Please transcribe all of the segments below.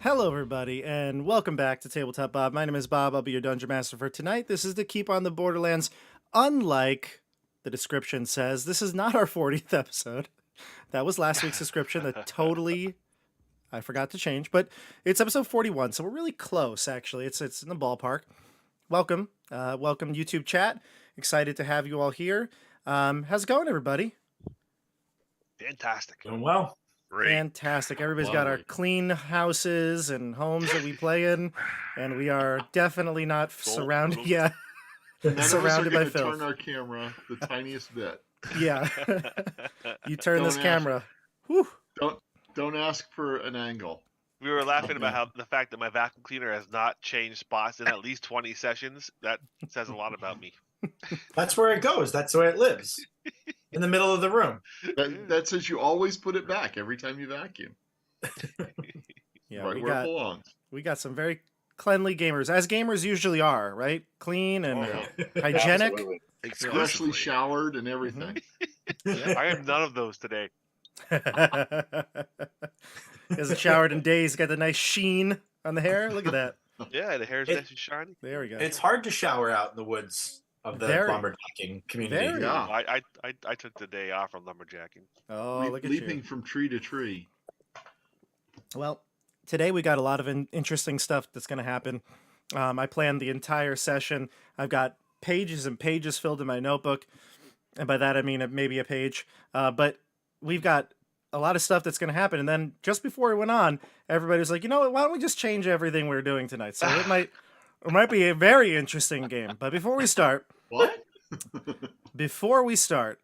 Hello, everybody, and welcome back to Tabletop Bob. My name is Bob. I'll be your Dungeon Master for tonight. This is the Keep on the Borderlands. Unlike the description says, this is not our 40th episode. That was last week's description that I forgot to change, but it's episode 41, so we're really close, actually. It's in the ballpark. Welcome. Welcome, YouTube chat. Excited to have you all here. How's it going, everybody? Fantastic. Doing well. Great. Fantastic. Everybody's got our clean houses and homes that we play in, and we are definitely not surrounded. Yeah, surrounded by filth. Turn our camera the tiniest bit. Yeah, you turn this camera. Whew. Don't ask for an angle. We were laughing about how the fact that my vacuum cleaner has not changed spots in at least 20 sessions. That says a lot about me. That's where it goes. That's where it lives. In the middle of the room. That says you always put it back every time you vacuum. Yeah, right where it belongs. We got some very cleanly gamers, as gamers usually are, right? Clean and hygienic. Freshly showered and everything. Mm-hmm. I am none of those today. He hasn't showered in days. Got the nice sheen on the hair. Look at that. Yeah, the hair's nice and shiny. There we go. It's hard to shower out in the woods of the lumberjacking community. Very. Yeah. I took the day off from lumberjacking. Oh, look at Leaping you. from tree to tree. Well, today we got a lot of interesting stuff that's going to happen. I planned the entire session. I've got pages and pages filled in my notebook. And by that, I mean maybe a page. But we've got a lot of stuff that's going to happen. And then just before we went on, everybody was like, you know what, why don't we just change everything we're doing tonight? So it might be a very interesting game. But before we start... What? Before we start,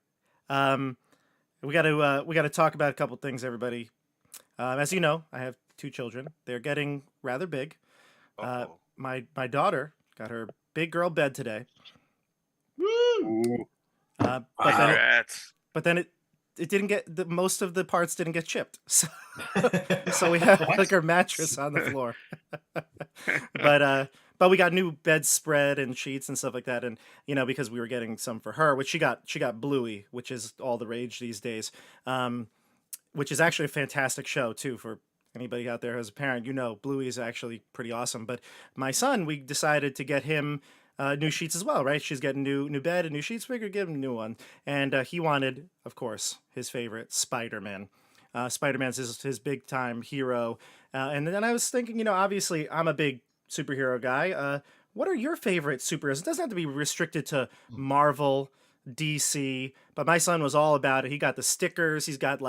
we got to talk about a couple things, everybody. As you know, I have 2 children. They're getting rather big. My daughter got her big girl bed today. Woo! But then it didn't get most of the parts didn't get shipped. So we have like her mattress on the floor. But we got new bedspread and sheets and stuff like that, and because we were getting some for her, which she got Bluey, which is all the rage these days, which is actually a fantastic show too for anybody out there as a parent. Bluey is actually pretty awesome. But my son, we decided to get him new sheets as well, right? She's getting new bed and new sheets. We could give him a new one, and he wanted, of course, his favorite Spider-Man. Spider-Man's his big time hero, and then I was thinking, obviously I'm a big superhero guy. What are your favorite superheroes? It doesn't have to be restricted to Marvel, DC, but my son was all about it. He got the stickers. He's got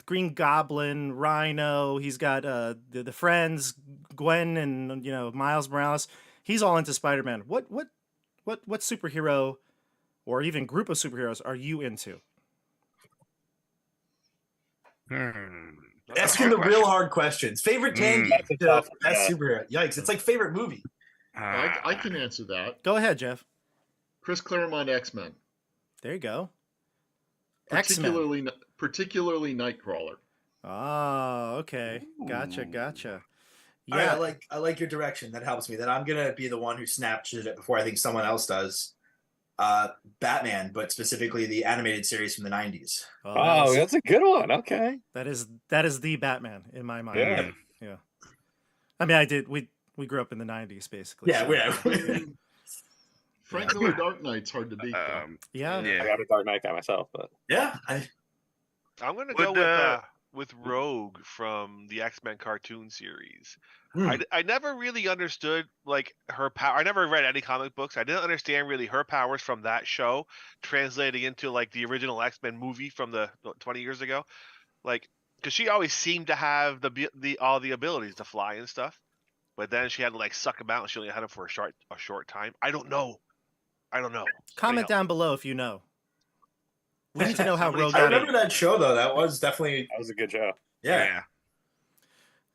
Green Goblin, Rhino. He's got the friends, Gwen and Miles Morales. He's all into Spider-Man. What superhero or even group of superheroes are you into? Asking the real hard questions. Favorite candy, best superhero. Yikes! It's like favorite movie. I can answer that. Go ahead, Jeff. Chris Claremont, X-Men. There you go. Particularly Nightcrawler. Oh, okay. Gotcha. Yeah, all right, I like your direction. That helps me. That I'm gonna be the one who snatches it before I think someone else does. Batman, but specifically the animated series from the 90s. Oh, that's a good one. Okay. That is the Batman in my mind. Yeah. I mean, we grew up in the 90s basically. Yeah, so. Frank Miller Dark Knight's hard to beat. Yeah. I got a Dark Knight guy myself, but yeah. I'm gonna go with Rogue from the X-Men cartoon series. I never really understood her power. I never read any comic books. I didn't understand really her powers from that show translating into the original X-Men movie from the 20 years ago. Because she always seemed to have all the abilities to fly and stuff, but then she had to suck them out, and she only had them for a short time. I don't know. Comment down below if you know. We need to know how Rogue. I remember that show though. That was a good show. Yeah.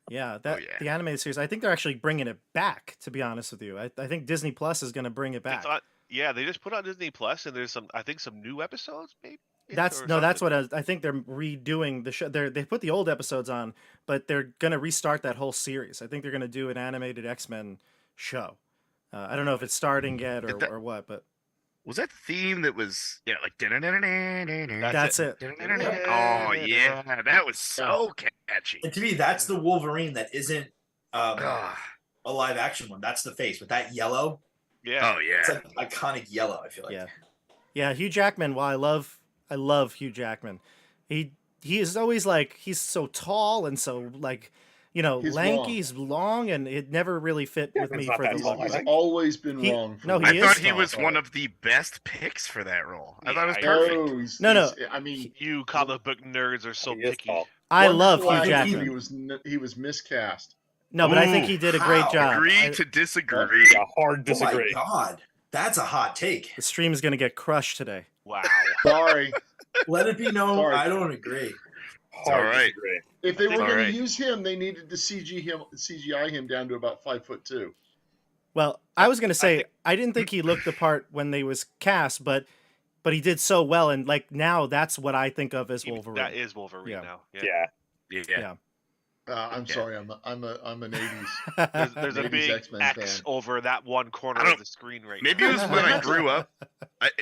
The animated series. I think they're actually bringing it back. To be honest with you, I think Disney Plus is going to bring it back. They just put on Disney Plus, and there's some new episodes, maybe. That's what I think they're redoing the show. They put the old episodes on, but they're going to restart that whole series. I think they're going to do an animated X-Men show. I don't know if it's starting yet or what, but was that theme that was that's it. Oh yeah, that was so catchy. And to me, that's the Wolverine that isn't Ah. a live action one. That's the face with that yellow. Yeah. Oh yeah. It's like iconic yellow. I feel like. Yeah, Hugh Jackman. While I love Hugh Jackman. He is always like he's so tall and so like He's lanky, wrong. he's long, and it never really fit with me not for that the tall, long. He's I think. always been He- wrong. For no, me. he I thought is he was tall. one of the best picks for that role. I thought it was Yeah, perfect. No, No. I mean, You comic book nerds are so He is picky. tall. I love Wonderful Hugh acting, Jackman. He was miscast. No, but I think Ooh, he did a great how? job. Agree to disagree. Yeah, hard Oh my disagree. god, that's a hot take. The stream is going to get crushed today. Wow. Sorry. Let it be known, Sorry. I don't agree. Hard all right. disagree. If they were All going right. to use him, they needed to CGI him down to about 5'2". Well, I was going to say think- I didn't think he looked the part when they was cast, but he did so well, and like now that's what I think of as Wolverine. That is Wolverine Yeah. now. Yeah. Yeah. Yeah. I'm Yeah. sorry, I'm an 80s. There's a 80s big X-Men X fan. over that one corner I don't- of the screen right Maybe now. it was when I grew up.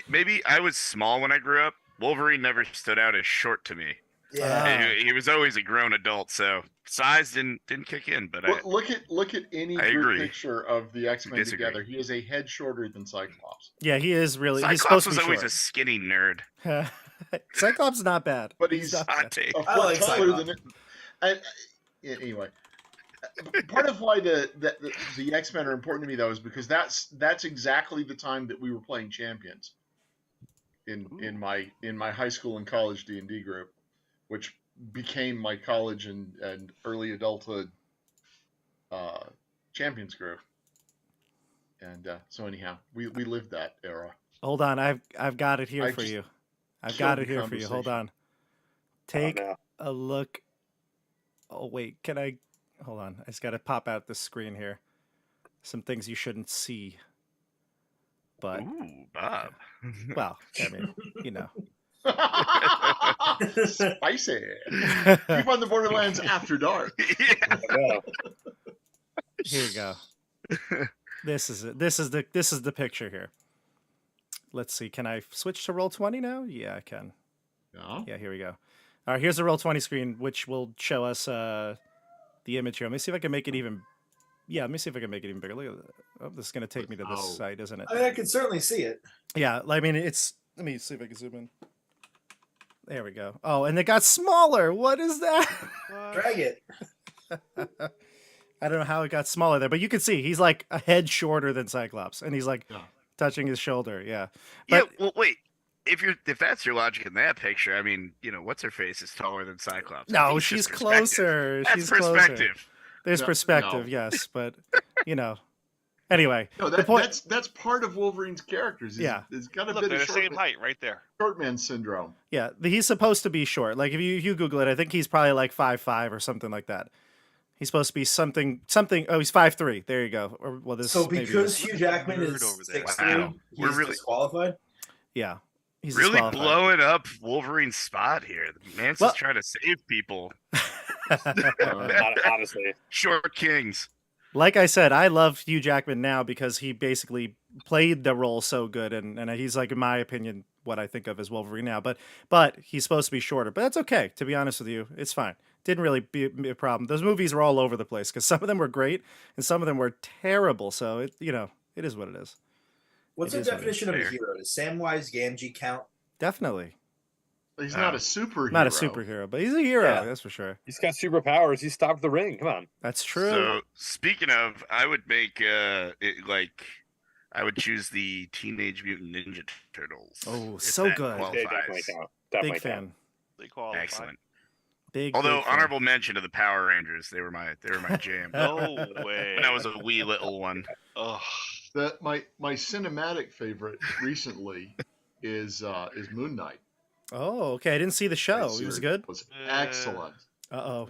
Maybe I was small when I grew up. Wolverine never stood out as short to me. Yeah. He was always a grown adult, so size didn't kick in. But Look at any I group agree. picture of the X-Men Disagree. together. He is a head shorter than Cyclops, Yeah, he is really. he's Cyclops supposed to was be always a short. skinny nerd. Cyclops is not bad. but he's not Hot bad. take. a I foot like taller Cyclops. than it. Anyway, part of why the X-Men are important to me though is because that's exactly the time that we were playing Champions in my high school and college D&D group, which became my college and early adulthood Champions group. And so anyhow, we lived that era. Hold on, I've got it here I for just you. I've killed got the it here for you. Hold on. Take no. a look. Oh wait, can I? Hold on. I just got to pop out the screen here. Some things you shouldn't see. But Ooh, Bob. well, I mean, you know. Spicy. Keep on the Borderlands after dark. Yeah. No. Here you go. This is it. This is the picture here. Let's see. Can I switch to Roll20 now? Yeah, I can. No? Yeah, here we go. All right, here's the Roll20 screen, which will show us the image here. Let me see if I can make it even. Yeah, let me see if I can make it even bigger. Look at that. Oh, this is going to take me to this Oh. site, isn't it? I mean, I can certainly see it. Yeah, I mean, it's. Let me see if I can zoom in. There we go. Oh, and it got smaller. What is that? Drag it. I don't know how it got smaller there, but you can see he's like a head shorter than Cyclops, and he's like Yeah. touching his shoulder. Yeah, Yeah, but well, wait. If that's your logic in that picture, I mean, what's her face is taller than Cyclops. I no, think it's she's just perspective. closer. That's She's closer. perspective. There's No, perspective, no. yes, but anyway, No, the point. that's part of Wolverine's characters. Yeah. It's got a Look, bit they're of the same height right there. short man syndrome. Yeah, he's supposed to be short. Like if you Google it, I think he's probably like 5'5" or something like that. He's supposed to be something. Oh, he's 5'3". There you go. Or well, this So maybe because is- Hugh Jackman Nerd is over there. 6'3", Wow. We're he's really- disqualified. yeah, he's Really disqualified. blowing up Wolverine's spot here. The man's Well- just trying to save people. Honestly, Short kings. Like I said, I love Hugh Jackman now because he basically played the role so good, and he's like, in my opinion, what I think of as Wolverine now. But he's supposed to be shorter, but that's okay. To be honest with you, it's fine. Didn't really be a problem. Those movies were all over the place because some of them were great and some of them were terrible. So it is what it is. What's It the is what it definition of a fair. hero? Does Samwise Gamgee count? Definitely He's not a superhero. not a superhero, but he's a hero. Yeah. That's for sure. he's got superpowers. He stopped the ring. Come on. That's true. So speaking of, I would make I would choose the Teenage Mutant Ninja Turtles. Oh, if so that good. They qualifies. definitely count. Definitely Big count. fan. They qualify. Excellent. Big. Although big fan. honorable mention to the Power Rangers, they were my jam. No way. When I was a wee little one. Ugh. My cinematic favorite recently is Moon Knight. Oh, okay. I didn't see the show. That It was series good. Was excellent. Uh-oh.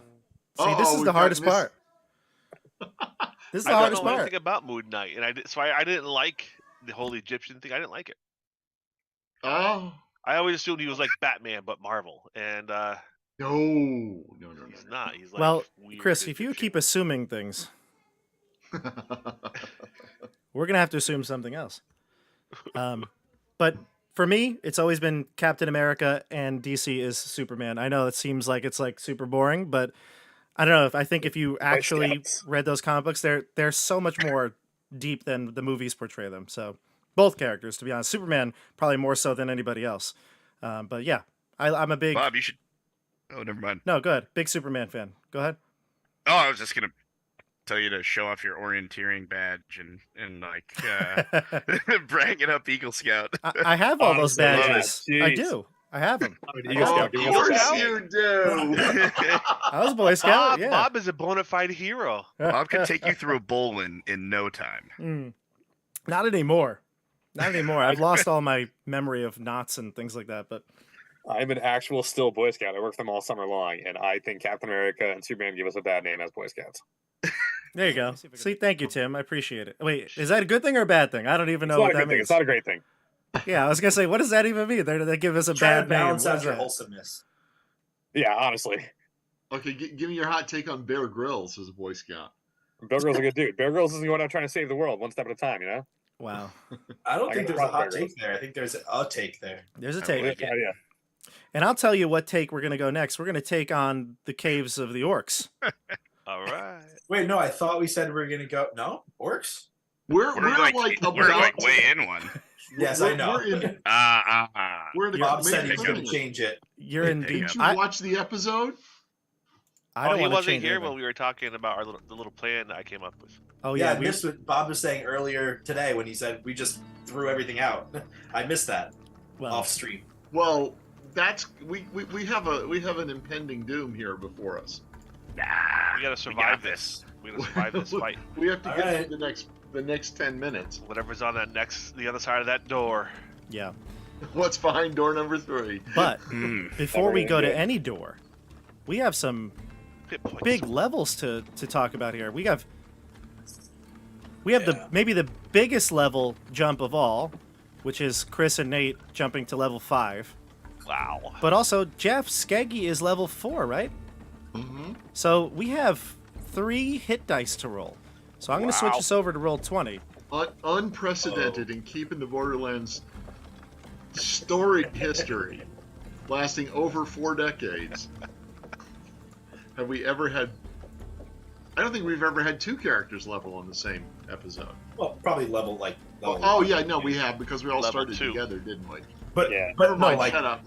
See, this is we've the got hardest Miss- part. This is I the don't hardest know part. anything about Moon Knight, and I didn't like the whole Egyptian thing. I didn't like it. Oh I always assumed he was like Batman, but Marvel, and no. he's not. He's like Well, weird Chris, if you Egyptian. keep assuming things, we're gonna have to assume something else. But for me, it's always been Captain America and DC is Superman. I know it seems like it's like super boring, but I don't know if I think if you actually Scouts. read those comic books, they're so much more deep than the movies portray them. So both characters, to be honest, Superman probably more so than anybody else. But yeah, I'm a big. Bob, you should. Oh, never mind. No, go ahead. Big Superman fan. Go ahead. Oh, I was just gonna tell you to show off your orienteering badge and like brag it up, Eagle Scout. I have all those Honestly, badges. yeah. I Jeez. do. I have them. Eagle Oh, Scout, of Eagle course Scout. you do. I was a Boy Scout. Yeah. Bob is a bona fide hero. Bob could take you through a bowl in no time. Not anymore. Not anymore. I've lost all my memory of knots and things like that. But I'm an actual still Boy Scout. I worked them all summer long, and I think Captain America and Superman give us a bad name as Boy Scouts. there you go. See, thank you, Tim. I appreciate it. Wait, is that a good thing or a bad thing? I don't even know It's not what a that good thing. means. It's not a great thing. Yeah, I was gonna say, what does that even mean? They give us a Try to bad name. balance What out is your that? wholesomeness. Yeah, honestly. Okay, give me your hot take on Bear Grylls as a Boy Scout. Bear Grylls is a good dude. Bear Grylls is going out trying to save the world one step at a time, you know? Wow. I don't I think got there's a a hot problem. take there. I think there's a take there. There's a I take. like it. Yeah. And I'll tell you what take we're gonna go next. We're gonna take on the caves of the orcs. All right. Wait, no, I thought we said we were gonna go. No, orcs. We're like we're like way in one. Yes, we're, I know. We're in, we're in the Bob said maybe he's gonna finish. change it. You're in There deep. you Did you I watch the episode? don't he want to wasn't change here anything. when we were talking about the little plan that I came up with. Oh Yeah, yeah, I missed what Bob was saying earlier today when he said we just threw everything out. I missed that well, off stream. Well, that's we have an impending doom here before us. We gotta survive this. We gotta survive this fight. We have to All get right. through the next 10 minutes. Whatever's on the other side of that door. yeah. What's behind door number 3? But Mm. before we Never go to good. any door, we have some Hit points. big levels to talk about here. We have maybe the biggest level jump of all, which is Chris and Nate jumping to level 5. Wow. But also Jeff Skeggy is level 4, right? Mm-hmm. So we have 3 hit dice to roll. So I'm going to switch Wow. this over to roll 20. Unprecedented in keeping the Borderlands storied history, lasting over 4 decades. Have we ever had? I don't think we've ever had 2 characters level on the same episode. Well, probably level like. Level Oh yeah, no, we have because we all Level started 2. together, didn't we? But Yeah. but Never no, mind, like shut up.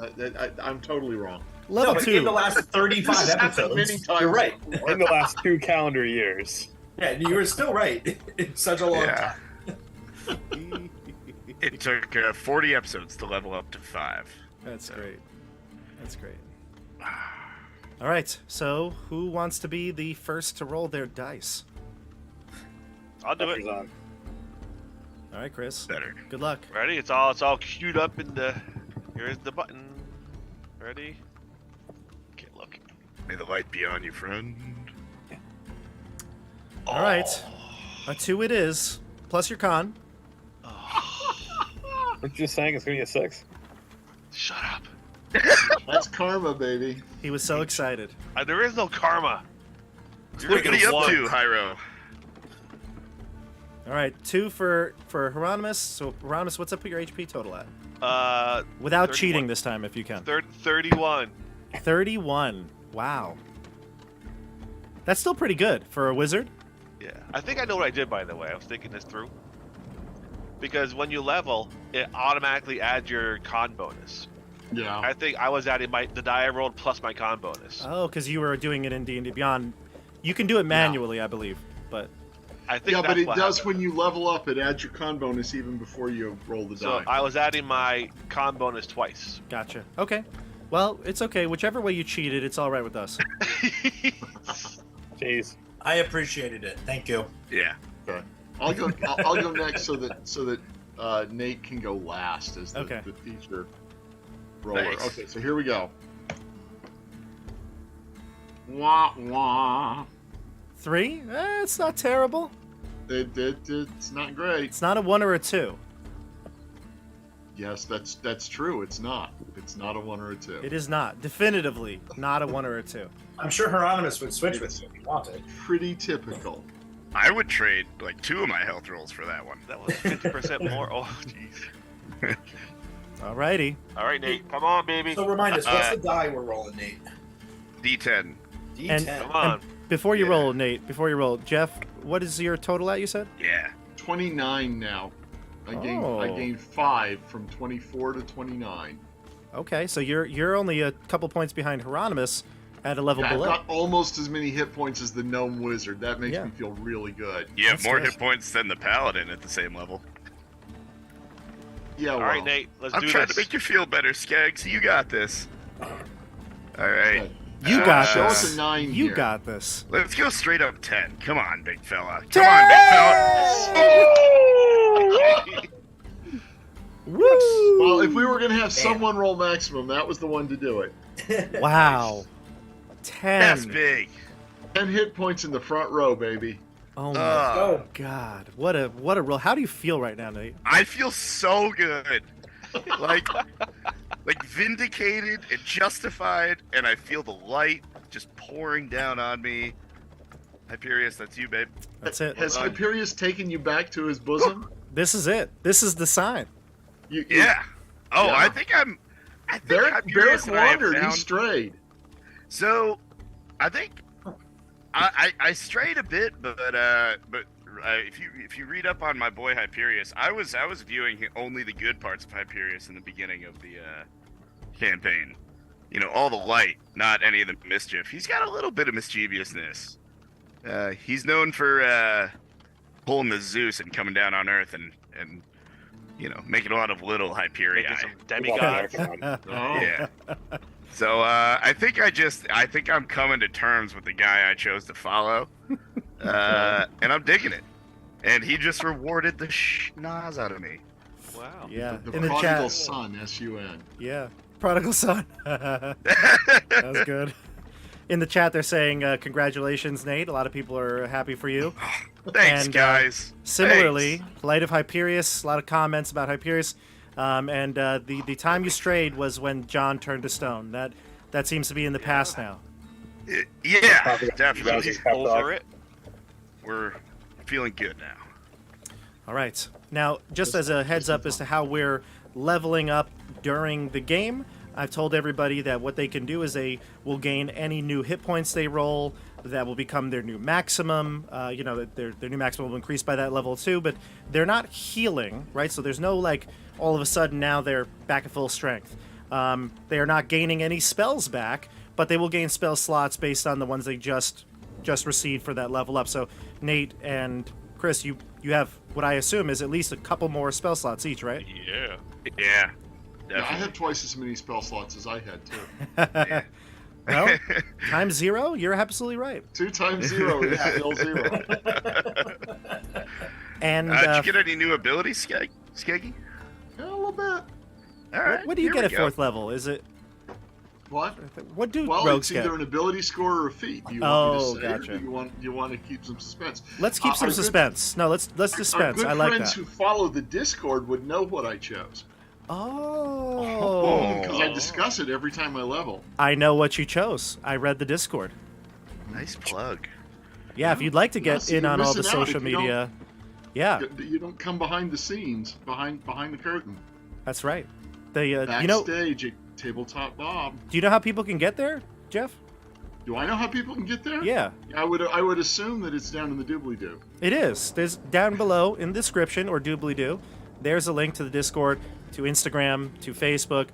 I'm totally wrong. Level no, but 2. in the last 35 This has happened many episodes, times you're right. before. In the last 2 calendar years. Yeah, you were still right. In such a long Yeah. time. It took 40 episodes to level up to 5. That's great. That's great. All right. So who wants to be the first to roll their dice? I'll do it. Pressure's on. All right, Chris. Better. Good luck. Ready? It's all queued up in the. Here's the button. Ready? Okay, look. May the light be on you, friend. All right. A 2 it is, plus your con. We're just saying it's going to be a 6. Shut up. That's karma, baby. He was so excited. There is no karma. You're What gonna are you get up one. to, Hyro? All right, 2 for Hieronymus. So Hieronymus, what's up your HP total at? Without 31. cheating this time, if you can. 31. 31. Wow. That's still pretty good for a wizard. Yeah. I think I know what I did, by the way. I was thinking this through. Because when you level, it automatically adds your con bonus. Yeah. I think I was adding the die I rolled plus my con bonus. Oh, because you were doing it in D&D Beyond. You can do it manually, I believe. But I think Yeah, that's but it what does happened. when you level up. It adds your con bonus even before you roll the So die. I was adding my con bonus twice. gotcha. Okay. Well, it's okay. Whichever way you cheated, it's all right with us. Jeez. I appreciated it. Thank you. Yeah. I'll go next so that Nate can go last as the, Okay. the feature roller. Thanks. Okay, so here we go. Wah wah. 3? It's not terrible. It's not great. It's not a 1 or a 2. Yes, that's true. It's not. It's not a 1 or a 2. It is not. Definitively not a 1 or a 2. I'm sure Hieronymus would switch with you if he wanted. Pretty typical. I would trade like 2 of my health rolls for that one. That was 50% more. Oh, jeez. Alrighty. All right, Nate. Come on, baby. So remind us, what's the die we're rolling, Nate? D10. D10. Come on. Before you Yeah. roll, Nate, Jeff, what is your total at, you said? Yeah. 29 now. I Oh. gained 5 from 24 to 29. Okay, so you're only a couple points behind Hieronymus at a level Yeah, I've below. got almost as many hit points as the gnome wizard. That makes Yeah. me feel really good. You have That's more good. hit points than the paladin at the same level. Yeah, All well, right, Nate, let's I'm do trying this. to make you feel better, Skeggs. You got this. All right. okay. You got Show this. us a 9 You here. got this. Let's go straight up 10. Come on, big fella. Come on, big fella. Woo! Well, if we were going to have someone roll maximum, that was the one to do it. Wow. 10. That's big. 10 hit points in the front row, baby. Oh my Oh, god. What a roll. How do you feel right now, Nate? I feel so good. Like vindicated and justified, and I feel the light just pouring down on me. Hyperius, that's you, babe. That's it. Has Well done. Hyperius taken you back to his bosom? This is it. This is the sign. Yeah. Oh, Yeah. I think Barrick Hyperius and I have wandered. He found- strayed. So, I think I strayed a bit, but if you read up on my boy Hyperius, I was viewing only the good parts of Hyperius in the beginning of the campaign. You know, all the light, not any of the mischief. He's got a little bit of mischievousness. He's known for pulling the Zeus and coming down on Earth and you know, making a lot of little Hyperion. Making some demigods. Oh. Yeah. So I think I'm coming to terms with the guy I chose to follow, and I'm digging it. And he just rewarded the schnoz out of me. Wow. Yeah. The In the prodigal chat. son, S-U-N. Yeah. Prodigal son. That was good. In the chat, they're saying, congratulations, Nate. A lot of people are happy for you. Thanks, And, guys. Similarly, Thanks. Light of Hyperius, a lot of comments about Hyperius. And the time you strayed was when John turned to stone. That seems to be in the past now. Yeah, You definitely. guys are Over it. We're feeling good now. All right. Now, just as a heads up as to how we're leveling up during the game, I've told everybody that what they can do is they will gain any new hit points they roll. That will become their new maximum. You know, their new maximum will increase by that level too, but they're not healing, right? So there's no, like, all of a sudden now they're back at full strength. They are not gaining any spells back, but they will gain spell slots based on the ones they just received for that level up. So Nate and Chris, you have what I assume is at least a couple more spell slots each, right? Yeah. Yeah, Yeah, I definitely. had twice as many spell slots as I had, too. Yeah. Well, times 0, you're absolutely right. 2 times 0 is still 0. And Did you get any new abilities, Skeggy? Yeah, a little bit. All right. what do you here get we at go. 4th level? Is it What? what do Well, rogues it's either get? an ability score or a feat. Do you Oh, want me to say, gotcha. or do you want to keep some suspense? Let's keep some our good- suspense. No, let's Our suspense. good I like friends that. who follow the Discord would know what I chose. Oh, Because I discuss it every time I level. I know what you chose. I read the Discord. Nice plug. Yeah, if you'd like to get so in you're on all the missing out social if you don't- media, yeah, You don't come behind the scenes, behind the curtain. that's right. The you know, Backstage at Tabletop Bob. do you know how people can get there, Jeff? Do I know how people can get there? Yeah, I would assume that it's down in the doobly-doo. it is. There's down below in the description or doobly-doo. There's a link to the Discord, to Instagram, to Facebook.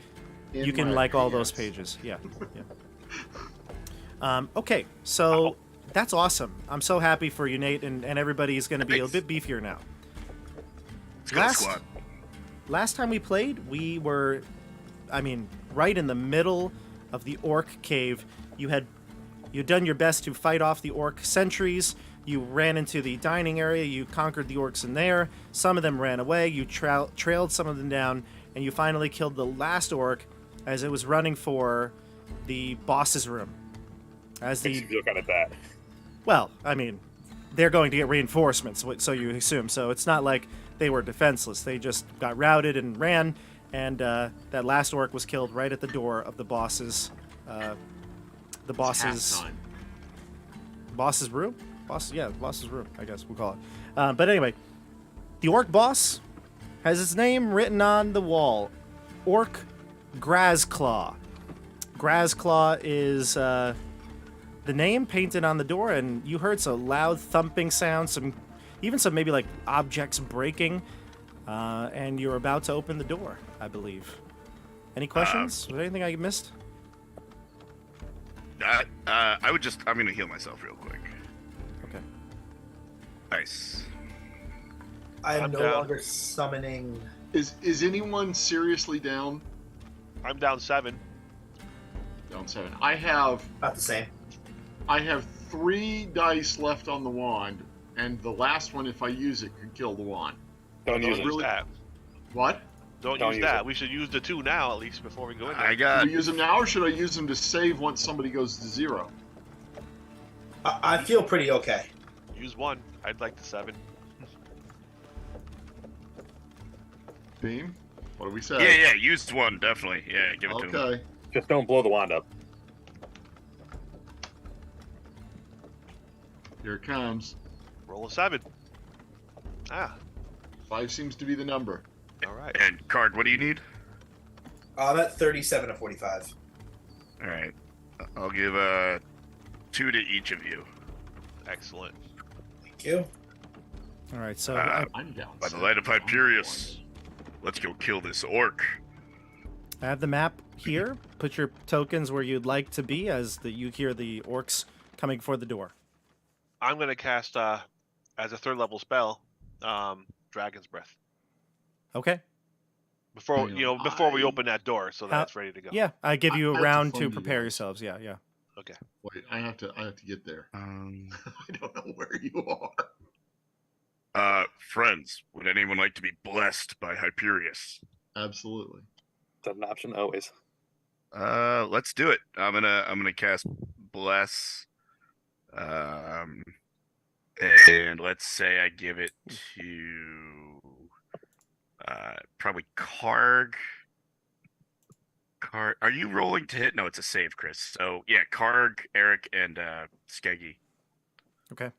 In You can my like all those pants. pages. Yeah. Okay, so that's awesome. I'm so happy for you, Nate, and everybody's going to be a Thanks. bit beefier now. Let's go, Last- squad. Last time we played, we were, right in the middle of the orc cave. You'd done your best to fight off the orc sentries. You ran into the dining area. You conquered the orcs in there. Some of them ran away. You trailed some of them down, and you finally killed the last orc as it was running for the boss's room. As Makes the you feel kind of bad. well, they're going to get reinforcements, so you assume. So it's not like they were defenseless. They just got routed and ran, and that last orc was killed right at the door of the boss's Halftime. boss's room. Boss's room, I guess we'll call it. But anyway, the orc boss has his name written on the wall. Orc Grazclaw. Grazclaw is the name painted on the door, and you heard some loud thumping sounds, even some maybe like objects breaking, and you're about to open the door, I believe. Any questions? Was there anything I missed? I'm gonna heal myself real quick. Okay. Nice. I am I'm no down. longer summoning. Is anyone seriously down? I'm down 7. Down 7. I have About the same. 3 dice left on the wand, and the last one, if I use it, could kill the wand. Don't use Don't it. use really- that. What? Don't Don't use use that. it. We should use the 2 now, at least, before we go in there. I Should got. we use them now, or should I use them to save once somebody goes to 0? I feel pretty okay. Use 1. I'd like the 7. Beam? What do we say? Yeah, used one definitely. Yeah, give it to him. Okay. Just don't blow the wand up. Here it comes. Roll a 7. Ah, 5 seems to be the number. all right. And card, what do you need? I'm at 37 of 45. All right, I'll give 2 to each of you. Excellent. Thank you. All right, so I'm down. By the 7. light of Hyperius, let's go kill this orc. I have the map here. Put your tokens where you'd like to be as you hear the orcs coming for the door. I'm going to cast, as a 3rd level spell, Dragon's Breath. Okay. Before Hang on, before we I- open that door, so How- that's ready to go. Yeah, I give you I a have to round to fund you prepare guys. yourselves. Yeah, yeah. Okay. Wait, I have to get there. I don't know where you are. Friends, would anyone like to be blessed by Hyperius? Absolutely. That's an option always. Let's do it. I'm gonna cast bless. And let's say I give it to probably Karg. Are you rolling to hit? No, it's a save, Chris. So yeah, Karg, Eric, and Skeggy. Okay.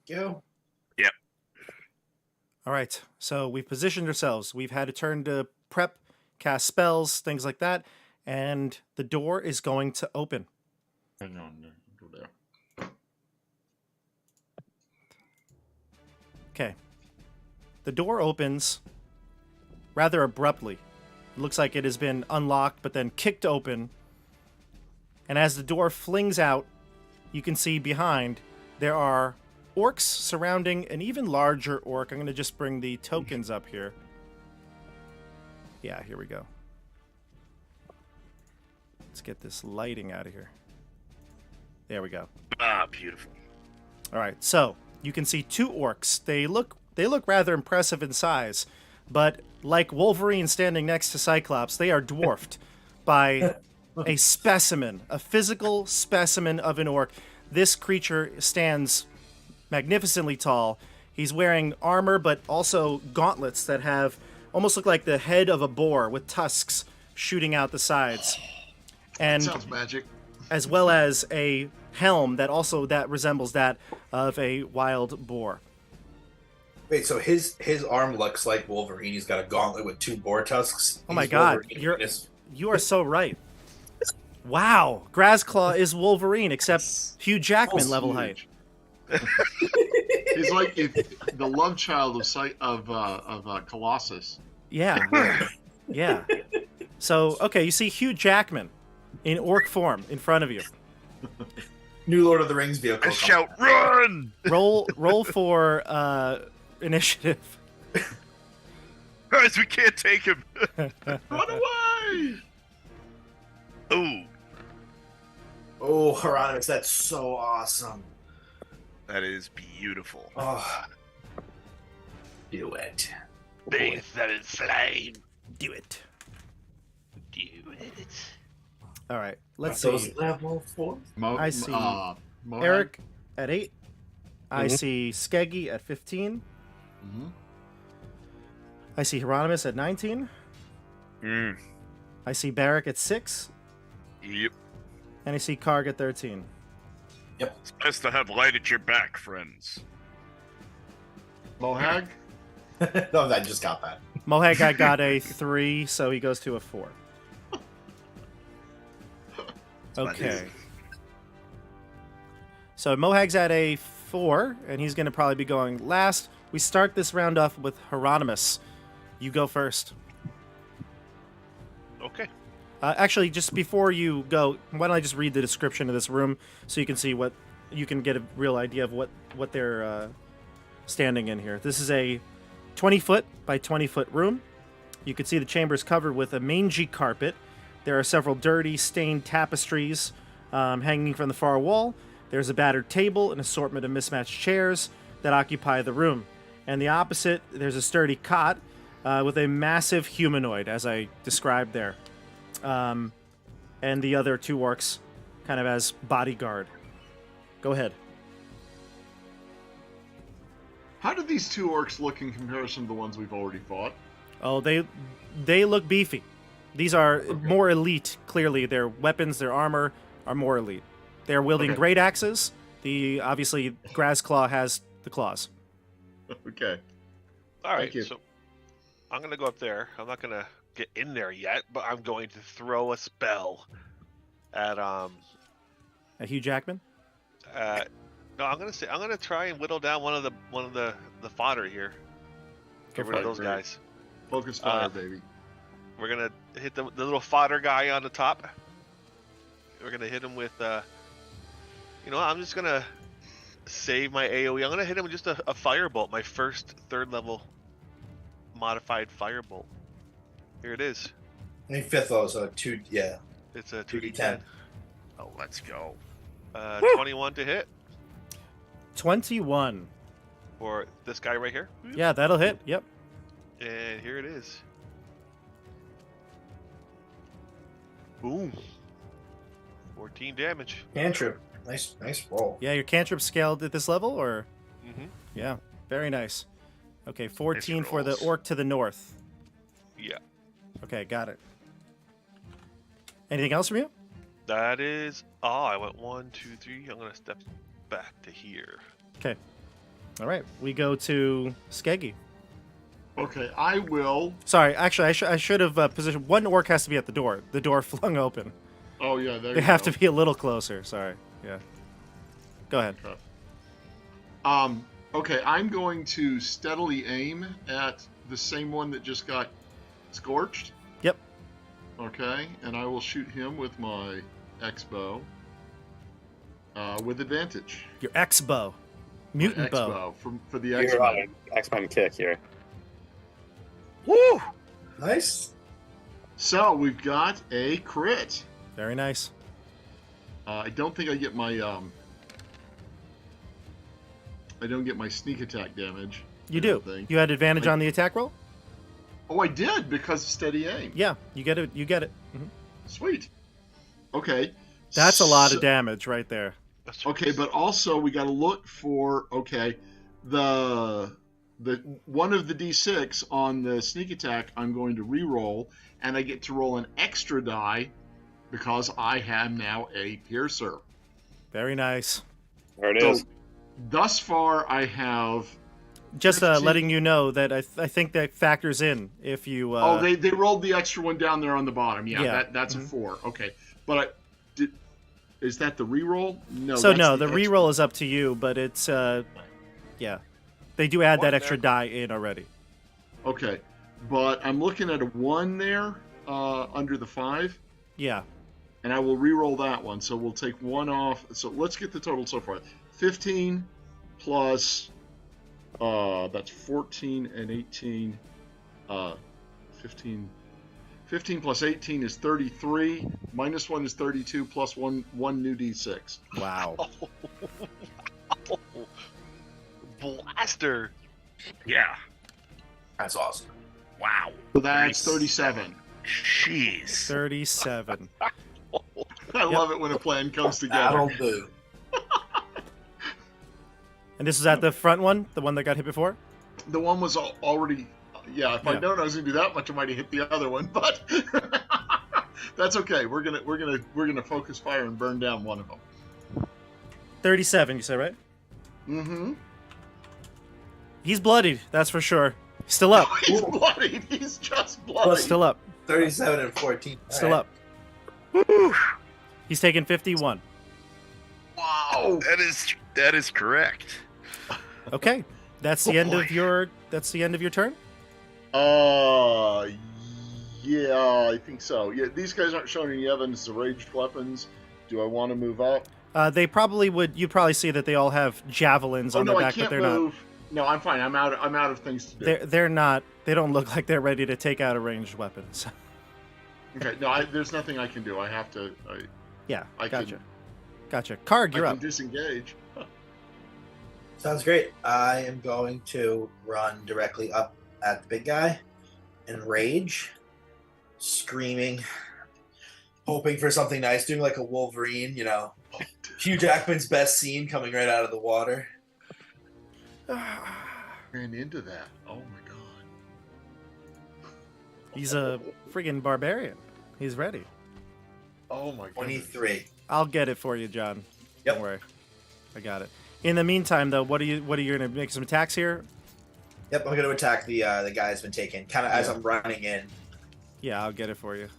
You. All right. So we've positioned ourselves. We've had a turn to prep, cast spells, things like that, and the door is going to open. Hang on. Go there. Okay. The door opens rather abruptly. It looks like it has been unlocked but then kicked open. And as the door flings out, you can see behind there are orcs surrounding an even larger orc. I'm going to just bring the tokens up here. Yeah, here we go. Let's get this lighting out of here. There we go. Ah, beautiful. All right, so you can see 2 orcs. They look rather impressive in size, but like Wolverine standing next to Cyclops, they are dwarfed by a specimen, a physical specimen of an orc. This creature stands magnificently tall. He's wearing armor, but also gauntlets that almost look like the head of a boar with tusks shooting out the sides, and Sounds magic. as well as a helm that resembles that of a wild boar. Wait, so his arm looks like Wolverine. He's got a gauntlet with 2 boar tusks. Oh my He's God, Wolverine. you are so right. Wow, Grazclaw is Wolverine, except Hugh Jackman Almost level huge. height. He's like if the love child of Colossus. Yeah, yeah. So okay, you see Hugh Jackman in orc form in front of you. New Lord of the Rings vehicle. I shout, run! Roll for initiative. Guys, we can't take him. Run away! Ooh, Oh, Hieronymus, that's so awesome. that is beautiful. Oh. Do it. Bathe that in flame. Do it. Do it. All right, let's Those see. level 4. I see Mohawk. Eric at 8. I Mhm. see Skeggy at 15. Mhm. I see Hieronymus at 19. Mm, I see Barrack at 6. yep. And I see Karg at 13. It's best to have light at your back, friends. Mohag. No, I just got that. Mohag, I got a 3, so he goes to a 4. Okay. So Mohag's at a 4, and he's going to probably be going last. We start this round off with Hieronymus. You go first. Okay. Actually, just before you go, why don't I just read the description of this room so you can see what you can get a real idea of what they're standing in here. This is a 20-foot by 20-foot room. You can see the chamber is covered with a mangy carpet. There are several dirty, stained tapestries hanging from the far wall. There's a battered table, an assortment of mismatched chairs that occupy the room. And the opposite, there's a sturdy cot with a massive humanoid, as I described there. And the other 2 orcs kind of as bodyguard. Go ahead. How do these 2 orcs look in comparison to the ones we've already fought? Oh, they look beefy. These are more elite, clearly. Their weapons, their armor are more elite. They're wielding great axes. Obviously, Grazclaw has the claws. Okay. All right. Thank you. So I'm going to go up there. I'm not going to get in there yet, but I'm going to throw a spell at A Hugh Jackman? no, I'm gonna try and whittle down one of the fodder here. Get rid of those guys. Focus fire, baby. We're gonna hit the little fodder guy on the top. We're gonna hit him with you know what, I'm just gonna save my AoE. I'm gonna hit him with just a firebolt, my first 3rd level modified firebolt. Here it is. I mean, 5th level, so 2, yeah. It's a 2d10. Oh, let's go. 21 to hit 21. for this guy right here. Yeah, that'll hit. Yep. And here it is. Boom. 14 damage. Cantrip. Nice roll. Yeah, your cantrip scaled at this level, or? Mm-hmm. Yeah, very nice. Okay, 14 Nice for the rolls. orc to the north. Yeah. Okay, got it. Anything else from you? That is. Oh, I went 1, 2, 3. I'm gonna step back to here. Okay. All right, we go to Skeggy. Okay, I will. Sorry, actually, I should have positioned. One orc has to be at the door. The door flung open. Oh yeah, there They you have go. to be a little closer. Sorry. Yeah. Go ahead. Okay, I'm going to steadily aim at the same one that just got scorched. Yep. Okay, and I will shoot him with my X-bow with advantage. Your X-bow. Mutant bow. X-bow for the You're X-bow. on an X-Men kick here. Woo! Nice. So we've got a crit. Very nice. I don't think I get my I don't get my sneak attack damage. You I do. don't think. You had advantage on the attack roll? Oh, I did because of steady aim. Yeah, you get it. You get it. Mhm. Sweet. Okay. That's a lot So- of damage right there. Okay, but also we got to look for the one of the d6 on the sneak attack. I'm going to re-roll, and I get to roll an extra die because I have now a piercer. Very nice. There it So is. thus far, I have. Just 15. letting you know that I think that factors in if you. Oh, they rolled the extra one down there on the bottom. Yeah, Yeah. that's a 4. Okay, but is that the re-roll? No. So that's no, the the extra. re-roll is up to you, but it's yeah, they do add that extra die in already. Okay, but I'm looking at a 1 there under the 5. Yeah. And I will re-roll that one, so we'll take 1 off. So let's get the total so far. 15 plus, that's 14 and 18. 15 plus 18 is 33. Minus 1 is 32. Plus 1 new d6. Wow. Blaster. Yeah. That's awesome. Wow. So that's 37. Jeez. 37. I love it when a plan comes together. That'll do. And this is at the front one, the one that got hit before. The one was already. Yeah, if Yeah. I'd known I was gonna do that much, I might have hit the other one. But that's okay. We're gonna focus fire and burn down one of them. 37, you said, right? Mm-hmm. He's bloodied, that's for sure. Still up. He's bloodied. He's just bloodied. Still up. 37 and 14. Still up. He's taken 51. Wow. No. That is correct. Okay, that's the end of your. That's the end of your turn. Yeah, I think so. Yeah, these guys aren't showing any evidence of ranged weapons. Do I want to move up? They probably would. You probably see that they all have javelins on no, their I back, but can't they're move. No, I'm fine. I'm out of things to do. not. They're not. They don't look like they're ready to take out a ranged weapon. So. Okay, no, there's nothing I can do. I have to. Yeah, I gotcha. Gotcha. Karg, you're I up. can disengage. Sounds great. I am going to run directly up at the big guy and rage, screaming, hoping for something nice, doing like a Wolverine, you know, Hugh Jackman's best scene coming right out of the water. Ran into that. Oh my god. He's a friggin' barbarian. He's ready. Oh my god. 23. I'll get it for you, John. Yep. Don't worry. I got it. In the meantime, though, what are you gonna make some attacks here? Yep, I'm going to attack the guy that's been taken, kind of as I'm running in. Yeah, I'll get it for you. If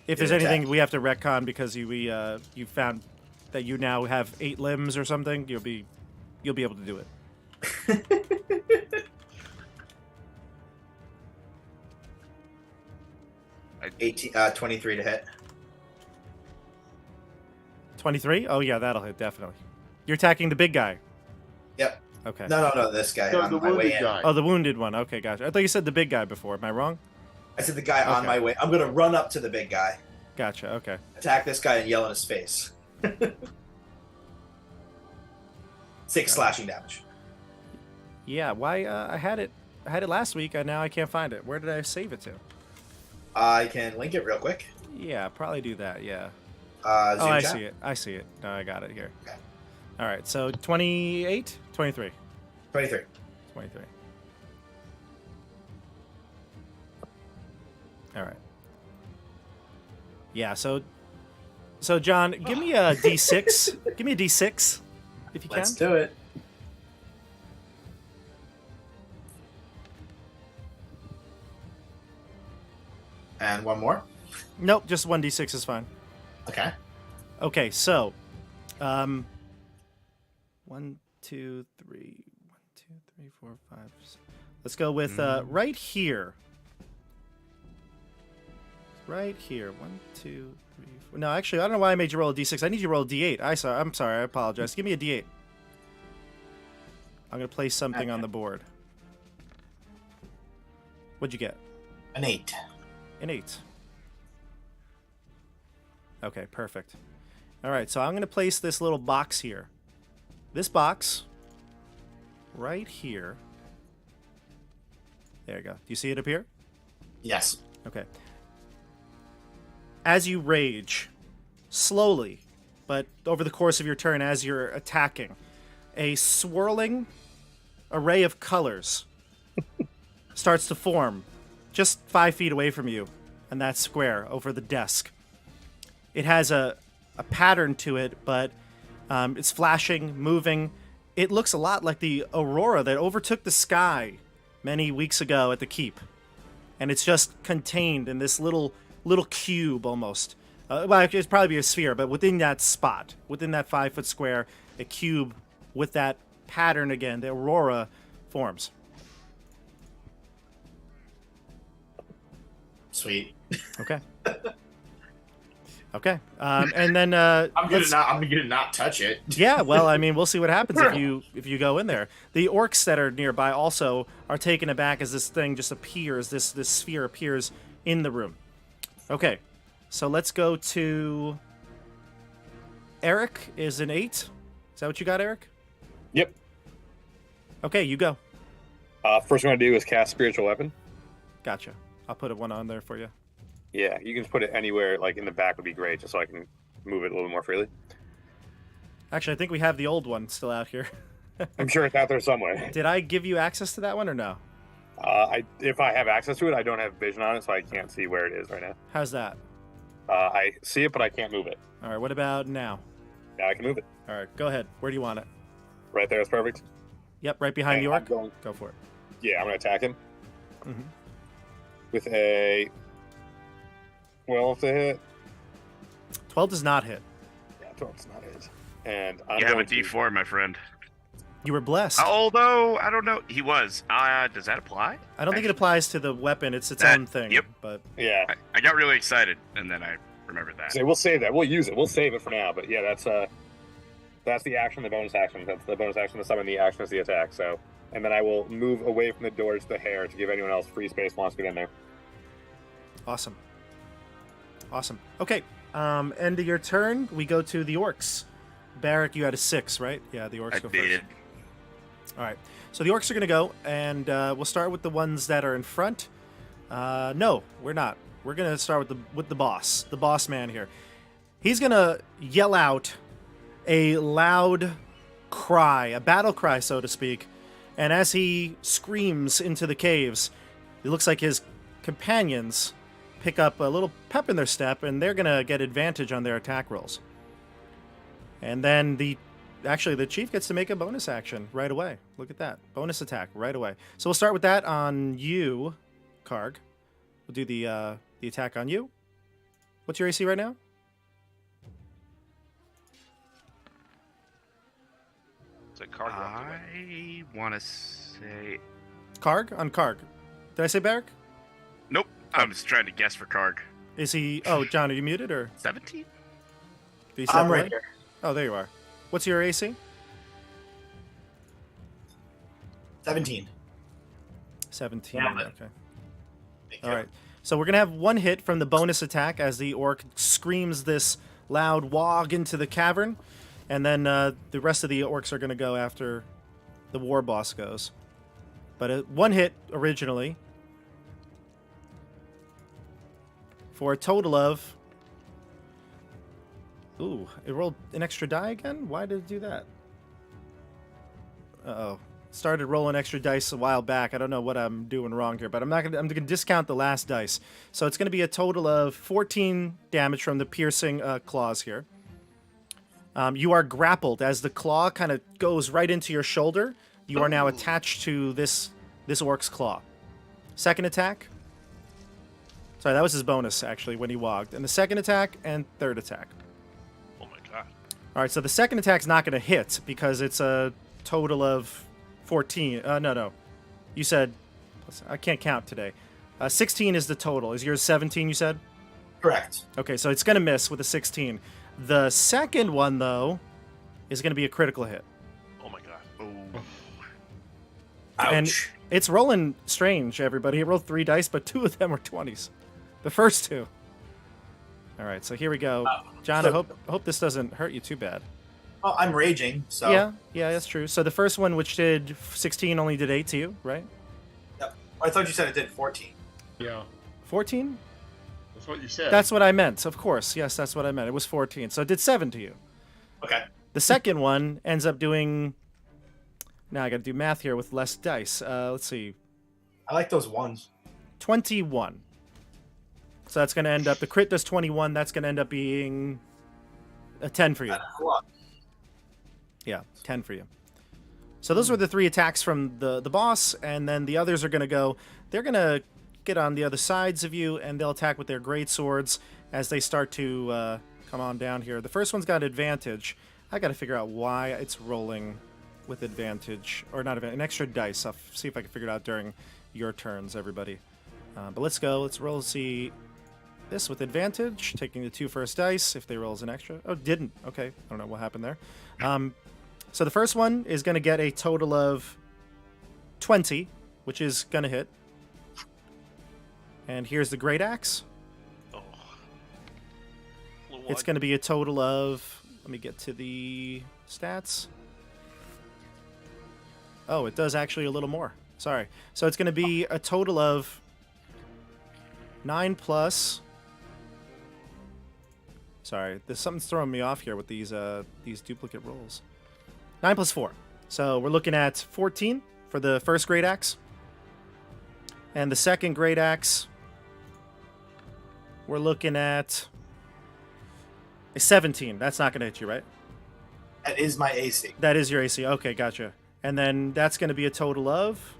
Good there's anything attack. we have to retcon because you found that you now have 8 limbs or something, you'll be able to do it. 23 to hit. 23? Oh yeah, that'll hit definitely. You're attacking the big guy. Yep. Okay. No, this guy No, on the my way wounded in. guy. Oh, the wounded one. Okay, gotcha. I thought you said the big guy before. Am I wrong? I said the guy on Okay. my way. I'm going to run up to the big guy, Gotcha. Okay. attack this guy, and yell in his face. 6 slashing damage. Yeah. Why? I had it last week, and now I can't find it. Where did I save it to? I can link it real quick. Yeah, probably do that. Yeah. Zoom Oh, I chat. see it. I see it. No, I got it here. Okay. All right. So 28, 23, 23. 23. All right. Yeah. So John, give me a D6. Give me a D6, if you can. Let's do it. And one more. Nope, just 1d6 is fine. Okay. Okay, so, 1, 2, 3, 1, 2, 3, 4, 5. 6. Let's go with right here. Right here. 1, 2, 3, 4. No, actually, I don't know why I made you roll a d6. I need you to roll a d8. I'm sorry. I apologize. Give me a d8. I'm gonna place something on the board. What'd you get? An 8. An 8. Okay, perfect. All right, so I'm going to place this little box here. This box right here. There you go. Do you see it up here? Yes. Okay. As you rage, slowly, but over the course of your turn, as you're attacking, a swirling array of colors starts to form just 5 feet away from you, and that square over the desk. It has a pattern to it, but it's flashing, moving. It looks a lot like the aurora that overtook the sky many weeks ago at the keep. And it's just contained in this little cube almost. Well, it'd probably be a sphere, but within that spot, within that 5-foot square, a cube with that pattern again, the aurora forms. Sweet. Okay. Okay. And then I'm gonna not touch it. yeah, well, I mean, we'll see what happens if you go in there. The orcs that are nearby also are taken aback as this thing just appears, this sphere appears in the room. Okay. So let's go to Eric is an 8. Is that what you got, Eric? Yep. Okay, you go. First one I do is cast spiritual weapon. Gotcha. I'll put a 1 on there for you. Yeah, you can just put it anywhere, like in the back would be great, just so I can move it a little more freely. Actually, I think we have the old one still out here. I'm sure it's out there somewhere. Did I give you access to that one or no? If I have access to it, I don't have vision on it, so I can't see where it is right now. How's that? I see it, but I can't move it. All right, what about now? Now I can move it. All right, go ahead. Where do you want it? Right there is perfect. Yep, right behind the And orc. I'm going- Go for it. Yeah, I'm going to attack him Mm-hmm. with a 12 to hit. 12 does not hit. Yeah, 12 is not hit. And I'm You have a going to- D4, my friend. You were blessed. Although I don't know, he was. Does that apply? I don't think it Actually, applies to the weapon. It's its That- own thing. yep. But Yeah. I got really excited, and then I remembered that. So we'll save that. We'll use it. We'll save it for now. But yeah, that's the action, the bonus action. That's the bonus action to summon. The action is the attack. So, and then I will move away from the doors to the hair to give anyone else free space who wants to get in there. awesome. Okay. End of your turn. We go to the orcs. Barrack, you had a 6, right? Yeah, the orcs I go did. first. All right. So the orcs are going to go, and we'll start with the ones that are in front. No, we're not. We're going to start with the boss man here. He's going to yell out a loud cry, a battle cry, so to speak. And as he screams into the caves, it looks like his companions pick up a little pep in their step, and they're going to get advantage on their attack rolls. And then the chief gets to make a bonus action right away. Look at that. Bonus attack right away. So we'll start with that on you, Karg. We'll do the attack on you. What's your AC right now? It's like card walked away. I want to say. Karg? On Karg. Did I say Barrack? Nope. I was trying to guess for Karg. Is he... Oh, John, are you muted, or... 17? Did he step I'm right away? here. Oh, there you are. What's your AC? 17. 17. Yeah, but- Okay. Thank All you. right. So we're going to have one hit from the bonus attack as the orc screams this loud wog into the cavern. And then the rest of the orcs are going to go after the war boss goes. But one hit originally. For a total of... Ooh, it rolled an extra die again? Why did it do that? Uh-oh. Started rolling extra dice a while back. I don't know what I'm doing wrong here, but I'm going to discount the last dice. So it's going to be a total of 14 damage from the piercing claws here. You are grappled as the claw kind of goes right into your shoulder. You are now attached to this orc's claw. Second attack. Sorry, that was his bonus, actually, when he wogged. And the second attack and third attack. Oh my god. All right, so the second attack's not going to hit because it's a total of 14. No. You said... I can't count today. 16 is the total. Is yours 17, you said? Correct. Okay, so it's going to miss with a 16. The second one, though, is going to be a critical hit. Oh my god. Oh. Ouch. And it's rolling strange, everybody. It rolled 3 dice, but 2 of them were 20s. The first 2. All right, so here we go. John, so- I hope this doesn't hurt you too bad. Well, I'm raging, so Yeah, that's true. So the first one, which did 16, only did 8 to you, right? I thought you said it did 14. Yeah, 14? that's what you said. That's what I meant, of course. Yes, that's what I meant. It was 14. So it did 7 to you. Okay. The second one ends up doing... Now I got to do math here with less dice. Let's see. I like those ones. 21. So that's going to end up... The crit does 21. That's going to end up being a 10 for you. Yeah, 10 for you. So those were the 3 attacks from the boss, and then the others are going to go... They're going to get on the other sides of you, and they'll attack with their great swords as they start to come on down here. The first one's got advantage. I got to figure out why it's rolling with advantage. Or not advantage, an extra dice. I'll see if I can figure it out during your turns, everybody. But let's go. Let's roll to see this with advantage, taking the 2 first dice. If they roll as an extra. Oh, didn't. Okay. I don't know what happened there. So the first one is going to get a total of 20, which is going to hit. And here's the Great Axe. Oh. It's going to be a total of... Let me get to the stats. Oh, it does actually a little more. Sorry. So it's going to be a total of 9 plus... Sorry, something's throwing me off here with these duplicate rolls. 9 plus 4. So we're looking at 14 for the first Great Axe. And the second Great Axe, we're looking at a 17. That's not going to hit you, right? That is my AC. That is your AC. Okay, gotcha. And then that's going to be a total of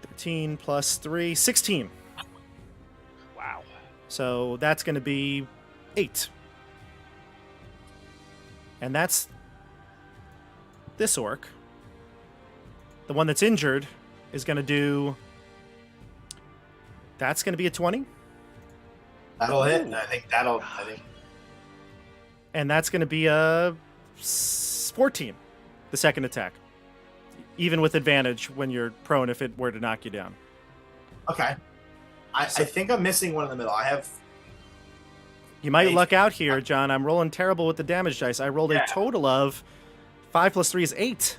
13 plus 3, 16. Wow. So that's going to be 8. And that's this orc. The one that's injured is going to do... That's going to be a 20. That'll hit. And I think And that's going to be a 14, the second attack. Even with advantage when you're prone if it were to knock you down. Okay. I think I'm missing one in the middle. I have... You might luck out here, John. I'm rolling terrible with the damage dice. I rolled a total of 5 plus 3 is 8.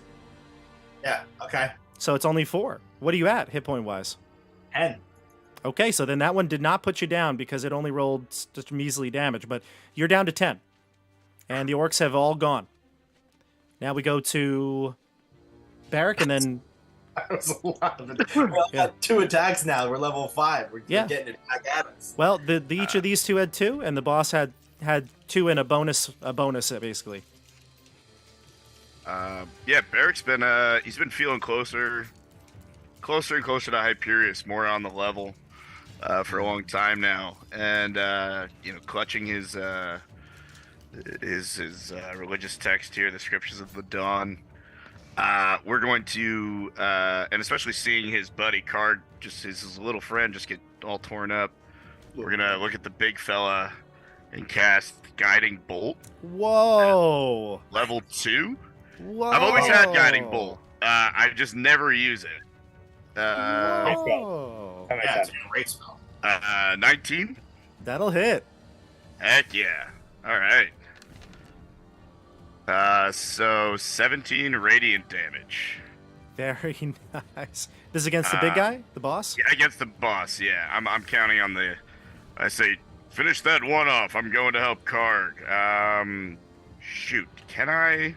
Yeah, okay. So it's only 4. What are you at, hit point wise? 10. Okay, so then that one did not put you down because it only rolled just measly damage, but you're down to 10. And the orcs have all gone. Now we go to Barrack, and then... That was a lot of it. We're at 2 attacks now. We're level 5. We're getting it back at us. Well, each of these two had 2, and the boss had 2 and a bonus basically. Yeah, Barrack's been he's been feeling closer and closer to Hyperius, more on the level for a long time now, and clutching his religious text here, the Scriptures of the Dawn. We're going to, and especially seeing his buddy Card, just his little friend, just get all torn up. We're gonna look at the big fella and cast Guiding Bolt. Whoa! Level 2. Whoa! I've always had Guiding Bolt. I just never use it. Whoa! Yeah, it's a great spell. 19. That'll hit. Heck yeah! All right. So 17 radiant damage. Very nice. This is against the big guy, the boss? Yeah, against the boss. Yeah, I'm counting on the. I say, finish that one off. I'm going to help Karg. Shoot, can I?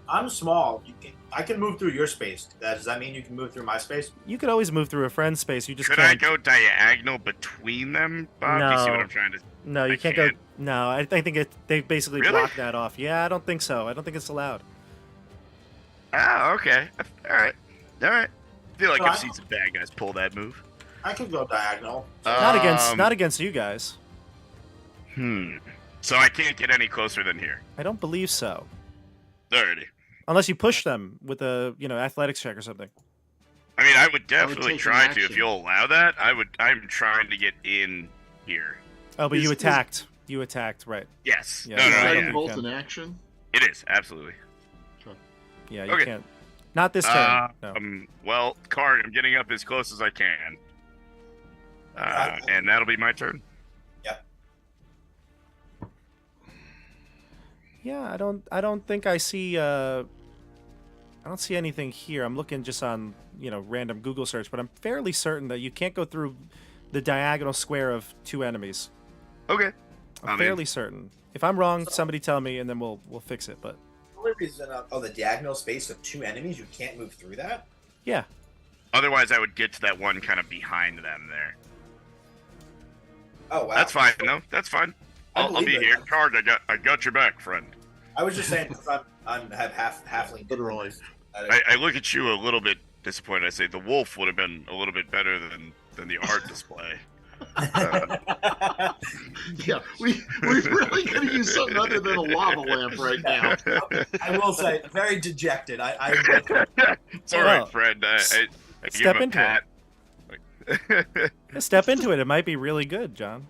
I'm small. I can move through your space. Does that mean you can move through my space? You could always move through a friend's space. You just Could can't. I go diagonal between them, Bob? Do you see No. what I'm trying to? No, you I can't can't. go. No, I think they basically Really? block that off. Yeah, I don't think so. I don't think it's allowed. Ah, okay. All right. I feel like So I've I- seen some bad guys pull that move. I could go diagonal. Not against you guys. So I can't get any closer than here. I don't believe so. Alrighty. Unless you push them with a athletics check or something. I mean, I would definitely take some try to if action. you'll allow that. I'm trying to get in here. Oh, but Is- you is- attacked. You attacked, right? Yes. Yeah, no, I no, don't Guiding yeah. think Bolt you in can. action. It is absolutely. Yeah, you Okay. can't. Not this turn. No. Well, Karg, I'm getting up as close as I can, and that'll be my turn. Yeah, I don't think I see. I don't see anything here. I'm looking just on random Google search, but I'm fairly certain that you can't go through the diagonal square of 2 enemies. Okay. I'm fairly certain. If I'm wrong, somebody tell me, and then we'll fix it. But The only reason, the diagonal space of 2 enemies, you can't move through that? yeah, Otherwise, I would get to that one kind of behind them there. Oh, wow. That's fine, though. That's fine. I I'll be believe it. here. Karg, I got your back, friend. I was just saying, because I have halfling. Literally. I look at you a little bit disappointed. I say the wolf would have been a little bit better than the art display. Yeah, we really could have used something other than a lava lamp right now. I will say, very dejected. It's all Well, right, friend. I give step him a into pat. step into it. It might be really good, John.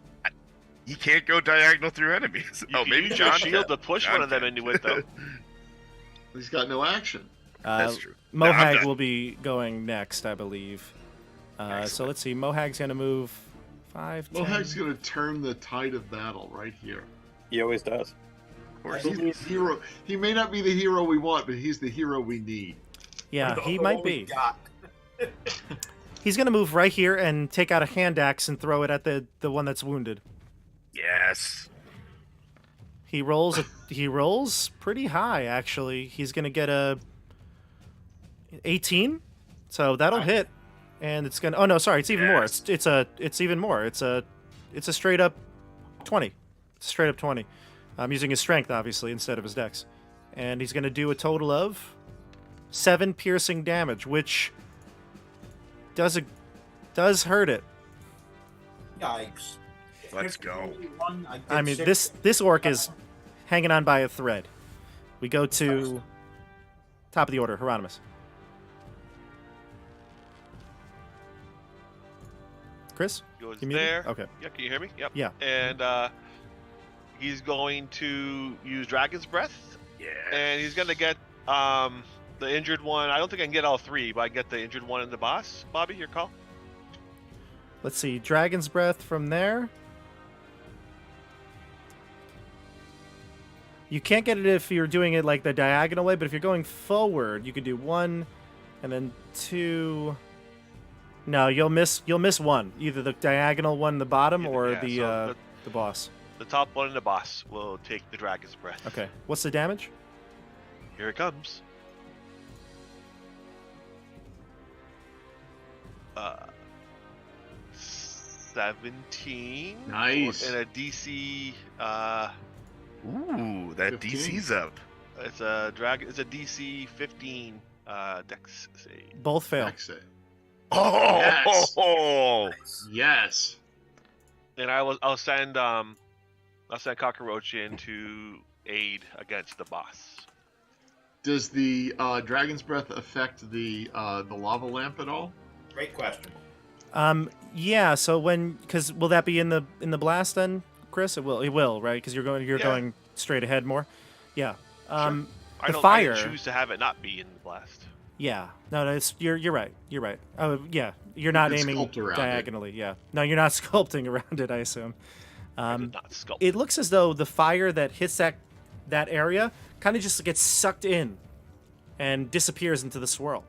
You can't go diagonal through enemies. You can use your John shield can. to push John one of them can. into it, though. He's got no action. That's true. No, I'm Mohag done. will be going next, I believe. So let's see. Mohag's gonna move 5, 10. Mohag's going to turn the tide of battle right here. He always does. Of course. He's the hero. He may not be the hero we want, but he's the hero we need. Yeah, he might be. God. He's gonna move right here and take out a hand axe and throw it at the one that's wounded. Yes. He rolls pretty high, actually. He's gonna get a 18, so that'll hit, and it's gonna. Oh no, sorry, it's even more. It's even more. It's a straight up 20. It's a straight up 20. I'm using his strength obviously instead of his dex, and he's gonna do a total of 7 piercing damage, which does hurt it. Yikes. Let's go. I mean, this orc is hanging on by a thread. We go to top of the order, Hieronymus. Chris? Goes You muted? there. Okay. Yeah, can you hear me? Yep. Yeah. And he's going to use Dragon's Breath, Yeah. and he's gonna get the injured one. I don't think I can get all three, but I can get the injured one in the boss. Bobby, your call. Let's see. Dragon's Breath from there. You can't get it if you're doing it like the diagonal way, but if you're going forward, you could do 1 and then 2. No, you'll miss one. Either the diagonal one in the bottom or Yeah, the so the boss. the top one in the boss will take the Dragon's Breath. Okay. What's the damage? Here it comes. 17. Nice. And a DC. Ooh, that 15. DC's up. It's a DC 15 Dex save. Both fail. Exit. Oh, Yes. Yes. And I'll send Cockroach in to aid against the boss. Does the Dragon's Breath affect the lava lamp at all? Great question. Yeah. So because will that be in the blast then, Chris? It will, right? Because you're going straight ahead more. Yeah. I The don't fire. I didn't choose to have it not be in the blast. Yeah. No, you're right. You're right. Oh, yeah. You're not can aiming sculpt around it. diagonally. Yeah. No, you're not sculpting around it, I assume. I did not sculpt. It looks as though the fire that hits that area kind of just gets sucked in and disappears into the swirl.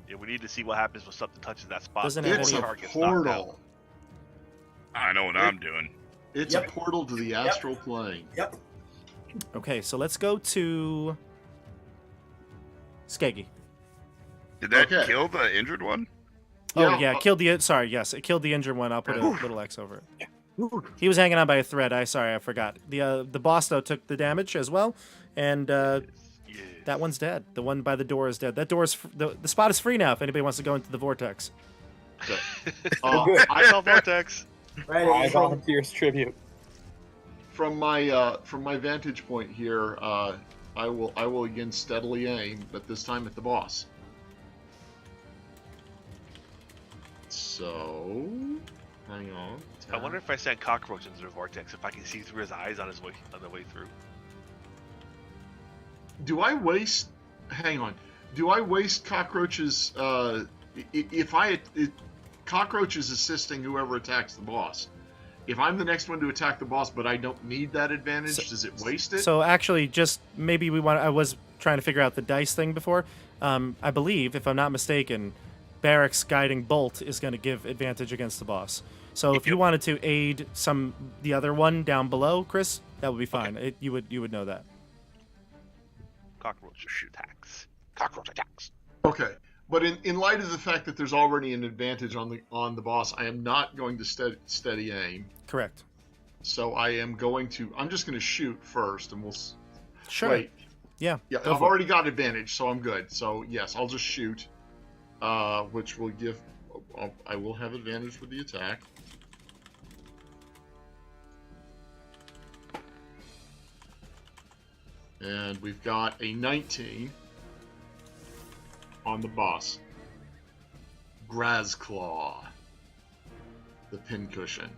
Yeah, we need to see what happens when something touches that spot. Doesn't have It's any a Target gets knocked out. portal. I know what I'm doing. It's Yep. a portal to the astral plane. Yep. Okay, so let's go to Skeggy. Did that Okay. kill the injured one? Oh yeah, it killed the injured one. I'll put a little X over it. He was hanging on by a thread. I forgot. The boss though took the damage as well, and Yes. that one's dead. The one by the door is dead. That door is the spot is free now. If anybody wants to go into the vortex. I saw Vortex. Ready. I volunteers tribute. From my vantage point here, I will again steadily aim, but this time at the boss. So, hang on. I wonder if I send Cockroach into the Vortex, if I can see through his eyes on the way through. Do I waste? Hang on. Do I waste Cockroach's? Cockroach is assisting whoever attacks the boss. If I'm the next one to attack the boss, but I don't need that advantage, does it waste it? So actually, just maybe I was trying to figure out the dice thing before. I believe, if I'm not mistaken, Barrack's guiding bolt is going to give advantage against the boss. So if you wanted to aid the other one down below, Chris, that would be fine. Okay. You would know that. Cockroach attacks. Cockroach attacks. Okay, but in light of the fact that there's already an advantage on the boss, I am not going to steady aim. Correct. So I'm just going to shoot first, and we'll. Sure. Wait. Yeah. Yeah, go I've for it. already got advantage, so I'm good. So yes, I'll just shoot, which will give. I will have advantage for the attack. And we've got a 19 on the boss. Grazclaw, the pincushion.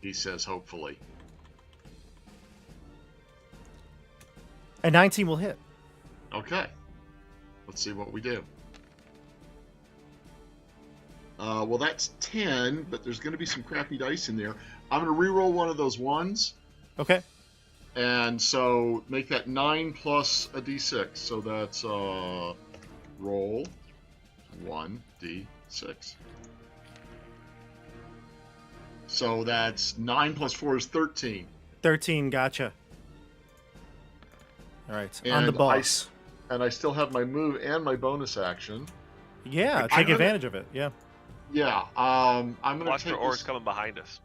He says, hopefully. A 19 will hit. Okay. Let's see what we do. Well, that's 10, but there's going to be some crappy dice in there. I'm going to re-roll one of those ones. Okay. And so make that 9 plus a d6. So that's roll 1d6. So that's 9 plus 4 is 13. 13. Gotcha. All right. On And the boss. And I still have my move and my bonus action. Yeah. I'm Take gonna- advantage of it. Yeah. Yeah, I'm going to Watch take for Oryx this. coming behind us.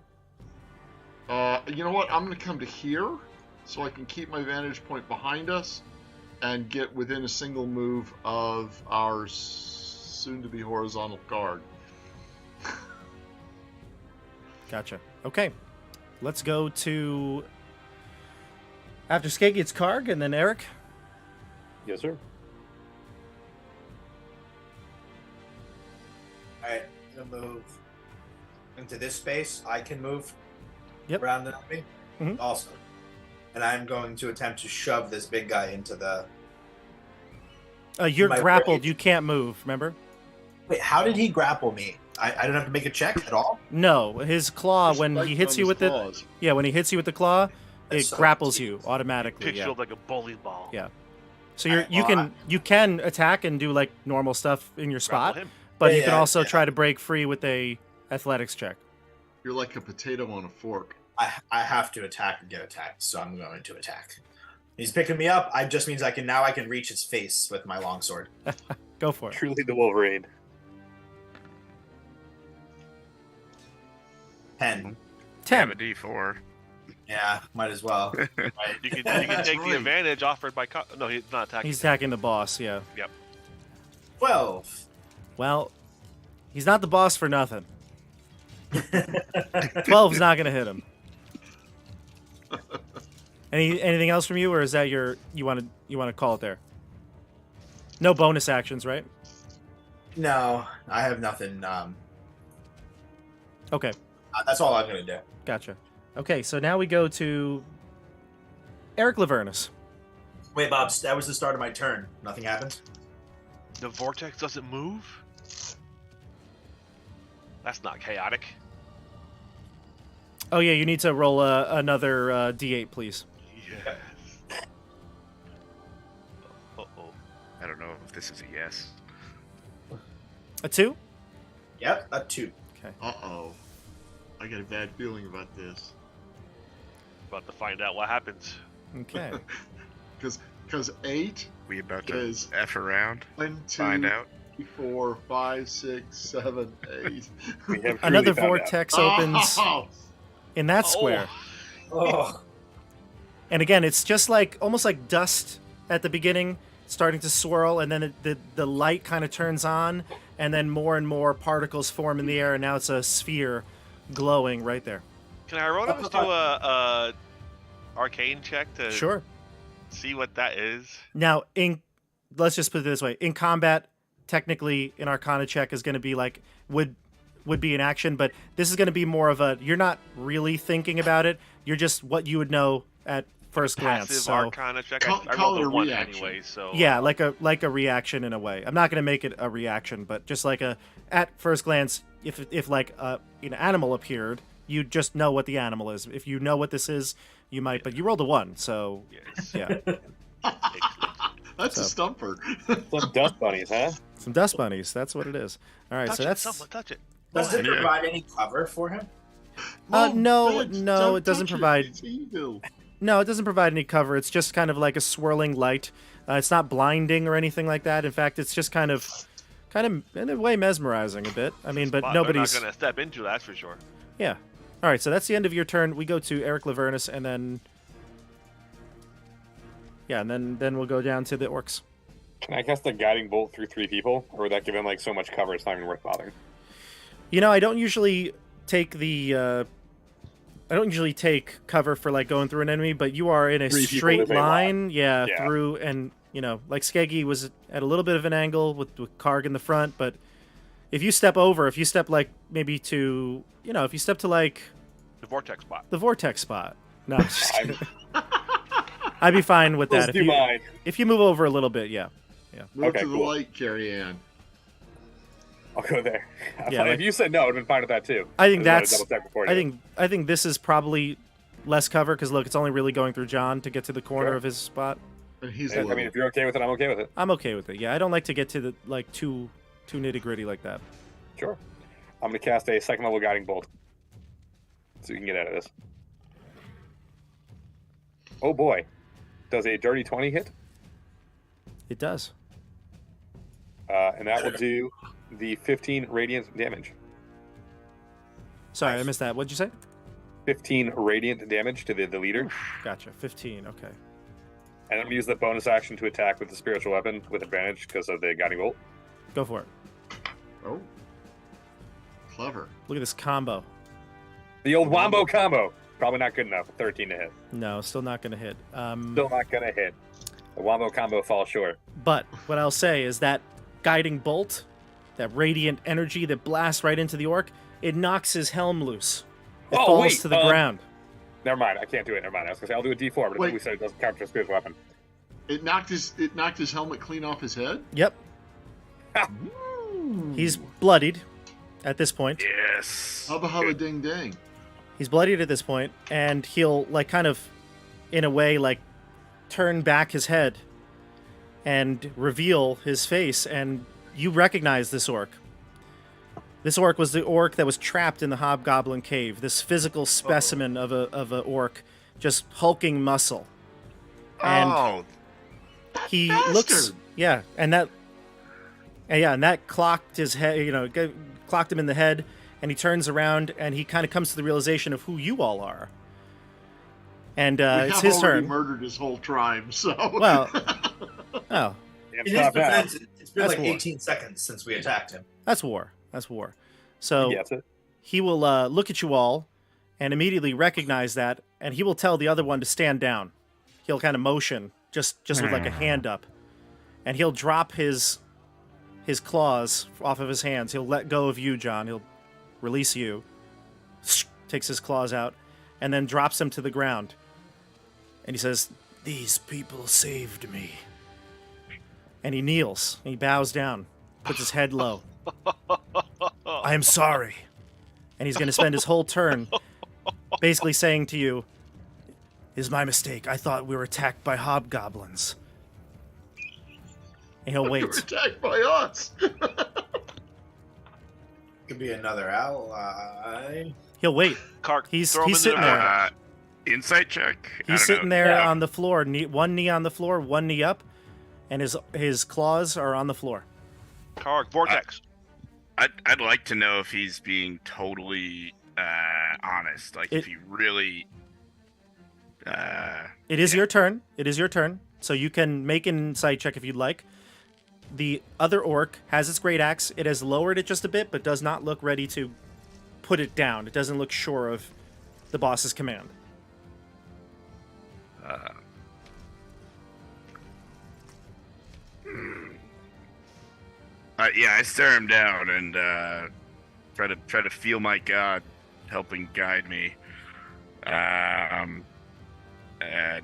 You know what? I'm going to come to here so I can keep my vantage point behind us and get within a single move of our soon-to-be horizontal guard. Gotcha. Okay. Let's go to. After Skeggy, it's Karg, and then Eric. Yes, sir. All right, I'm gonna move into this space. I can move Yep. around the enemy. Mhm. Awesome. And I'm going to attempt to shove this big guy into the. You're My grappled. rage. You can't move. Remember? Wait, how did he grapple me? I don't have to make a check at all. No, his claw when Spiked he hits on you his with it. claws. Yeah, when he hits you with the claw, That's it so grapples easy. you automatically. Picks Yeah. you up like a bowling ball. Yeah. So you're, Alright, well, you can attack and do like normal stuff in your spot, Grapple him. but Yeah, you can yeah, also yeah. try to break free with a athletics check. You're like a potato on a fork. I have to attack and get attacked, so I'm going to attack. He's picking me up. I just means I can reach his face with my longsword. Go for it. Truly the Wolverine. 10. 10. Have a D4. Yeah, might as well. Right. You can That's take the right. advantage offered by. No, he's not attacking. He's attacking the boss. Yeah. 12. Well, he's not the boss for nothing. 12's not gonna hit him. Anything else from you, or is that you want to call it there? No bonus actions, right? No, I have nothing. Okay, That's all I'm gonna do. gotcha. Okay, so now we go to Eric Lavernus. Wait, Bob, that was the start of my turn. Nothing happened. The vortex doesn't move. That's not chaotic. Oh yeah, you need to roll another D8, please. Yes. Uh-oh. I don't know if this is a yes. A 2? Yep, a 2. Uh-oh. I got a bad feeling about this. About to find out what happens. Okay. Because 8, We about to Because- F around, 1, 2, find out. 3, 4, 5, 6, 7, 8. We have truly Another found out. vortex opens Oh! in that square. Oh, And again, it's just like almost like dust at the beginning, starting to swirl, and then the light kind of turns on, and then more and more particles form in the air, and now it's a sphere glowing right there. Can I roll us do a arcane check to Sure. see what that is? Now, let's just put it this way: in combat, technically, an Arcana check is going to be like would be an action, but this is going to be more of a you're not really thinking about it. You're just what you would know at first glance. Passive So Arcana check. Call- I call rolled it a a 1 reaction. anyway, so yeah, like a reaction in a way. I'm not going to make it a reaction, but just like at first glance, if like an animal appeared, you just know what the animal is. If you know what this is, you might. But you rolled a 1, so yes. yeah, That's a So- stumper. Some dust bunnies, huh? some dust bunnies. That's what it is. All right, Touch so it, that's someone touch it. does it Yeah. provide any cover for him? no, Vince, no, don't it doesn't touch provide- It's evil. no, it doesn't provide any cover. It's just kind of like a swirling light. It's not blinding or anything like that. In fact, it's just kind of in a way mesmerizing a bit. I mean, but Well, nobody's. They're not gonna step into that for sure. Yeah. All right, so that's the end of your turn. We go to Eric Lavernus, and then and then we'll go down to the orcs. Can I cast a guiding bolt through 3 people, or would that give him like so much cover it's not even worth bothering? You know, I don't usually take cover for like going through an enemy, but you are in a 3 people straight in the same line, yeah, Yeah. through, and like Skeggy was at a little bit of an angle with Karg in the front, but if you step like maybe to, if you step to like The vortex spot. the vortex spot, no, I'm just kidding. I'd be fine with that. Let's do mine. If you move over a little bit, yeah. Move Okay, to the cool. light, Carrie Ann. I'll go there. Yeah, If like- you said no, I'd have been fine with that too. I think just wanted to that's. double-check before I you. think this is probably less cover because look, it's only really going through John to get to the corner Sure. of his spot. And he's I little. mean, if you're okay with it, I'm okay with it. I'm okay with it. Yeah, I don't like to get to the like too nitty gritty like that. Sure. I'm going to cast a 2nd level guiding bolt, so you can get out of this. Oh boy, does a dirty 20 hit? It does. And that will do the 15 radiant damage. Sorry, I missed that. What'd you say? 15 radiant damage to the leader. Gotcha. 15. Okay. And I'm going to use the bonus action to attack with the spiritual weapon with advantage because of the guiding bolt. Go for it. Oh. Clever. Look at this combo. The old Wombo combo. Probably not good enough. 13 to hit. No, still not going to hit. Still not going to hit. The Wombo combo falls short. But what I'll say is that guiding bolt, that radiant energy that blasts right into the orc, it knocks his helm loose. It falls to the ground. Never mind. I can't do it. Never mind. I was going to say I'll do a D4, but I think we said it doesn't count for a spiritual weapon. It knocked his helmet clean off his head? Yep. He's bloodied at this point. Yes. Hubba ding ding. He's bloodied at this point, and he'll, like, kind of, in a way, like, turn back his head and reveal his face, and you recognize this orc. This orc was the orc that was trapped in the Hobgoblin Cave, this physical specimen of a orc, just hulking muscle. And he looks, and that clocked his head, clocked him in the head, and he turns around and he kind of comes to the realization of who you all are. And it's his turn. Murdered his whole tribe, so. Well, oh. In his defense, it's been like 18 seconds since we attacked him. That's war. So he will look at you all and immediately recognize that, and he will tell the other one to stand down. He'll kind of motion, just with like a hand up. And he'll drop his claws off of his hands. He'll let go of you, John. He'll release you, takes his claws out, and then drops him to the ground. And he says, "These people saved me." And he kneels, and he bows down, puts his head low. "I am sorry." And he's going to spend his whole turn basically saying to you, "It is my mistake. I thought we were attacked by hobgoblins." And he'll wait. You were attacked by us. Could be another ally. He'll wait. Kark, He's throw him in sitting there. Insight check. He's sitting there on the floor, one knee on the floor, one knee up, and his claws are on the floor. Kark, vortex. I'd like to know if he's being totally honest. Like if he really. It is your turn. It is your turn. So you can make an insight check if you'd like. The other orc has its great axe. It has lowered it just a bit, but does not look ready to put it down. It doesn't look sure of the boss's command. I stare him down and try to feel my god helping guide me.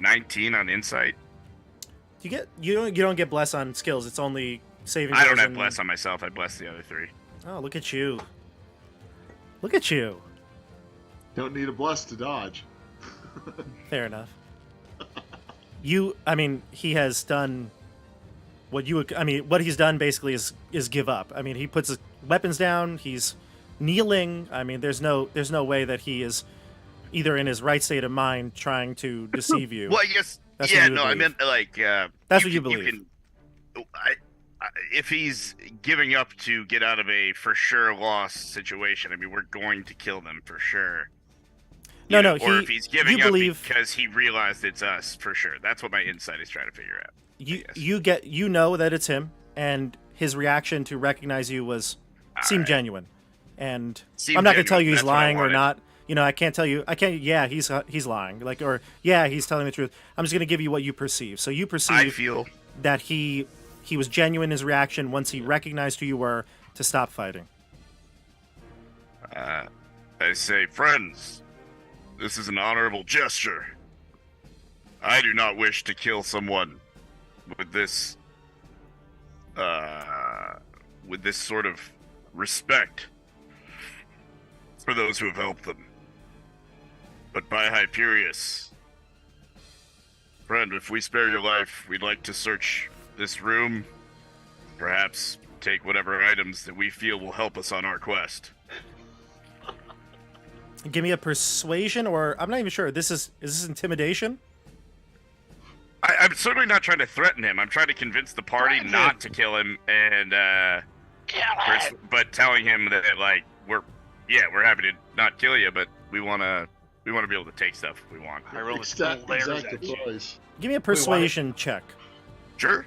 19 on insight. You don't get bless on skills. It's only saving. I don't have bless on myself. I bless the other 3. Oh, look at you! Look at you! Don't need a bless to dodge. Fair enough. He has done what what he's done basically is give up. I mean, he puts his weapons down. He's kneeling. I mean, there's no way that he is either in his right state of mind trying to deceive you. Well, yes. That's yeah, what you no, believe. I meant like. That's what you believe. If he's giving up to get out of a for sure loss situation, I mean, we're going to kill them for sure. No, or if he's giving up believe, because he realized it's us for sure. That's what my insight is trying to figure out. You know that it's him, and his reaction to recognize you seemed genuine. And I'm not going to tell you he's lying or not. I can't tell you. I can't. Yeah, he's lying. He's telling the truth. I'm just going to give you what you perceive. So you perceive. I feel that he was genuine in his reaction once he recognized who you were to stop fighting. I say, friends, this is an honorable gesture. I do not wish to kill someone with this sort of respect for those who have helped them. But by Hyperius, friend, if we spare your life, we'd like to search this room, perhaps take whatever items that we feel will help us on our quest. Give me a persuasion, or I'm not even sure. Is this intimidation? I'm certainly not trying to threaten him. I'm trying to convince the party not to kill him, and but telling him that we're happy to not kill you, but we want to be able to take stuff if we want. I roll Exact price. Give me a persuasion check. Sure.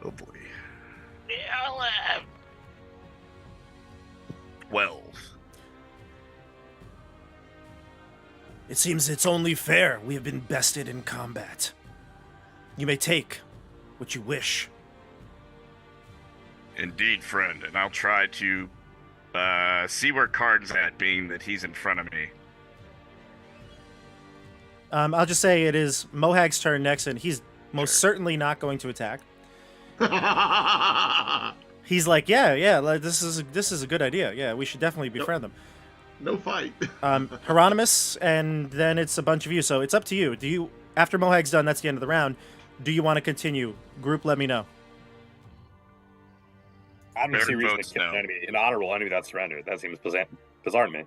Oh boy. 12. It seems it's only fair. We have been bested in combat. You may take what you wish. Indeed, friend, and I'll try to see where Card's at, being that he's in front of me. I'll just say it is Mohag's turn next, and he's most certainly not going to attack. He's like, yeah, like, this is a good idea. Yeah, we should definitely befriend them. No fight. Hieronymus, and then it's a bunch of you. So it's up to you. Do you, after Mohag's done, that's the end of the round. Do you want to continue? Group, let me know. I don't see reason to votes kill no. an enemy, an honorable enemy that surrendered. That seems bizarre to me.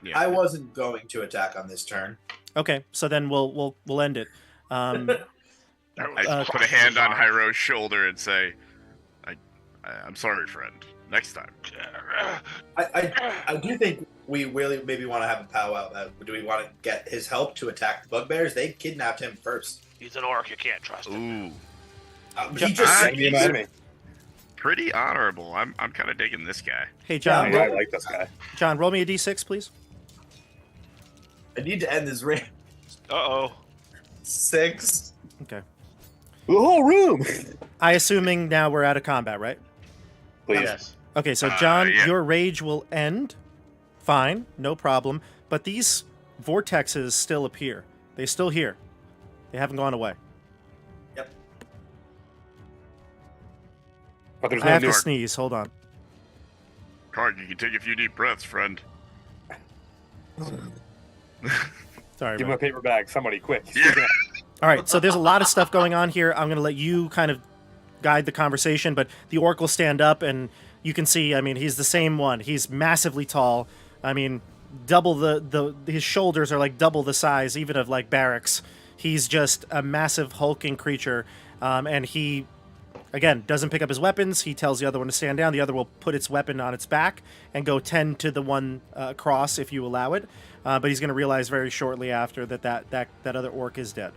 Yeah. I wasn't going to attack on this turn. Okay, so then we'll end it. I put a hand on Hyro's shoulder and say, I'm sorry, friend. Next time. I do think we really maybe want to have a powwow. Do we want to get his help to attack the bugbears? They kidnapped him first. He's an orc. You can't trust him. Ooh, He just said Enemy of my enemy. pretty honorable. I'm kind of digging this guy. Hey, John, Yeah, I like this guy. John, roll me a d6, please. I need to end this range. Uh-oh. 6. Okay. The whole room. I assuming now we're out of combat, right? Please. Yes. Okay, so John, yeah. your rage will end. Fine, no problem. But these vortexes still appear. They're still here. They haven't gone away. Yep. But there's I no have new. to sneeze. Hold on. Card, you can take a few deep breaths, friend. Sorry. Give him man. a paper bag. Somebody, quick. Yeah. All right, so there's a lot of stuff going on here. I'm going to let you kind of guide the conversation, but the orc will stand up, and you can see, I mean, he's the same one. He's massively tall. I mean, double his shoulders are like double the size, even of like barracks. He's just a massive hulking creature, and he, again, doesn't pick up his weapons. He tells the other one to stand down. The other will put its weapon on its back and go tend to the one across if you allow it. But he's going to realize very shortly after that other orc is dead.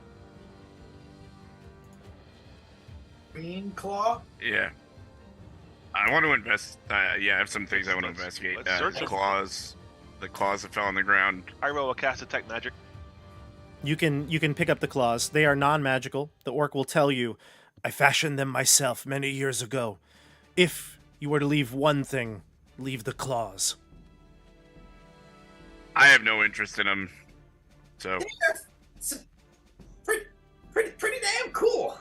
Green Claw? Yeah. I want to invest. I have some things I want to investigate. Let's search The it. claws that fell on the ground. Hyro will cast Detect Magic. You can pick up the claws. They are non-magical. The orc will tell you, I fashioned them myself many years ago. If you were to leave one thing, leave the claws. I have no interest in them. So It's pretty damn cool.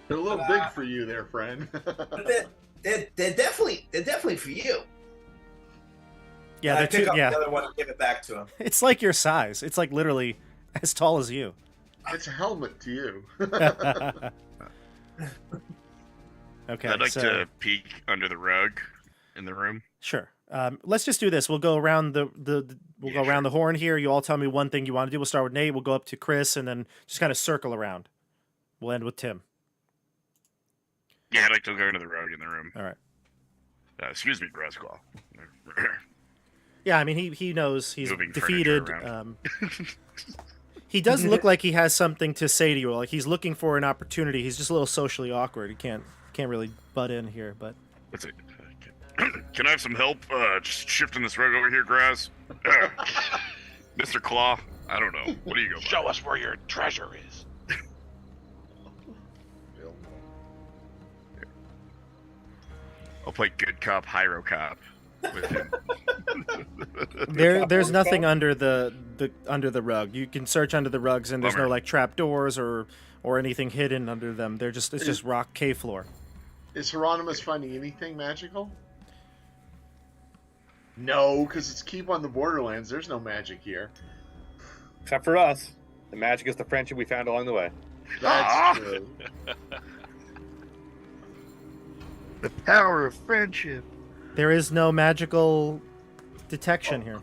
They're a little big for you there, friend. But they're definitely for you. Yeah, I they're pick too, up yeah. the other one and give it back to him. It's like your size. It's like literally as tall as you. It's a helmet to you. Okay, I'd like so, to peek under the rug in the room. sure. Let's just do this. We'll go around we'll go around the horn here. You all tell me one thing you want to do. We'll start with Nate. We'll go up to Chris, and then just kind of circle around. We'll end with Tim. Yeah, I'd like to go into the rug in the room. All right. Excuse me, Brasclaw. Yeah, I mean he knows he's Moving defeated. furniture He does look like he has something to say to you. Like he's looking for an opportunity. He's just a little socially awkward. He can't really butt in here. But What's it? Can I have some help just shifting this rug over here, Graz? Mr. Claw? I don't know. What do you go by? Show us where your treasure is. I'll play good cop, Hyro cop with him. there's nothing under the rug. You can search under the rugs, and there's no Bummer. like trap doors or anything hidden under them. It's just rock cave floor. Is Hieronymus finding anything magical? No, because it's Keep on the Borderlands. There's no magic here. Except for us. The magic is the friendship we found along the way. That's true. The power of friendship. There is no magical detection here.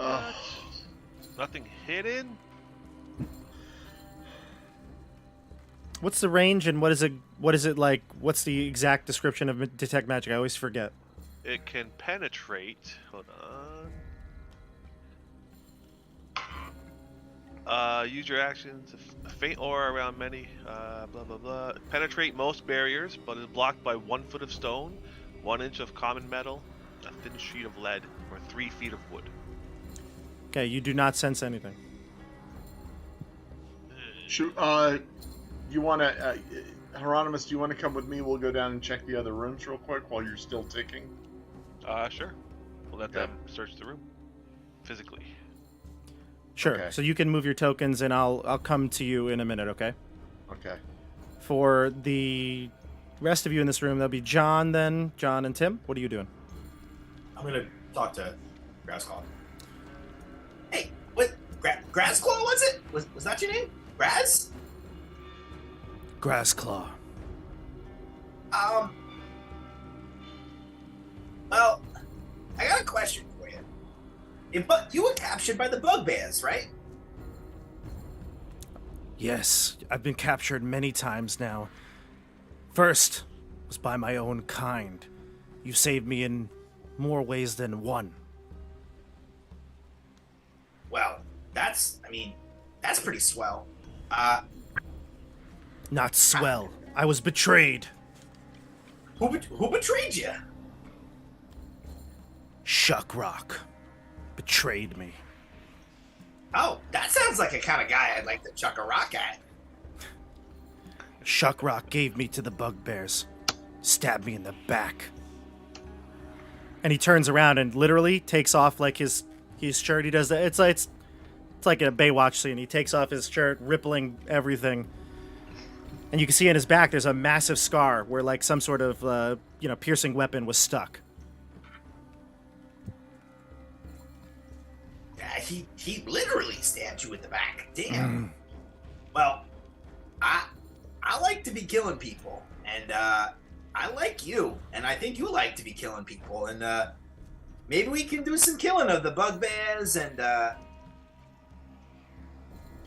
Ugh. Nothing hidden? What's the range and what is it like? What's the exact description of detect magic? I always forget. It can penetrate. Hold on. Use your actions. A faint aura around many. Blah blah blah. Penetrate most barriers, but is blocked by 1 foot of stone, 1 inch of common metal, a thin sheet of lead, or 3 feet of wood. Okay, you do not sense anything. You want to, Hieronymus? Do you want to come with me? We'll go down and check the other rooms real quick while you're still ticking. Sure. We'll let them search the room physically. Sure. Okay. So you can move your tokens, and I'll come to you in a minute. Okay. Okay. For the rest of you in this room, there'll be John. Then John and Tim. What are you doing? I'm gonna talk to Grassclaw. Hey, what? Grassclaw was it? Was that your name? Grass? Grassclaw. Well, I got a question for you. You were captured by the bugbears, right? Yes, I've been captured many times now. First was by my own kind. You saved me in more ways than one. Well, that's pretty swell. Not swell. I was betrayed. Who betrayed you? Shuckrock betrayed me. Oh, that sounds like a kind of guy I'd like to chuck a rock at. Shuckrock gave me to the bugbears. Stabbed me in the back. And he turns around and literally takes off like his shirt. He does that. It's like a Baywatch scene. He takes off his shirt, rippling everything. And you can see in his back there's a massive scar where like some sort of piercing weapon was stuck. Yeah, he literally stabbed you in the back. Damn. Well, I like to be killing people, and I like you, and I think you like to be killing people, and maybe we can do some killing of the bugbears and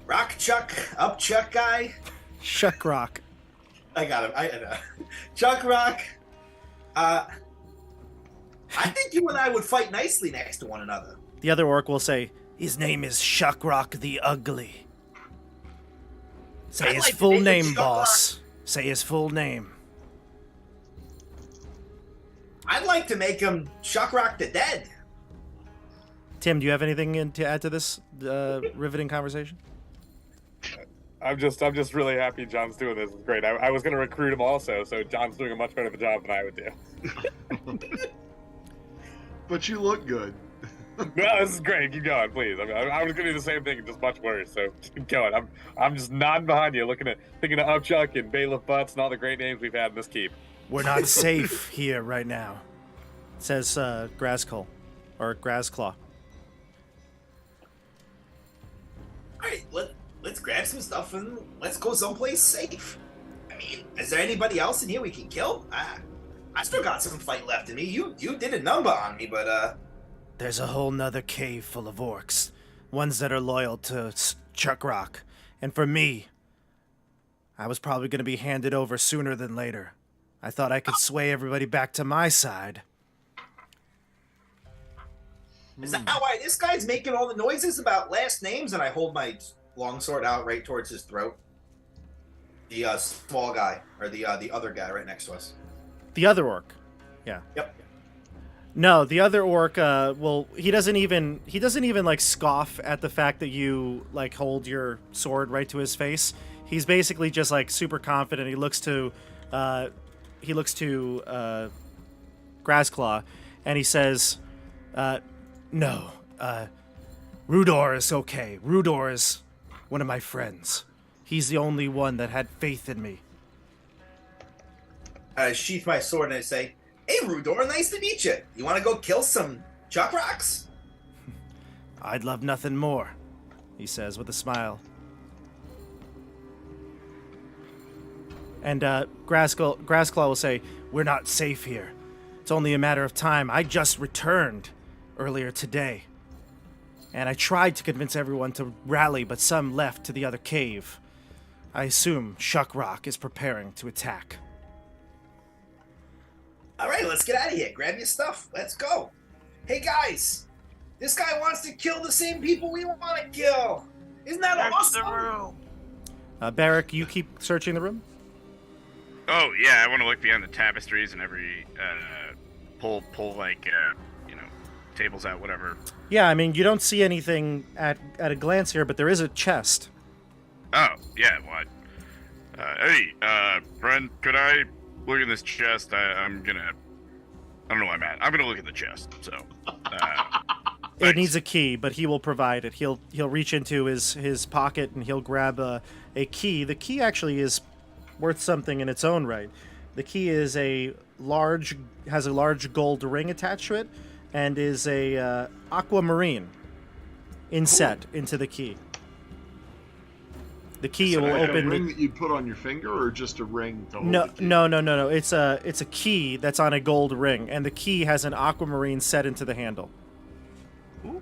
rock chuck, up chuck guy. Shuckrock. I got him. Chuck Rock. I think you and I would fight nicely next to one another. The other orc will say, his name is Shuckrock the Ugly. Say his full name, boss. Say his full name. I'd like to make him Shuckrock the Dead. Tim, do you have anything to add to this riveting conversation? I'm just really happy John's doing this. It's great. I was going to recruit him also, so John's doing a much better job than I would do. But you look good. No, this is great. Keep going, please. I was going to do the same thing, just much worse. So keep going. I'm just nodding behind you, thinking of Upchuck and Bailiff Butts and all the great names we've had in this keep. We're not safe here right now, says Grassclaw. All right, let's grab some stuff and let's go someplace safe. I mean, is there anybody else in here we can kill? I still got some fight left in me. You did a number on me, but There's a whole nother cave full of orcs, ones that are loyal to Chuckrock. And for me, I was probably going to be handed over sooner than later. I thought I could sway everybody back to my side. is that why this guy's making all the noises about last names? And I hold my longsword out right towards his throat. The small guy, or the other guy right next to us. The other orc. Yeah. Yep. No, the other orc, he doesn't even like scoff at the fact that you like hold your sword right to his face. He's basically just like super confident. He looks to Grassclaw, and he says, no, Rudor is okay. Rudor is one of my friends. He's the only one that had faith in me. I sheath my sword and I say, "Hey, Rudor, nice to meet you. You want to go kill some Chuck Rocks?" I'd love nothing more, he says with a smile. And Grassclaw will say, we're not safe here. It's only a matter of time. I just returned earlier today. And I tried to convince everyone to rally, but some left to the other cave. I assume Shuckrock is preparing to attack. All right, let's get out of here. Grab your stuff. Let's go. Hey, guys. This guy wants to kill the same people we want to kill. Isn't that awesome? The room. Barrick, you keep searching the room? Oh yeah, I want to look behind the tapestries and every pull tables out, whatever. Yeah, I mean, you don't see anything at a glance here, but there is a chest. Oh, yeah, what? Hey, friend, could I look in this chest? I don't know where I'm at. I'm gonna look at the chest, so. It Thanks. needs a key, but he will provide it. He'll reach into his pocket and he'll grab a key. The key actually is worth something in its own right. The key is has a large gold ring attached to it, and is a aquamarine inset into the key. The key will Like open. a ring that you'd put on your finger, or just a ring to hold No, the key? no. It's a key that's on a gold ring, and the key has an aquamarine set into the handle. Ooh.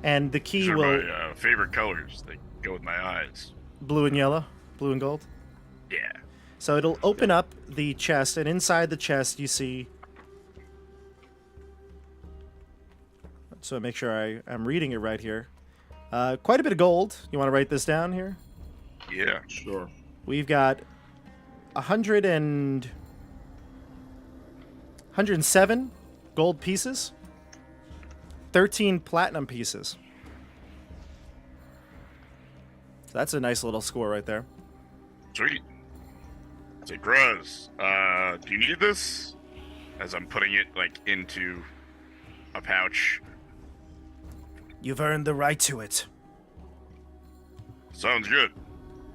And the key These are will my favorite colors. They go with my eyes. blue and yellow, blue and gold. Yeah. So it'll open up the chest, and inside the chest you see. So make sure I'm reading it right here. Quite a bit of gold. You want to write this down here? Yeah. Sure. We've got 107 gold pieces, 13 platinum pieces. So that's a nice little score right there. Sweet. Say, Gruz, do you need this? As I'm putting it, like, into a pouch. You've earned the right to it. Sounds good.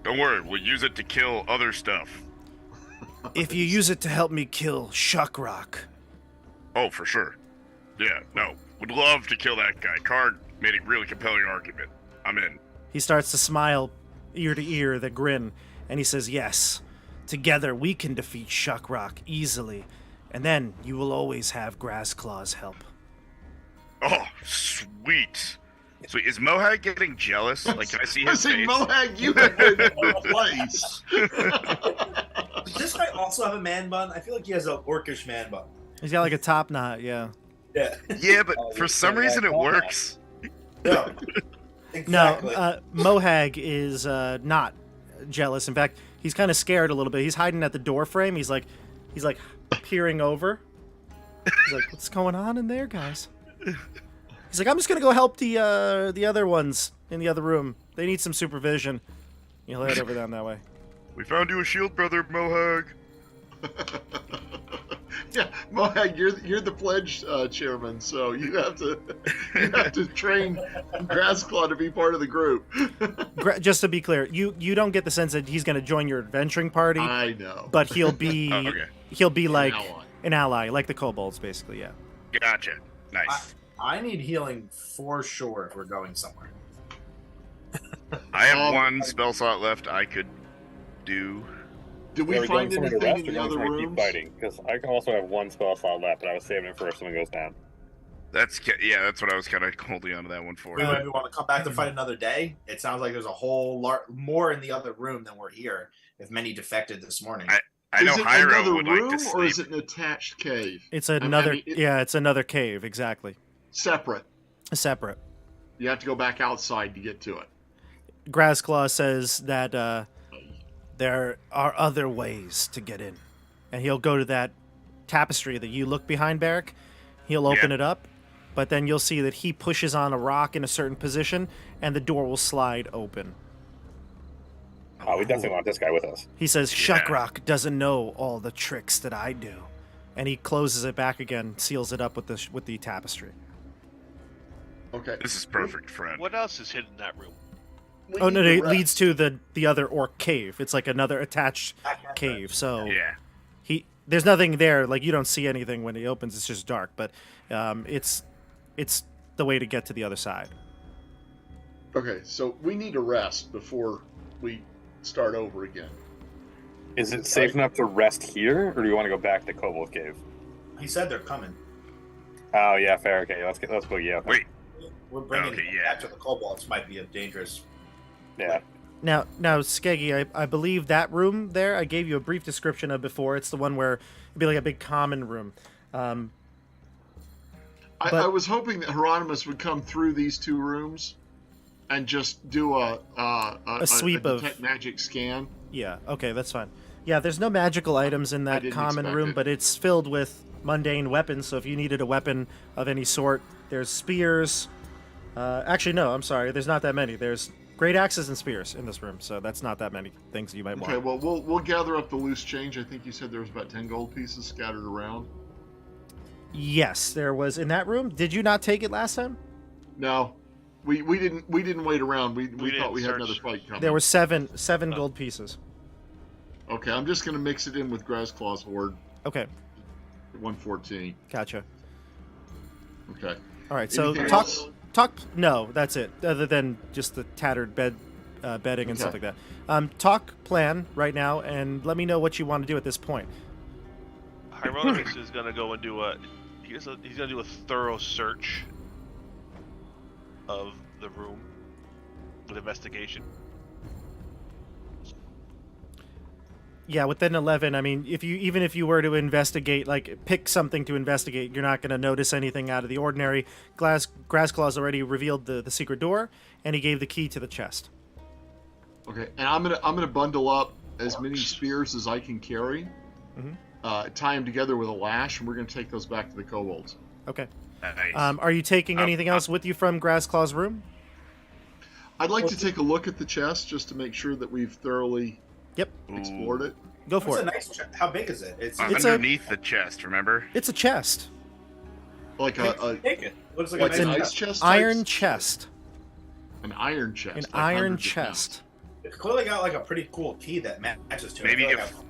Don't worry, we'll use it to kill other stuff. If you use it to help me kill Shuckrock. Oh, for sure. Yeah, no. Would love to kill that guy. Card made a really compelling argument. I'm in. He starts to smile ear to ear, the grin, and he says, yes, together we can defeat Shuckrock easily, and then you will always have Grassclaw's help. Oh, sweet. So is Mohag getting jealous? Like, can I see his face? Mohag, you have been in place. Does this guy also have a man bun? I feel like he has an orcish man bun. He's got like a top knot, yeah. Yeah. Yeah, but for some reason it works. No. Exactly. No, Mohag is not jealous. In fact, he's kind of scared a little bit. He's hiding at the door frame. He's like peering over. He's like, what's going on in there, guys? He's like, I'm just gonna go help the other ones in the other room. They need some supervision. He'll head over down that way. We found you a shield, brother, Mohag. Yeah, Mohag, you're the pledge chairman, so you have to train Grassclaw to be part of the group. Just to be clear, you don't get the sense that he's gonna join your adventuring party, I know, but he'll be Oh, okay. he'll be like ally. an ally, like the kobolds, basically. Yeah. Gotcha. Nice. I need healing for sure if we're going somewhere. I have one spell slot left I could do. Did Are we we find going somewhere to anything rest, in or the do we other just wanna keep rooms? fighting? Because I can also have one spell slot left, but I was saving it for if someone goes down. That's what I was kind of holding on to that one for. We want to come back to fight another day. It sounds like there's a whole lot more in the other room than we're here. If many defected this morning. I know Is it Hyro another would room, like to or is sleep. it an attached cave? It's I another mean, it's another cave, exactly. Separate. Separate. You have to go back outside to get to it. Grassclaw says that there are other ways to get in. And he'll go to that tapestry that you look behind, Barrick. He'll open it up, but then you'll see that he pushes on a rock in a certain position, and the door will slide open. We definitely want this guy with us. He says, Yeah. Shuckrock doesn't know all the tricks that I do. And he closes it back again, seals it up with the tapestry. Okay. This is perfect, friend. What else is hidden in that room? We Oh, need no, to it rest. leads to the other orc cave. It's like another attached cave, so... Yeah. There's nothing there, like you don't see anything when he opens, it's just dark, but it's the way to get to the other side. Okay, so we need to rest before we start over again. Is it safe enough to rest here, or do you want to go back to Kobold Cave? He said they're coming. Oh yeah, fair. Okay, let's go. Yeah. Wait. We're bringing Okay, them yeah. back to the kobolds. Might be a dangerous. Yeah. Now, Skeggy, I believe that room there, I gave you a brief description of before. It's the one where it'd be like a big common room. I But- was hoping that Hieronymus would come through these two rooms and just do a sweep of- detect magic scan. Yeah, okay, that's fine. Yeah, there's no magical items in that didn't common expect room, it. but it's filled with mundane weapons, so if you needed a weapon of any sort, There's spears. Actually, no, I'm sorry. There's not that many. There's great axes and spears in this room, so that's not that many things you might Okay, want. well, we'll gather up the loose change. I think you said there was about 10 gold pieces scattered around. Yes, there was in that room. Did you not take it last time? No, we didn't wait around. We thought didn't we had search. another fight coming. There were seven gold pieces. Okay, I'm just gonna mix it in with Grassclaw's horde. Okay, 114. gotcha. Okay. All right, so Anything talk. else? No, that's it. Other than just the tattered bedding and stuff Okay. like that. Talk plan right now, and let me know what you want to do at this point. Hieronymus is gonna go and do he's gonna do a thorough search of the room with investigation. Yeah, within 11, I mean, even if you were to investigate, like pick something to investigate, you're not going to notice anything out of the ordinary. Grassclaw's already revealed the secret door, and he gave the key to the chest. Okay, and I'm gonna bundle up as many spears as I can carry, tie them together with a lash, and we're gonna take those back to the kobolds. Okay. Nice. Are you taking anything else with you from Grassclaw's room? I'd like to take a look at the chest just to make sure that we've thoroughly Yep. explored it. Go It's for a it. nice chest. How big is it? It's Underneath the chest, remember? It's a chest. Like a take it. Looks like like a an nice ice chest. Iron type? chest. An iron chest. An like iron hundreds of chest. It's clearly got like a pretty cool key that matches to it. Maybe I feel if like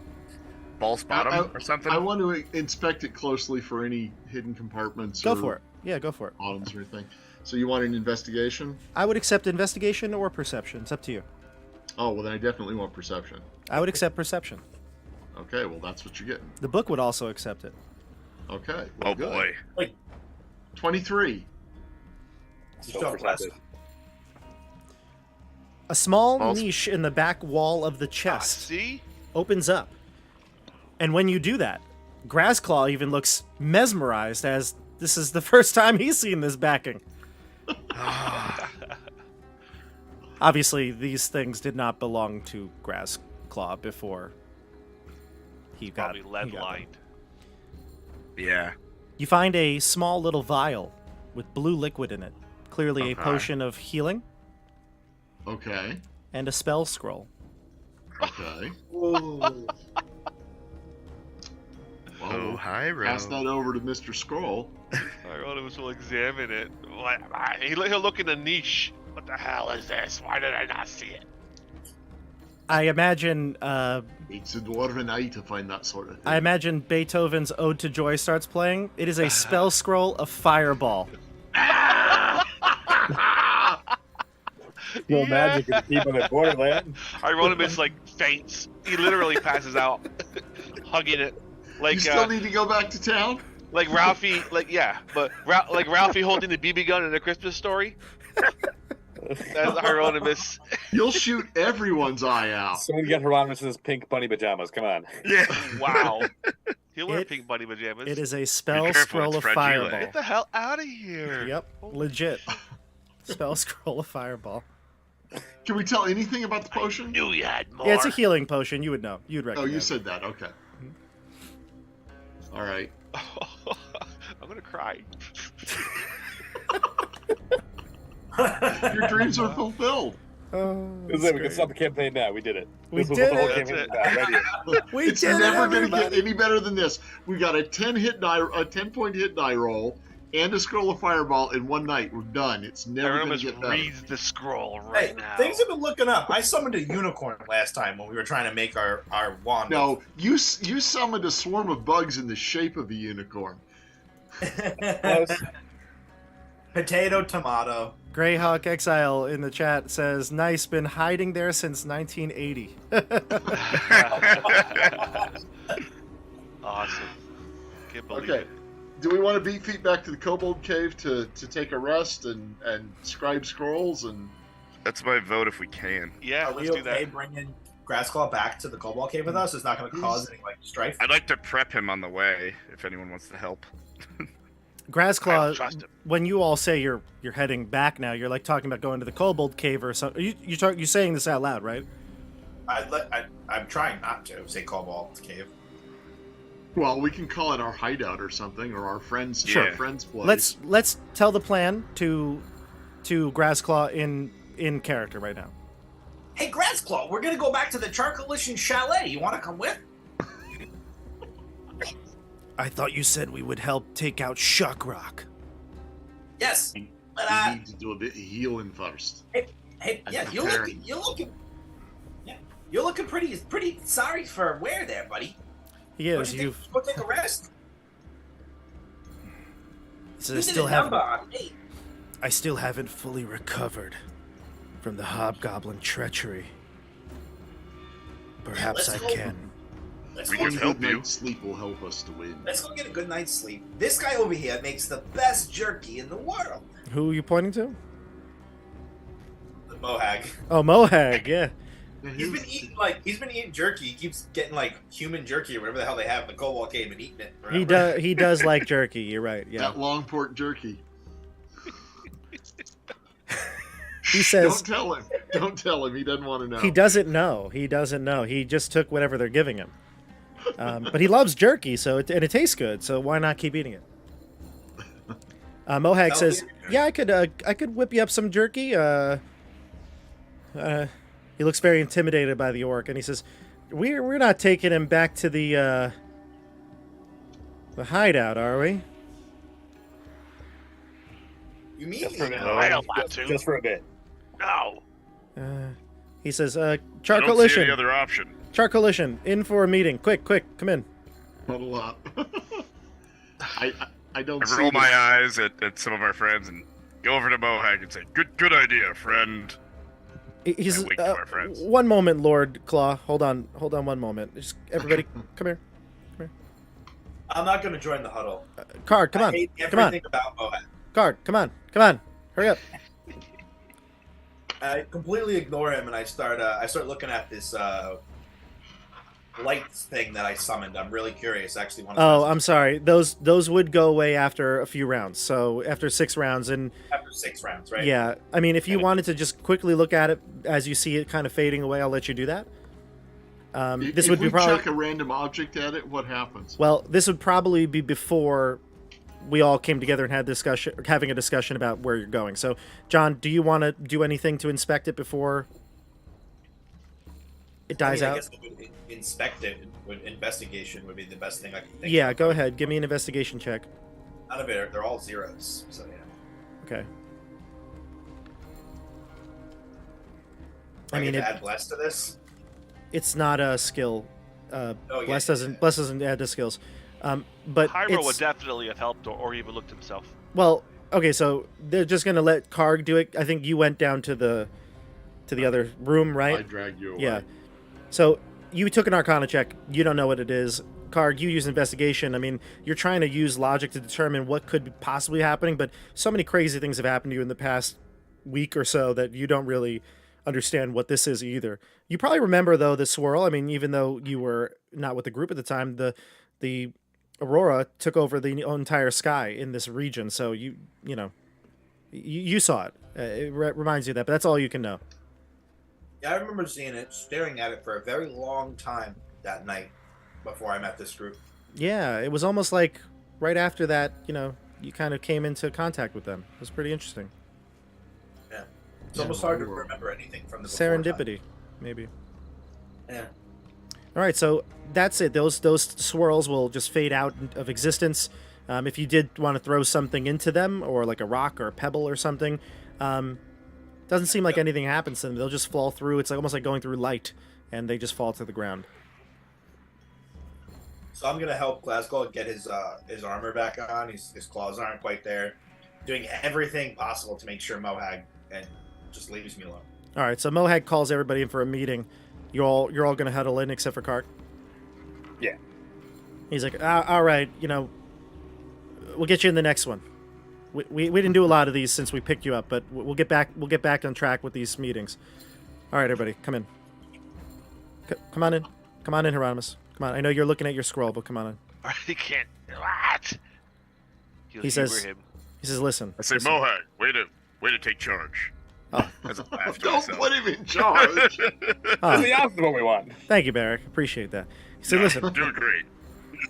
false bottom I- or something. I want to inspect it closely for any hidden compartments. Go or for it. Yeah, go for it. Bottoms or anything. So you want an investigation? I would accept investigation or perception. It's up to you. Oh well, then I definitely want perception. I would accept perception. Okay, well that's what you're getting. The book would also accept it. Okay. Oh well, good. boy. 23. Still impressive. A small False. niche in the back wall of the chest See? opens up. And when you do that, Grassclaw even looks mesmerized as this is the first time he's seen this backing. Obviously, these things did not belong to Grassclaw before he got Probably lead he got them. lined. Yeah. You find a small little vial with blue liquid in it, clearly a Okay. potion of healing, Okay. and a spell scroll. Okay. Ooh. Well, Oh, we'll hi, pass Rose. that over to Mr. Scroll. Hieronymus will examine it. He'll look in the niche. What the hell is this? Why did I not see it? I imagine It's a dwarven eye to find that sort of thing. I imagine Beethoven's Ode to Joy starts playing. It is a spell scroll of Fireball. No magic is people at Borderlands. Hieronymus like faints. He literally passes out, hugging it, you like still need to go back to town? like Ralphie, like yeah, but like Ralphie holding the BB gun in A Christmas Story. That's Hieronymus. You'll shoot everyone's eye out. Someone get Hieronymus's pink bunny pajamas. Come on. Yeah. Wow. He'll wear It- pink bunny pajamas. It is a spell careful, scroll it's of fragile. Fireball. Get the hell out of here. Yep, legit. Spell scroll of Fireball. Can we tell anything about the potion? Knew you had more. Yeah, it's a healing potion. You would know. You'd Oh, recognize. you said that. Okay. All right. I'm gonna cry. Your dreams are fulfilled. Oh, This is that's it. We can great. stop the campaign now. We did it. We This was did the whole it. campaign That's was about. Right here. We It's did it, never going to get everybody. any better than this. We got a 10-point hit die roll and a scroll of fireball in one night. We're done. It's never going Hieronymus to get better. reads the scroll right Hey, now. things have been looking up. I summoned a unicorn last time when we were trying to make our wand. No, you summoned a swarm of bugs in the shape of a unicorn. Close. Potato, tomato. Greyhawk Exile in the chat says, "Nice, been hiding there since 1980." Awesome. Can't believe Okay. it. Do we want to beat feet back to the kobold cave to take a rest and scribe scrolls and That's my vote if we can. Yeah, Are we let's do okay that. bringing Grassclaw back to the Cobalt Cave with us? It's not going to cause any like strife. I'd like to prep him on the way if anyone wants to help. I don't Grassclaw, trust him. when you all say you're heading back now, you're like talking about going to the Kobold Cave or something. You're saying this out loud, right? I'm trying not to say Cobalt Cave. Well, we can call it our hideout or something, or our friends' Sure. our friends' place. Let's tell the plan to Grassclaw in character right now. Hey, Grassclaw, we're gonna go back to the Charcoalition Chalet. You want to come with? I thought you said we would help take out Shockrock. Yes. We But need to do a bit of healing first. hey, I'm yeah, preparing. you're looking pretty sorry for wear there, buddy. He What is. do you You've. think? Go take a rest. So You I did still a number haven't. on me. I still haven't fully recovered from the hobgoblin treachery. Perhaps I let's go. can. Let's We go can get- help Good you. night's sleep will help us to win. Let's go get a good night's sleep. This guy over here makes the best jerky in the world. Who are you pointing to? The Mohag. Oh, Mohag. Yeah. He's been eating jerky. He keeps getting like human jerky or whatever the hell they have. The Cobalt came and eating it. He does. He does like jerky. You're right. Yeah. That long pork jerky. He says Don't tell him. Don't tell him. He doesn't want to know. he doesn't know. He doesn't know. He just took whatever they're giving him. But he loves jerky, so and it tastes good. So why not keep eating it? Mohag says, "Yeah, I could whip you up some jerky." He looks very intimidated by the orc, and he says, "We're not taking him back to the hideout, are we?" You mean? Just for a bit. I don't want to. Just for a bit. No. He says, I don't see "Charcoalition, any other option. Charcoalition, in for a meeting. Quick, come in." Huddle up. I don't I see roll my this. eyes at some of our friends and go over to Mohag and say, "Good idea, friend." He's wink to our friends. one moment, Lord Claw. Hold on one moment. Just everybody, come here. I'm not going to join the huddle. Card, come I on, hate come on. everything about Mohag. Card, come on, hurry up. I completely ignore him and I start looking at this lights thing that I summoned. I'm really curious. I actually want to. Oh, I'm sorry. Those would go away after a few rounds. So after 6 rounds, and after 6 rounds, right? yeah, I mean, if you wanted to just quickly look at it as you see it kind of fading away, I'll let you do that. This If would be we probably chuck a random object at it, what happens? well. This would probably be before we all came together and had having a discussion about where you're going. So, John, do you want to do anything to inspect it before it dies I out? guess we would inspect it. Investigation would be the best thing I can think. Yeah, go ahead. Give me an investigation check. None of it. They're all zeros. So yeah. Okay. I mean, it- add bless to this. It's not a skill. Oh, yeah, Bless yeah, doesn't add to skills. But Hyro it's, would definitely have helped or even looked himself. well, okay. So they're just gonna let Karg do it. I think you went down to the other room, I right? drag you away. Yeah. So you took an Arcana check. You don't know what it is. Karg, you use investigation. I mean, you're trying to use logic to determine what could be possibly happening, but so many crazy things have happened to you in the past week or so that you don't really understand what this is either. You probably remember though the swirl. I mean, even though you were not with the group at the time, the aurora took over the entire sky in this region. So you saw it. It reminds you of that, but that's all you can know. Yeah, I remember seeing it, staring at it for a very long time that night before I met this group. Yeah, it was almost like right after that, you kind of came into contact with them. It was pretty interesting. Yeah, it's almost hard to remember anything from the before Serendipity, maybe. time. Yeah. All right, so that's it. Those swirls will just fade out of existence. If you did want to throw something into them, or like a rock or a pebble or something, doesn't seem like anything happens to them. They'll just fall through. It's like almost like going through light, and they just fall to the ground. So I'm gonna help Glasgow get his armor back on. His claws aren't quite there. Doing everything possible to make sure Mohag and just leaves me alone. All right, so Mohag calls everybody in for a meeting. You're all going to huddle in except for Kark. Yeah. He's like, all right, we'll get you in the next one. We didn't do a lot of these since we picked you up, but we'll get back on track with these meetings. All right, everybody, come in. Come on in, Hieronymus. Come on. I know you're looking at your scroll, but come on in. He can't. What? He says, listen. I say, listen. Mohag, way to take charge. Oh. As a laugh to Don't myself. put him in charge. Oh, That's the opposite of what we want. thank you, Barrick. Appreciate that. He said, listen. Doing great.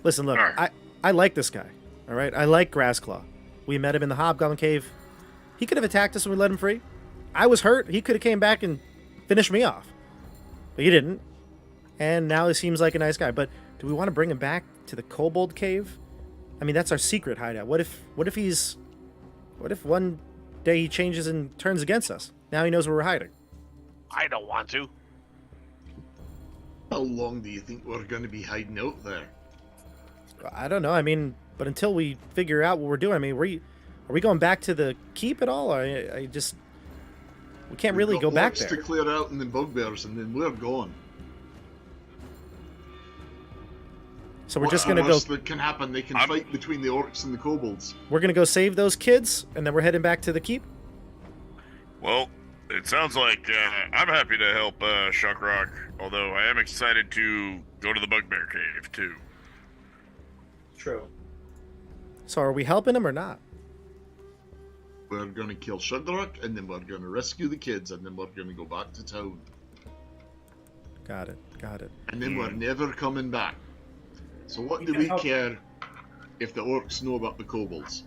Listen, look, I like this guy. All right, I like Grassclaw. We met him in the Hobgoblin Cave. He could have attacked us when we let him free. I was hurt. He could have came back and finished me off, but he didn't. And now he seems like a nice guy. But do we want to bring him back to the Kobold Cave? I mean, that's our secret hideout. What if one day he changes and turns against us? Now he knows where we're hiding. I don't want to. How long do you think we're going to be hiding out there? I don't know. I mean, but until we figure out what we're doing, I mean, are we going back to the keep at all? We can't really We've go got back orcs there. to clear out and the bugbears, and then we're gone. So we're just gonna go. That can happen. They can fight between the orcs and the kobolds. We're gonna go save those kids, and then we're heading back to the keep. Well, it sounds like I'm happy to help Shuckrock, although I am excited to go to the Bugbear Cave, too. True. So are we helping him or not? We're going to kill Shuckrock, and then we're going to rescue the kids, and then we're going to go back to town. Got it. And then we're never coming back. So what do we care if the orcs know about the kobolds?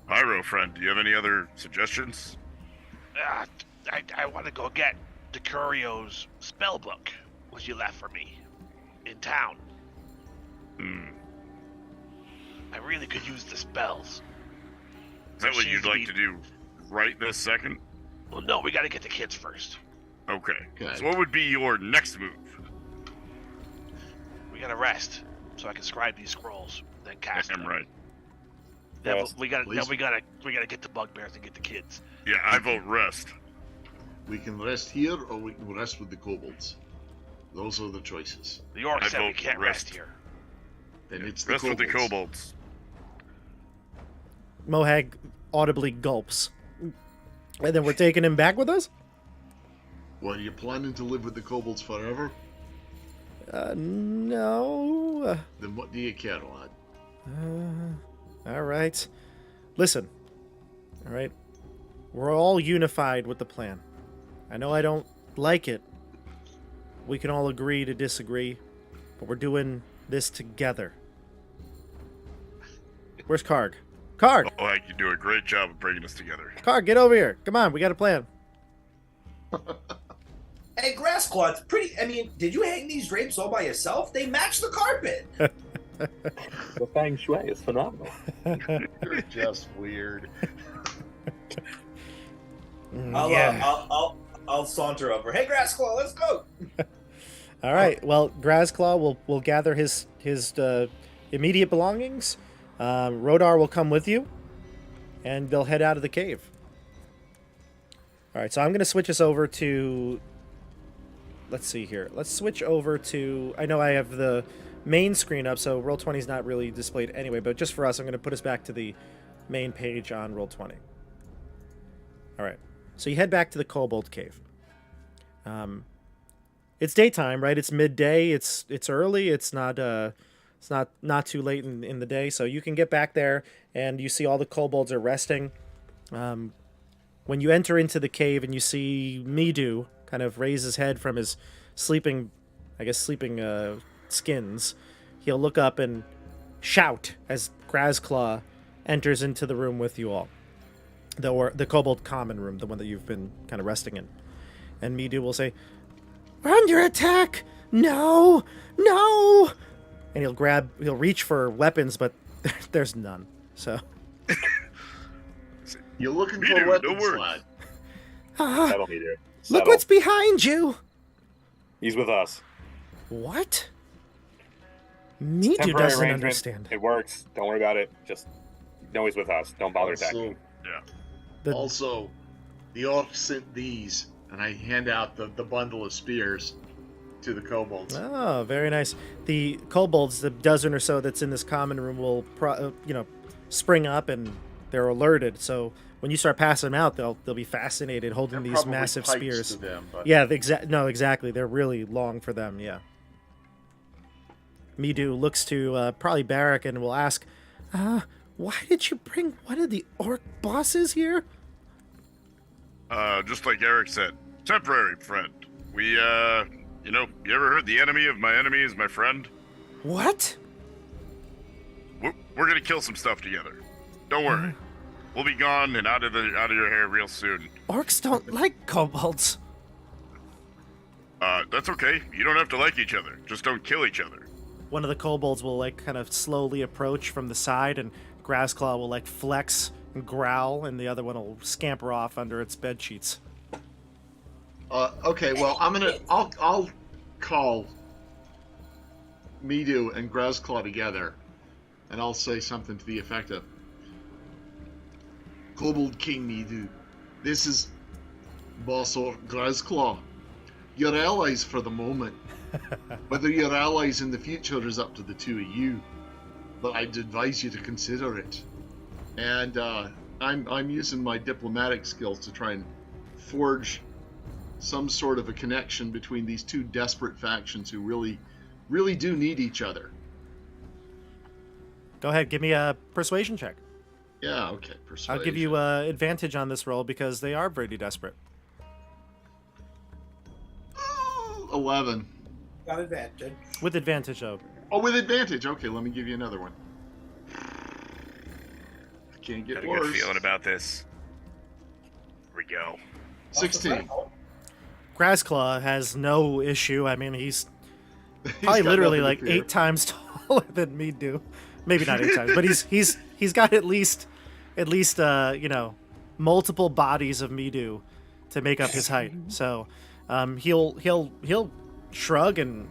Pyro friend, do you have any other suggestions? I want to go get DeCurio's spell book, which you left for me in town. I really could use the spells. Is that what you'd like to do right this second? Well, no, we got to get the kids first. Okay. Okay. So what would be your next move? We got to rest so I can scribe these scrolls, then cast them. Right. Then Yes, we got to get the bugbears and get the kids. Yeah, I vote rest. We can rest here, or we can rest with the kobolds. Those are the choices. The orc I said we vote can't rest. rest here. Then it's the Rest with kobolds. the kobolds. Mohag audibly gulps. And then we're taking him back with us? Well, are you planning to live with the kobolds forever? No. Then what do you care, lad? All right. Listen. All right. We're all unified with the plan. I know I don't like it. We can all agree to disagree, but we're doing this together. Where's Karg? Karg! Oh, you do a great job of bringing us together. Karg, get over here. Come on, we got a plan. Hey, Grassclaw, it's pretty. I mean, did you hang these drapes all by yourself? They match the carpet. The feng shui is phenomenal. You're just weird. I'll saunter over. Hey, Grassclaw, let's go. All right. Well, Grassclaw will gather his immediate belongings. Rodar will come with you, and they'll head out of the cave. All right. So I'm going to switch us over to. Let's see here. Let's switch over to. I know I have the main screen up, so Roll20 is not really displayed anyway. But just for us, I'm going to put us back to the main page on Roll20. All right. So you head back to the Kobold Cave. It's daytime, right? It's midday. It's early. It's not too late in the day, so you can get back there and you see all the kobolds are resting. When you enter into the cave and you see Midu kind of raise his head from his sleeping skins, he'll look up and shout as Grassclaw enters into the room with you all. The kobold common room, the one that you've been kind of resting in. And Midu will say, "We're under attack! No! No!" And he'll reach for weapons, but there's none. So You're looking Me for too, weapons, no worries. lad. Settle me, dude. look Settle. what's behind you! He's with us. What? Midu Temporary doesn't arrangement. understand. It works. Don't worry about it. Just know he's with us. Don't bother Also, attacking. The- also, the orcs sent these, and I hand out the bundle of spears to the kobolds. Oh, very nice. The kobolds, the dozen or so that's in this common room, will spring up and they're alerted. So when you start passing them out, they'll be fascinated holding They're these probably massive pikes spears. to them, but Yeah, exactly. They're really long for them. Yeah. Midu looks to probably Barak and will ask, "Why did you bring one of the orc bosses here?" Just like Eric said, temporary friend. We, you ever heard the enemy of my enemy is my friend? What? We're gonna kill some stuff together. Don't worry. We'll be gone and out of your hair real soon. Orcs don't like kobolds. That's okay. You don't have to like each other. Just don't kill each other. One of the kobolds will like kind of slowly approach from the side, and Grassclaw will like flex and growl, and the other one will scamper off under its bed sheets. Okay, well, I'll call Midu and Grassclaw together, and I'll say something to the effect of, Kobold King Midu, this is Boss Orc Grassclaw. You're allies for the moment. Whether you're allies in the future is up to the two of you, but I'd advise you to consider it. And I'm using my diplomatic skills to try and forge some sort of a connection between these two desperate factions who really do need each other. Go ahead, give me a persuasion check. Yeah, okay, persuasion. I'll give you advantage on this roll because they are pretty desperate. 11. Got advantage. With advantage, though. Oh, with advantage. Okay, let me give you another one. Can't get Got a worse. good feeling about this. Here we go. 16. Grassclaw has no issue. I mean, he's He's probably got literally nothing like to fear. 8 times taller than me do. Maybe not 8 times, but he's got at least multiple bodies of Midu to make up his height. So he'll shrug and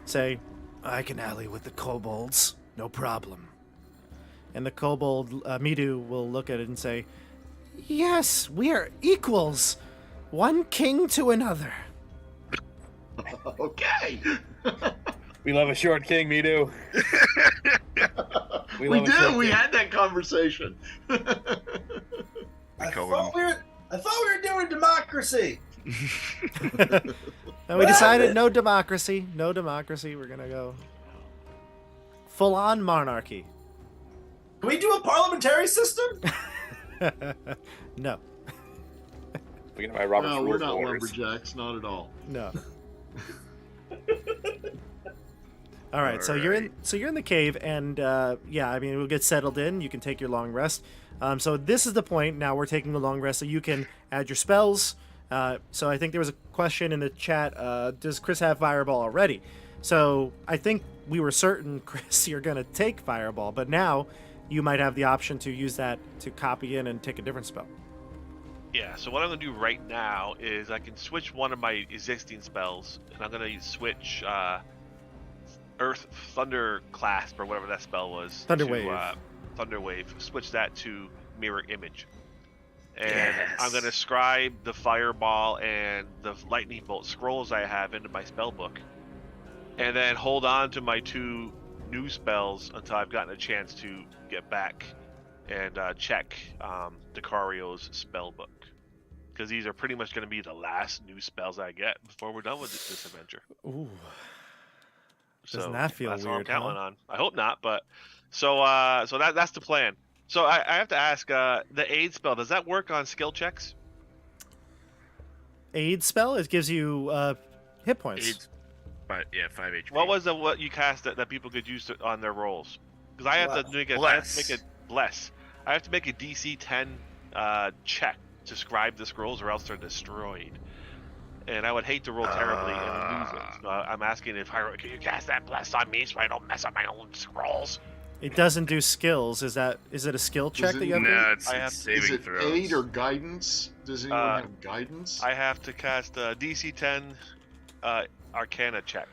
say, "I can ally with the kobolds, no problem." And the kobold Midu will look at it and say, "Yes, we are equals, one king to another." Okay. We love a short king, Midu. We love a short do. We king. had that conversation. I call thought we were doing democracy. And we decided no democracy. No democracy. We're going to go full-on monarchy. Can we do a parliamentary system? No. Looking at my Robert's No, Rules we're not of Orders. lumberjacks. Not at all. No. All right, so you're in the cave, and yeah, I mean, we'll get settled in. You can take your long rest. So this is the point. Now we're taking a long rest, so you can add your spells. So I think there was a question in the chat. Does Chris have Fireball already? So I think we were certain, Chris, you're gonna take Fireball, but now you might have the option to use that to copy in and take a different spell. Yeah, so what I'm going to do right now is I can switch one of my existing spells, and I'm going to switch Earth Thunder Clasp, or whatever that spell was. Thunderwave. To, Thunderwave. Switch that to Mirror Image. And Yes. I'm going to scribe the Fireball and the Lightning Bolt scrolls I have into my spell book. And then hold on to my 2 new spells until I've gotten a chance to get back and check Decario's spell book. Because these are pretty much going to be the last new spells I get before we're done with this adventure. Ooh. So Doesn't that feel that's what I'm weird, counting huh? on. I hope not, but so that's the plan. So I have to ask, the aid spell, does that work on skill checks? Aid spell? It gives you hit points. AIDS. But yeah, 5 HP. What was what you cast that people could use on their rolls? Because I have to make a bless. I have to make a DC 10 check to scribe the scrolls, or else they're destroyed. And I would hate to roll terribly and lose it. So I'm asking if Hyro, can you cast that bless on me so I don't mess up my own scrolls? It doesn't do skills. Is it a skill check that you have to No, it's I have- saving Is it throws. aid or guidance? Does anyone have guidance? I have to cast a DC 10 Arcana check.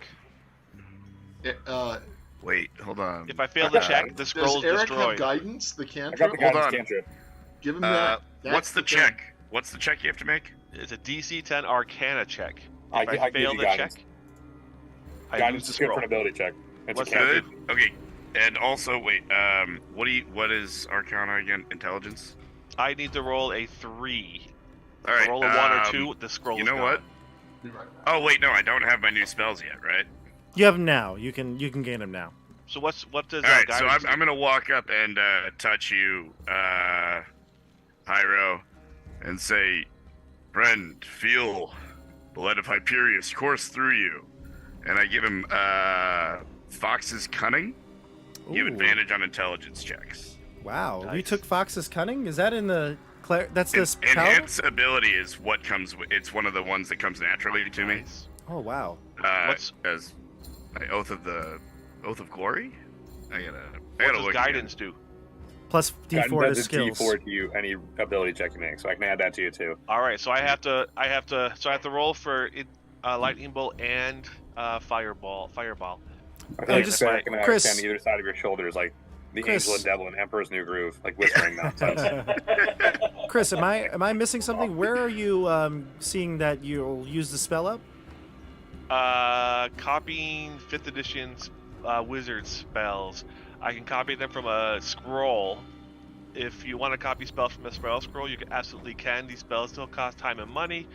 Wait, hold on. If I fail the check, the Does scroll is Eric have destroyed. guidance? The I got cantrip? the Hold guidance on. cantrip. Give him that. What's the thing. check? What's the check you have to make? It's a DC 10 Arcana check. I If give I you fail the guidance. check, I Guidance lose the is good scroll. for an ability check. It's What's a cantrip. Good. Okay. And also, wait. What is Arcana again? Intelligence. I need to roll a 3. All right. Roll a 1 or 2. The scroll. You is know gone. what? Oh wait, no, I don't have my new spells yet, right? You have them now. You can gain them now. So what does All right. So guidance I'm gonna walk up and touch you, Hyro, and say, "Friend, feel the light of Hyperius course through you." And I give him Fox's Cunning. You have Ooh. advantage on intelligence checks. Wow, you Nice. took Fox's Cunning? Is that in the... That's this Enhanced ability is what comes with... It's one of the ones that comes naturally to me. Nice. Oh, wow. What's As my Oath of Glory? I gotta what does look guidance again. do? Plus Guidance D4 to adds a skills. D4 to you any ability check you make, so I can add that to you too. All right, so I have to roll for lightning bolt and fireball. I Yeah, feel like just- Sarah can Chris- on either side of your shoulders, like the Chris- Angel and Devil in Emperor's New Groove, like whispering nonsense. Chris, am I missing something? Where are you seeing that you'll use the spell up? Copying 5th edition wizard spells. I can copy them from a scroll. If you want to copy spell from a spell scroll, you absolutely can. These spells still cost time and money.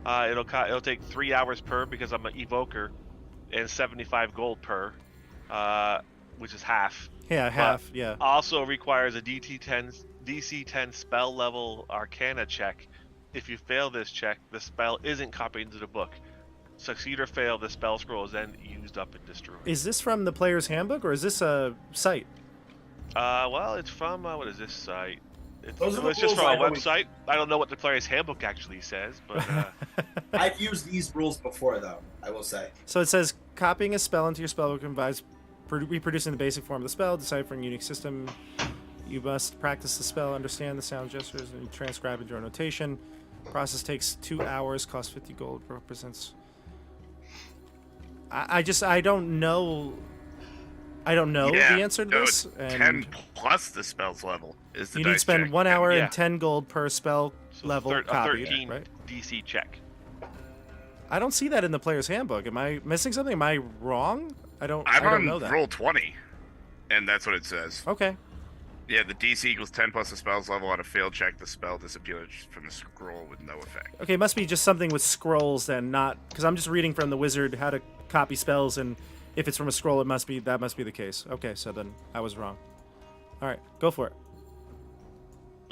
It'll take 3 hours per because I'm an evoker, and 75 gold per, which is half. Yeah, half. Yeah. Also requires a DC 10 spell level Arcana check. If you fail this check, the spell isn't copied into the book. Succeed or fail, the spell scroll is then used up and destroyed. Is this from the player's handbook or is this a site? Well, it's from what is this site? Those are the It's just rules from a I've always- website. I don't know what the player's handbook actually says, but I've used these rules before, though. I will say. So it says copying a spell into your spellbook involves reproducing the basic form of the spell, deciphering unique system. You must practice the spell, understand the sound gestures, and transcribe into your notation. Process takes 2 hours, costs 50 gold, represents. I don't know. I don't know Yeah, the answer to no, this. it's And 10 plus the spell's level is the you need to dice spend check. 1 hour Yeah. and 10 gold per spell so level a copied, 13 right? DC check. I don't see that in the player's handbook. Am I missing something? Am I wrong? I don't I'm know on that. roll 20, and that's what it says. Okay. Yeah, the DC equals 10 plus the spell's level. On a failed check, the spell disappears from the scroll with no effect. Okay, it must be just something with scrolls then, not because I'm just reading from the wizard how to copy spells, and if it's from a scroll, that must be the case. Okay, so then I was wrong. All right, go for it.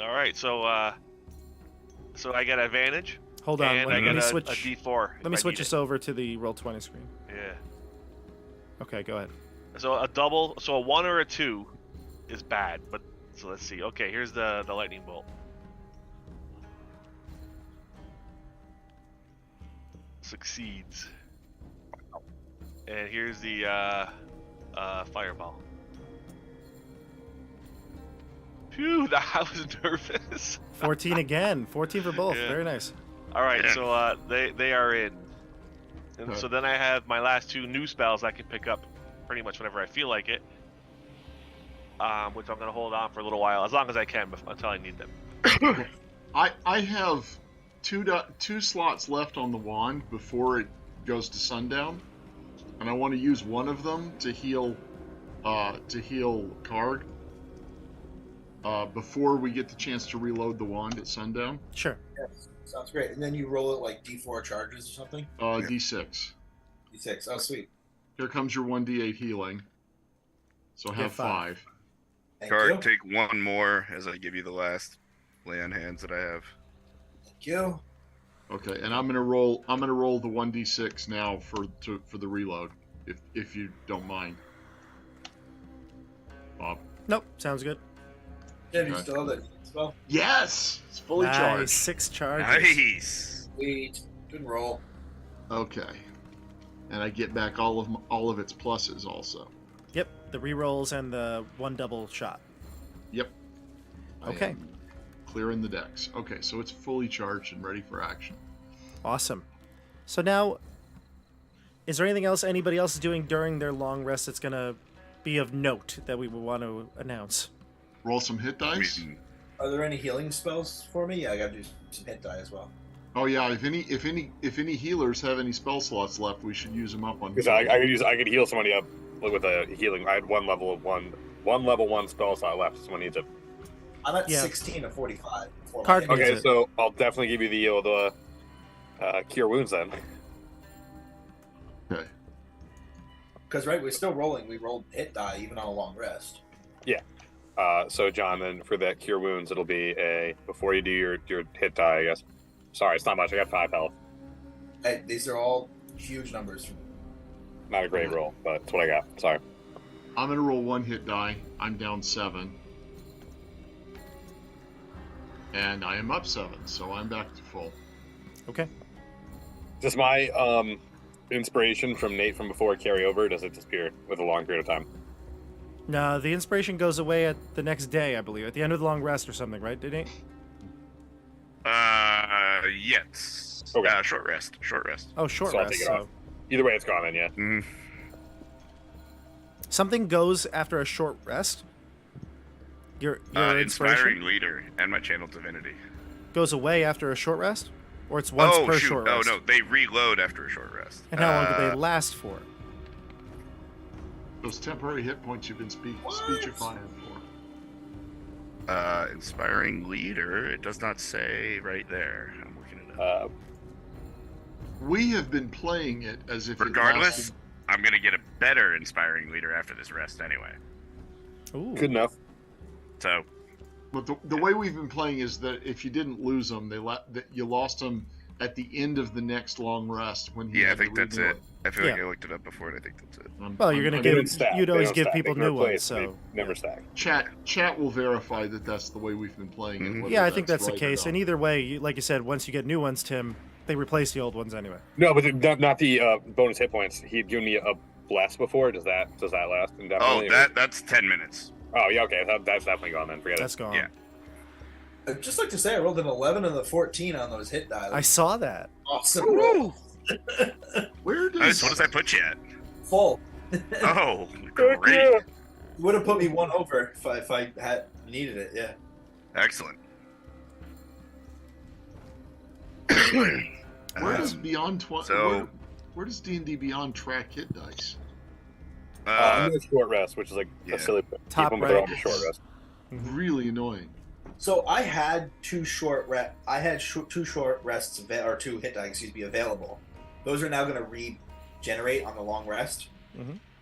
All right, so I get advantage, Hold on, and let I me get a switch. D4. Let me switch this over to the roll 20 screen. Yeah. Okay, go ahead. So a double, so a 1 or a 2 is bad, but so let's see. Okay, here's the lightning bolt. Succeeds. And here's the fireball. Phew, I was nervous. 14 again. 14 for both. Yeah. Very nice. All right, Yeah. so they are in, and Okay. so then I have my last 2 new spells I can pick up pretty much whenever I feel like it. Which I'm gonna hold on for a little while, as long as I can, until I need them. I have two slots left on the wand before it goes to sundown, and I want to use one of them to heal Karg before we get the chance to reload the wand at sundown. Sure. Yes, sounds great. And then you roll it like D4 charges or something. D6. D6. Oh, sweet. Here comes your 1d8 healing. So Yeah, have 5. Thank Karg, you. take 1 more as I give you the last lay on hands that I have. Thank you. Okay, and I'm gonna roll the 1d6 now for the reload, if you don't mind. Bob. Nope, sounds good. Jim, you Okay. still have that spell? Yes, it's fully Nice, charged. 6 charges. Nice. Sweet. Good roll. Okay, and I get back all of its pluses also. Yep, the rerolls and the 1 double shot. Yep. I Okay. am clearing the decks. Okay, so it's fully charged and ready for action. Awesome. So now, is there anything else anybody else is doing during their long rest that's going to be of note that we would want to announce? Roll some hit dice. Are there any healing spells for me? Yeah, I gotta do some hit die as well. Oh yeah, if any healers have any spell slots left, we should use them up on. Because I could heal somebody up with a healing. I had one level 1 spell slot left. Someone needs it. I'm at Yeah. 16 of 45. before my Card hit. needs Okay, it. so I'll definitely give you the cure wounds then. Okay. Because right, we're still rolling. We rolled hit die even on a long rest. So John, then for that cure wounds, it'll be a before you do your hit die, I guess. Sorry, it's not much. I got 5 health. Hey, these are all huge numbers. not a great roll, but that's what I got. Sorry. I'm gonna roll 1 hit die. I'm down 7. And I am up 7, so I'm back to full. Okay. Does my inspiration from Nate from before carry over? Or does it disappear with a long period of time? No, the inspiration goes away at the next day, I believe, at the end of the long rest or something, right? Didn't it? Yes. Okay. Short rest. Short rest. Oh, short So I'll rest. take it So off. Either way, it's gone then, yeah. Mm. something goes after a short rest. Your inspiration Inspiring leader and my channel divinity. goes away after a short rest, or it's once per shoot. short rest. Oh no, they reload after a short rest. And how long do they last for? Those temporary hit points you've been speechifying for. Inspiring leader. It does not say right there. I'm looking it up. We have been playing it as if Regardless, it lasted... I'm gonna get a better inspiring leader after this rest anyway. Ooh. Good enough. So But the way we've been playing is that if you didn't lose them, that you lost them at the end of the next long rest. When he yeah, I had to think that's reload. it. I feel like Yeah. I looked it up before, and I think that's it. Well, you're gonna I'm- They give. don't stack. You'd They always don't give stack. people They can new ones. replace, So they never stack. Chat will verify that that's the way we've been playing it. Mhm. whether yeah, I think that's the right or case. not. And either way, like you said, once you get new ones, Tim, they replace the old ones anyway. No, but not the bonus hit points. He had given me a bless before. Does that last Oh, indefinitely? that's 10 minutes. Oh yeah, okay. That's definitely gone then. Forget That's it. gone. Yeah. I'd just like to say I rolled an 11 and a 14 on those hit die. I saw that. Awesome roll. Where What does does that put you at? Full. Oh, Good, great. yeah. Would have put me one over if I had needed it. Yeah. Excellent. where does Beyond so- where does D&D Beyond track hit dice? I'm gonna short rest, which is like yeah. a silly. Top keep them, but they're right. on the short rest. Really annoying. So I had two short rests or 2 hit die, available. Those are now going to regenerate on the long rest.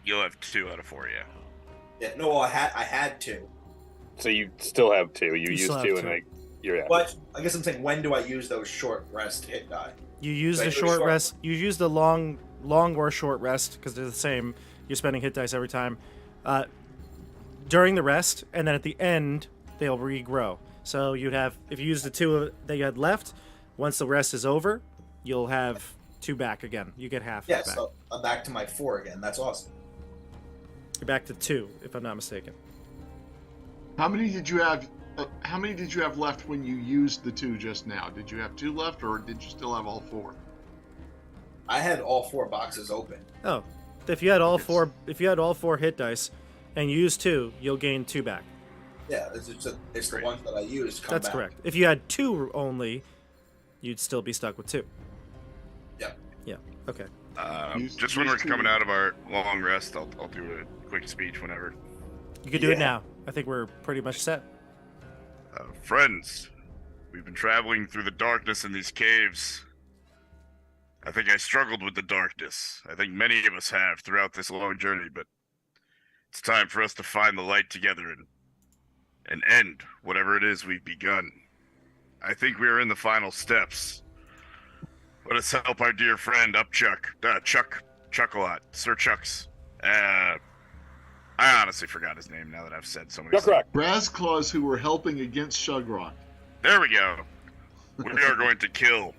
You'll have 2 out of 4, yeah. Yeah, no, I had 2. So you still have 2. You You used still have 2, 2. and like you're at. But I guess I'm saying, when do I use those short rest hit die? You use Right, the those short short- rest. You use the long or short rest because they're the same. You're spending hit dice every time during the rest, and then at the end they'll regrow. So you'd have, if you use the 2 that you had left, once the rest is over, you'll have 2 back again. You get half Yeah, back. so I'm back to my 4 again. That's awesome. You're back to 2, if I'm not mistaken. How many did you have? How many did you have left when you used the 2 just now? Did you have 2 left, or did you still have all 4? I had all 4 boxes open. Oh, if you had all 4, hit dice, and you use 2, you'll gain 2 back. Yeah, it's the ones that I used. Come That's back. correct. If you had 2 only, you'd still be stuck with 2. Yep. Yeah. Okay. Just when we're coming out of our long rest, I'll do a quick speech whenever. You could do it Yeah. now. I think we're pretty much set. Friends, we've been traveling through the darkness in these caves. I think I struggled with the darkness. I think many of us have throughout this long journey, but it's time for us to find the light together and end whatever it is we've begun. I think we are in the final steps. Let us help our dear friend Chuck-a-Lot, Sir Chucks. I honestly forgot his name now that I've said so many Chuck Rock. Brazzclaws who were helping against Shugrock. There we go. We are going to kill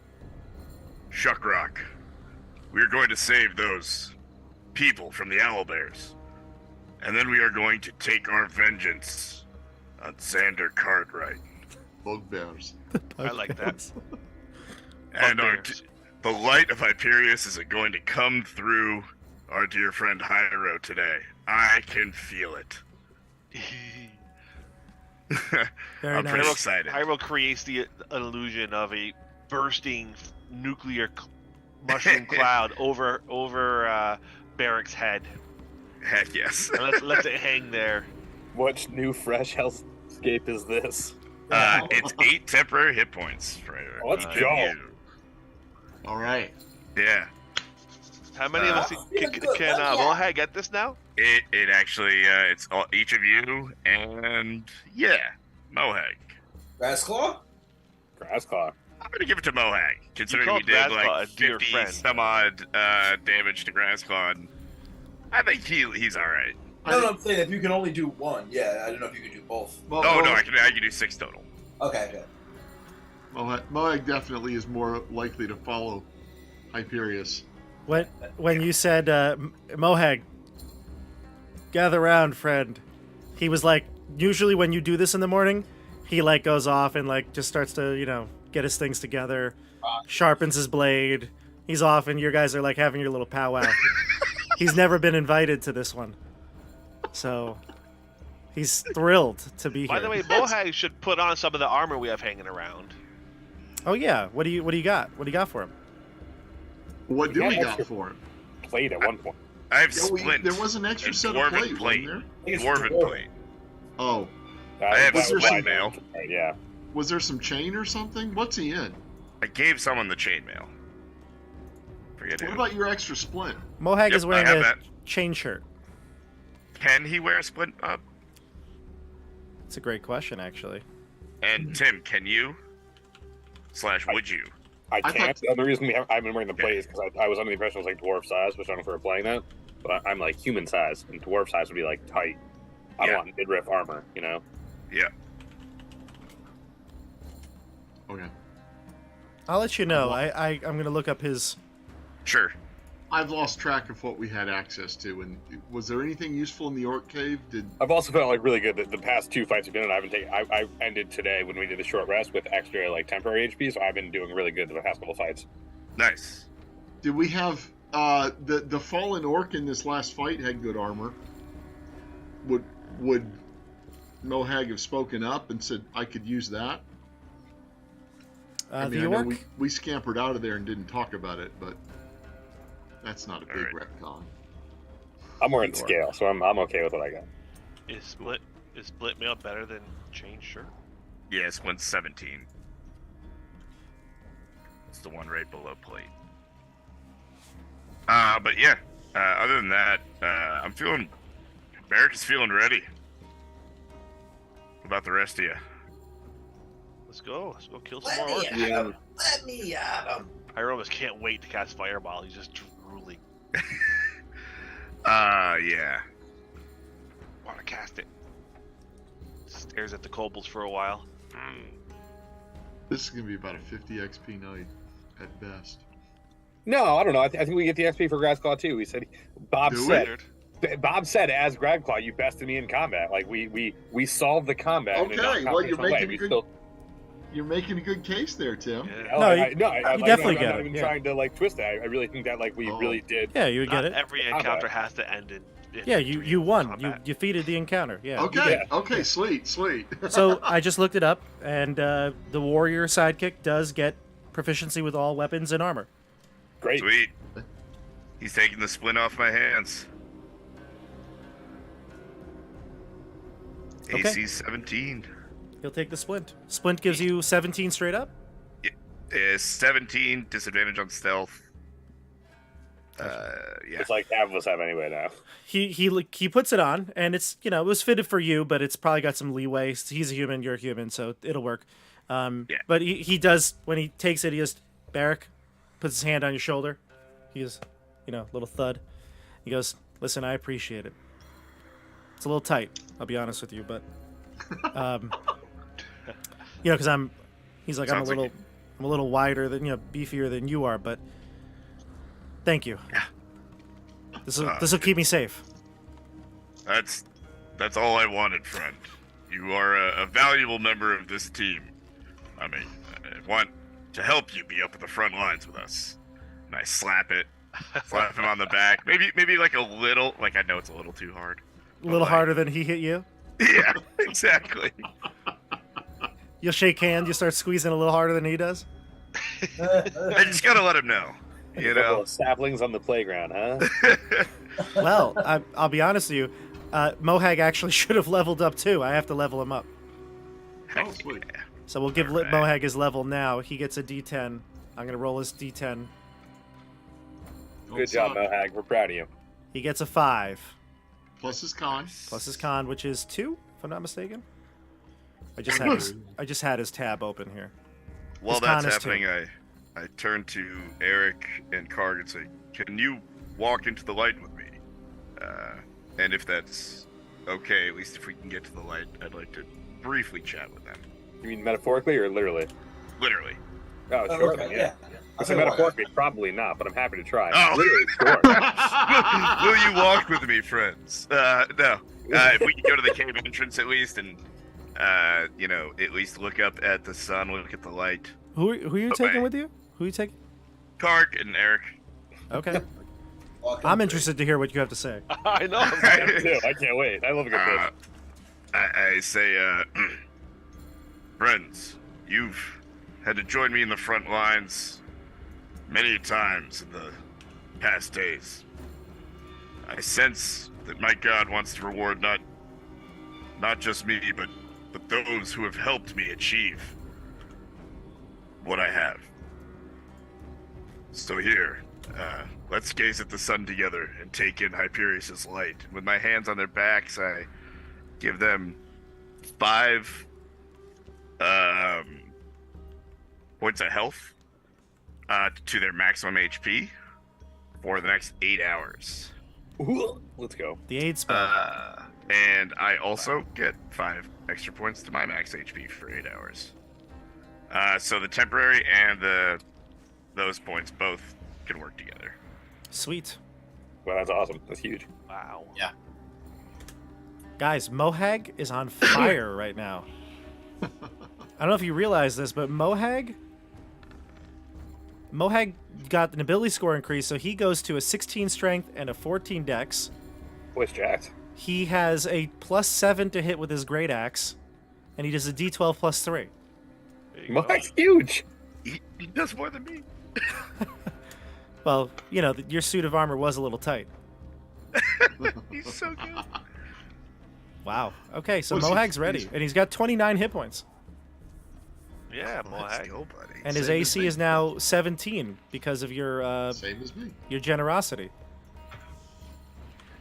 Shuckrock. We are going to save those people from the owlbears. And then we are going to take our vengeance on Xander Cartwright. Bugbears. I like that. And Bugbears. the light of Hyperius is going to come through our dear friend Hyro today. I can feel it. Very I'm pretty nice. excited. Hyrule creates the illusion of a bursting nuclear mushroom cloud over Barrick's head. Heck yes. And let's it hang there. What new fresh hellscape is this? It's 8 temporary hit points for Let's each go. of you. All right. Yeah. How many of us can Mohag get this now? It actually it's all, each of you and Mohag. Grassclaw? Grassclaw. I'm gonna give it to Mohag, considering he called did Grassclaw like a dear 50 friend. some odd damage to Grassclaw. And I think he's all right. No, I'm saying if you can only do one, I don't know if you can do both. Well, Oh no, I can do 6 total. Okay. Moag definitely is more likely to follow Hyperius. When you said, Mohag, gather round, friend, he was like, usually when you do this in the morning, he like goes off and like just starts to, get his things together, sharpens his blade. He's off and your guys are like having your little powwow. He's never been invited to this one. So he's thrilled to be here. By the way, Mohag should put on some of the armor we have hanging around. Oh yeah, what do you got? What do you got for him? What do Yeah, we got extra- for him? Played at one point. I have Yeah, splint. there was an extra and set of dwarven plate, wasn't there? Dwarven plate. Oh, I have That was splint my- mail. Yeah. was there some chain or something? What's he in? I gave someone the chainmail. Forget What who. about your extra splint? Mohag Yep, is wearing I have a that. chain shirt. Can he wear a splint up? It's a great question, actually. And Tim, can you? / would you? I I can't. thought- The reason I've been wearing the plate is because I was under the impression it was like dwarf size, which I don't know if we were playing that. But I'm like human size, and dwarf size would be like tight. I don't Yeah. want midriff armor, Yeah. Okay. I'll let you know. I'm gonna look up his. Sure. I've lost track of what we had access to, and was there anything useful in the Orc Cave? I've also felt like really good that the past 2 fights we've been in, I ended today when we did the short rest with extra like temporary HP, so I've been doing really good the past couple fights. Nice. Did we have the fallen orc in this last fight had good armor? Would Mohag have spoken up and said I could use that? I The know orc. we scampered out of there and didn't talk about it, but that's not a big Alright. retcon. I'm wearing The orc. scale, so I'm okay with what I got. Is split mail better than chain shirt? Yeah, splint's 17. It's the one right below plate. But yeah. Other than that, I'm feeling. Barrick is feeling ready. What about the rest of you? Let's go kill some Let more me orcs. at him. Let me at him. Iromas can't wait to cast Fireball. He's just drooling. Yeah. Want to cast it. Stares at the kobolds for a while. This is gonna be about a 50 XP night at best. No, I don't know. I think we get the XP for Grassclaw too. He said, Bob Do said, as Grassclaw, you bested me in combat. Like we solved the combat. in a Okay, well, you're non-confrontational way. making We a good- still- You're making a good case there, Tim. Yeah. No, I you I'm definitely get not it, even yeah. trying to like twist that. I really think that like we Oh. really did. Yeah, you would get Not it. every encounter has to end in Yeah, you won. combat. You defeated the encounter. Yeah. you Okay, did. okay, sweet. So I just looked it up, and the warrior sidekick does get proficiency with all weapons and armor. Great. Sweet. He's taking the splint off my hands. Okay. AC 17. He'll take the splint. Splint gives you 17 straight up. Is 17, disadvantage on stealth. Yeah. It's like half of us have anyway now. He puts it on, and it's it was fitted for you, but it's probably got some leeway. He's a human, you're a human, so it'll work. Yeah. But he does when he takes it. He just Barrick puts his hand on your shoulder. He just little thud. He goes, "Listen, I appreciate it. It's a little tight. I'll be honest with you, but because he's like Sounds I'm like a little wider than beefier than you are, but thank you. Yeah. This will keep me safe." That's all I wanted, friend. You are a valuable member of this team. I mean, I want to help you be up at the front lines with us. And I slap him on the back. Maybe like a little, like I know it's a little too hard. A little harder than he hit you. Yeah, exactly. You'll shake hands. You start squeezing a little harder than he does. I just gotta let him know. You know. Little saplings on the playground, huh? Well, I'll be honest with you. Mohag actually should have leveled up too. I have to level him up. Oh, sweet. So we'll give Alright. Mohag his level now. He gets a D10. I'm going to roll his D10. Good job, Mohag. We're proud of you. He gets a 5. Plus his con. Plus his con, which is 2, if I'm not mistaken. I just had his tab open here. While His con that's is 2. happening, I turn to Eric and Karg and say, "Can you walk into the light with me? And if that's okay, at least if we can get to the light, I'd like to briefly chat with them. You mean metaphorically or literally? Literally. Oh, sure. Okay, Yeah. I'll If say it's why not. metaphorically, probably not, but I'm happy to try. Oh. Literally, sure. Will you walk with me, friends? No. If we could go to the cave entrance at least, and at least look up at the sun, look at the light. Who are you Okay. taking with you? Who are you taking? Kark and Eric. Okay. Walking I'm free. interested to hear what you have to say. I know. Me too. I can't wait. I love a good pitch. I say, friends, you've had to join me in the front lines many times in the past days. I sense that my God wants to reward not just me, but those who have helped me achieve what I have. So here, let's gaze at the sun together and take in Hyperion's light. With my hands on their backs, I give them 5 points of health to their maximum HP for the next 8 hours. Let's go. The aid spell. And I also get 5 extra points to my max HP for 8 hours. So the temporary and those points both can work together. Sweet. Well, that's awesome. That's huge. Wow. Guys, Mohag is on fire right now. I don't know if you realize this, but Mohag got an ability score increase, so he goes to a 16 strength and a 14 dex. Voice jacked. He has a +7 to hit with his great axe, and he does a d12 +3. There you go. Mike's huge. He does more than me. Well, your suit of armor was a little tight. He's so good. Wow. Okay, so Well, Mohag's ready, and he's got 29 hit points, Yeah, Let's Mohag. go, buddy. and his Same as AC me. is now 17 because of your Same as me. generosity.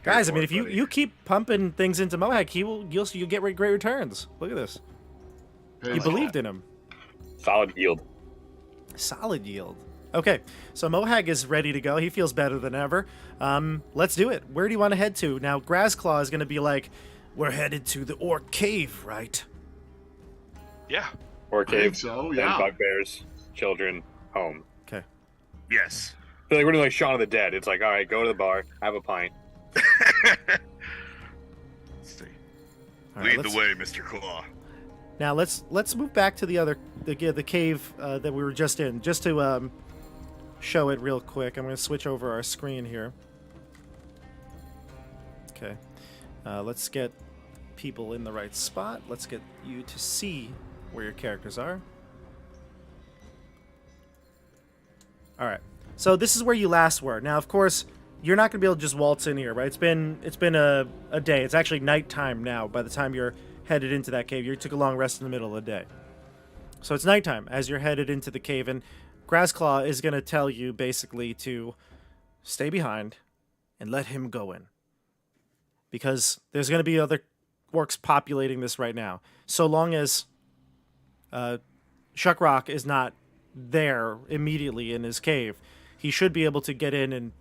Guys, I mean, if you keep pumping things into Mohag, you'll get great returns. Look at this. You Pays believed in him. Solid yield. Solid yield. Okay, so Mohag is ready to go. He feels better than ever. Let's do it. Where do you want to head to? Now, Grazclaw is going to be like, we're headed to the Orc Cave, right? Yeah. Or I think cave. so, Then yeah. bugbears, children, home. Okay. Yes. So like we're doing like Shaun of the Dead. It's like, all right, go to the bar, have a pint. Let's see. All right, Lead let's- the way, Mr. Claw. Now let's move back to the cave that we were just in, just to show it real quick. I'm going to switch over our screen here. Okay, let's get people in the right spot. Let's get you to see where your characters are. All right, so this is where you last were. Now, of course, you're not going to be able to just waltz in here, right? It's been a day. It's actually nighttime now. By the time you're headed into that cave, you took a long rest in the middle of the day. So it's nighttime as you're headed into the cave, and Grazclaw is going to tell you basically to stay behind and let him go in. Because there's going to be other orcs populating this right now. So long as Shuckrock is not there immediately in his cave, he should be able to get in and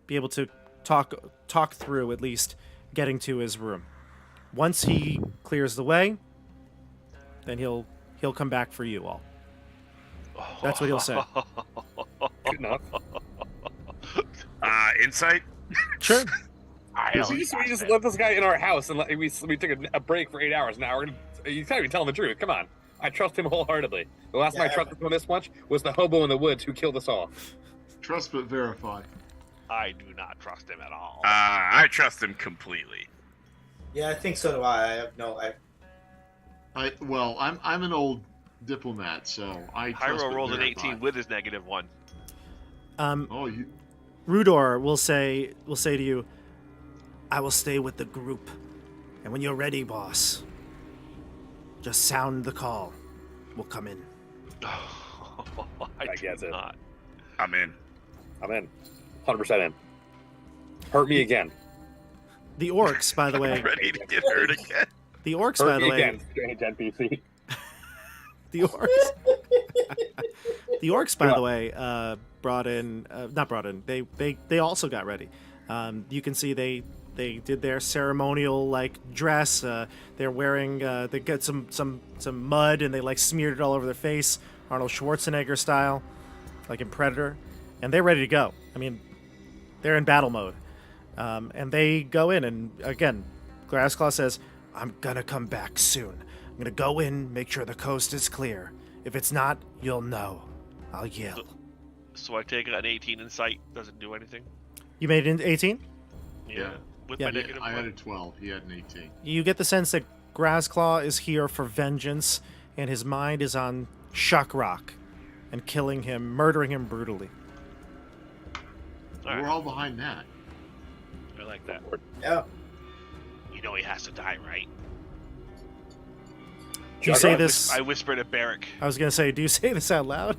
be able to talk through at least getting to his room. Once he clears the way, then he'll come back for you all. That's what he'll say. Good enough. Insight? Sure. I We don't just let this guy in our house and we took a break for 8 hours. Now we're gonna. You can't be telling the truth. Come on. I trust him wholeheartedly. The last time I trusted him this much was the hobo in the woods who killed us all. Trust but verify. I do not trust him at all. I trust him completely. Yeah, I think so do I. I have no. I'm an old diplomat, so I trust Hyro but rolled an verify. 18 with his -1. Oh, you. Rudor will say to you, I will stay with the group. And when you're ready, boss, just sound the call. We'll come in. I That do gets it. not. I'm in. I'm in. 100% in. Hurt me again. The orcs, by the way, Ready to get hurt again. the orcs, Hurt by the me way, again. Strange NPC. the orcs, the orcs, by the way, not brought in. They also got ready. You can see they They did their ceremonial like dress. They're wearing. They got some mud and they like smeared it all over their face, Arnold Schwarzenegger style, like in Predator, and they're ready to go. I mean, they're in battle mode, and they go in. And again, Grassclaw says, "I'm gonna come back soon. I'm gonna go in, make sure the coast is clear. If it's not, you'll know. I'll yell." So I take an 18 in sight. Doesn't do anything. You made it into 18? Yeah. With Yeah. my negative I had one. a 12. He had an 18. You get the sense that Grassclaw is here for vengeance, and his mind is on Shuckrock and killing him, murdering him brutally. Alright. We're all behind that. I like that. Yeah. You know he has to die, right? Do you say this? I whisper to Barrick. I was going to say, do you say this out loud?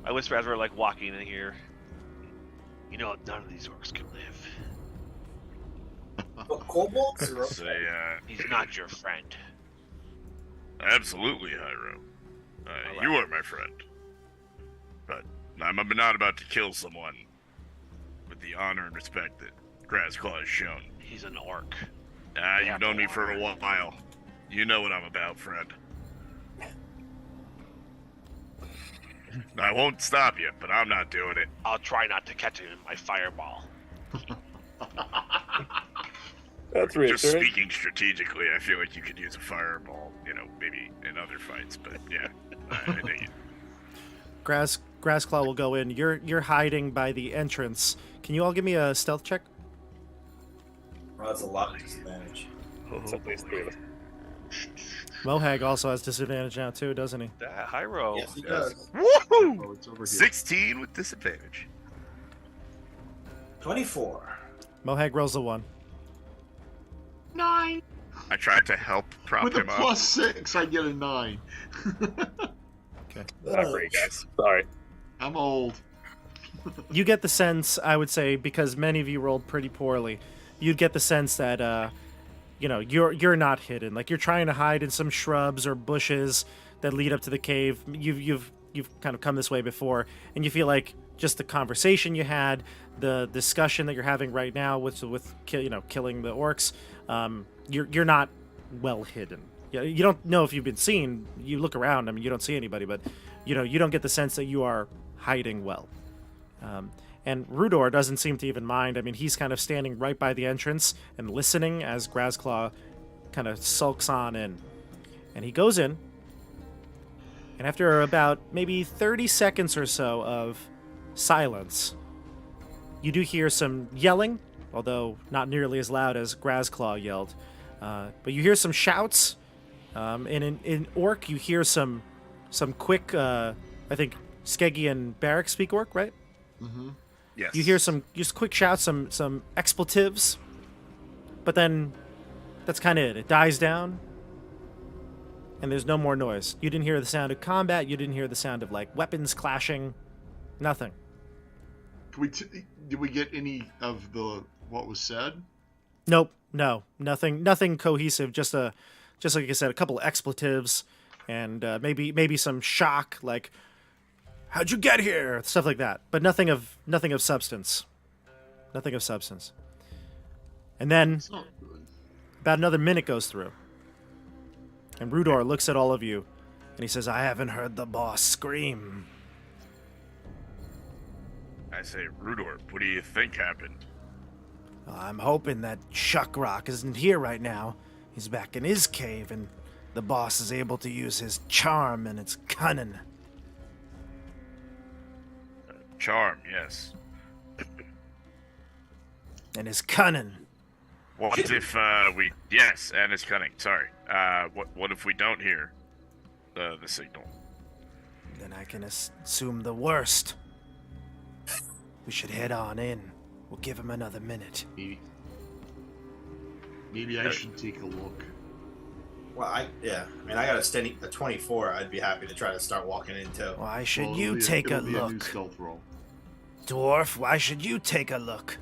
I whisper as we're like walking in here. You know, none of these orcs can live. Kobolds? Or- Say, He's not your friend. absolutely, Hyro. You are my friend. But I'm not about to kill someone with the honor and respect that Grassclaw has shown. He's an orc. You've known me for a while. You know what I'm about, friend. I won't stop you, but I'm not doing it. I'll try not to catch him in my fireball. That's Just reassuring. speaking strategically, I feel like you could use a fireball, maybe in other fights, but yeah, I dig it. Grassclaw will go in. You're hiding by the entrance. Can you all give me a stealth check? Oh, that's a lot of disadvantage. It's at least 3 of us. Mohag also has disadvantage now too, doesn't he? That Hyro. Yes, he does. Woohoo! Oh, it's over here. 16 with disadvantage. 24. Mohag rolls a 1. 9. I tried to help prop With a him up. plus 6, I get a 9. Not great, guys. Sorry. I'm old. You get the sense, I would say, because many of you rolled pretty poorly, you'd get the sense that you're not hidden. Like you're trying to hide in some shrubs or bushes that lead up to the cave. You've kind of come this way before, and you feel like just the conversation you had, the discussion that you're having right now with killing the orcs, you're not well hidden. You don't know if you've been seen. You look around. I mean, you don't see anybody, but you don't get the sense that you are hiding well. And Rudor doesn't seem to even mind. I mean, he's kind of standing right by the entrance and listening as Grassclaw kind of sulks on in. And he goes in, and after about maybe 30 seconds or so of silence, you do hear some yelling, although not nearly as loud as Grassclaw yelled. But you hear some shouts, and in Orc, you hear some quick, I think Skeggy and Barrack speak Orc, right? Mm-hmm. Yes. You hear some just quick shouts, some expletives, but then that's kind of it. It dies down, and there's no more noise. You didn't hear the sound of combat. You didn't hear the sound of like weapons clashing. Nothing. Did we get any of what was said? Nope. No. Nothing cohesive. Just like I said, a couple of expletives, and maybe some shock, like "How'd you get here?" stuff like that. But nothing of substance. Nothing of substance. And then It's not good. about another minute goes through, and Rudor looks at all of you, and he says, "I haven't heard the boss scream." I say, Rudor, what do you think happened? I'm hoping that Shuckrock isn't here right now. He's back in his cave, and the boss is able to use his charm and its cunning. Charm, yes. And his cunning. What if we? Yes, and it's cunning. Sorry. What if we don't hear the signal? Then I can assume the worst. We should head on in. We'll give him another minute. Maybe I should take a look. Well, I got a 24. I'd be happy to try to start walking in too. Why should Well, you take a it'll be a new look? stealth roll, Dwarf, why should you take a look?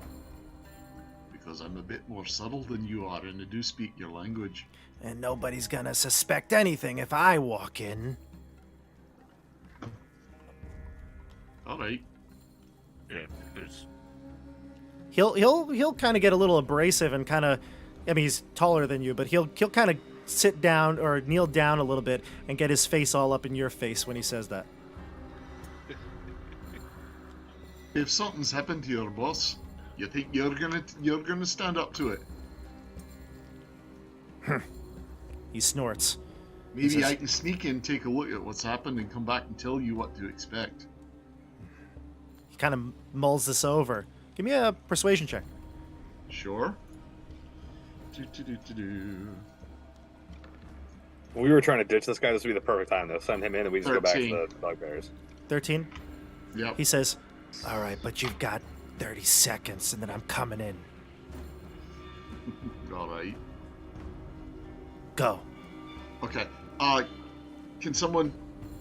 because I'm a bit more subtle than you are, and I do speak your language. And nobody's gonna suspect anything if I walk in. All right. Yeah, there's. he'll kind of get a little abrasive and kind of, I mean, he's taller than you, but he'll kind of sit down or kneel down a little bit and get his face all up in your face when he says that. If something's happened to your boss, you think you're gonna stand up to it? He snorts. Maybe says- I can sneak in, take a look at what's happened, and come back and tell you what to expect. He kind of mulls this over. Give me a persuasion check. Sure. Do. When we were trying to ditch this guy, this would be the perfect time to send him in, and we just go back to 13. the bugbears. 13. Yep. He says, "All right, but you've got 30 seconds, and then I'm coming in. All right. Go." Okay. Can someone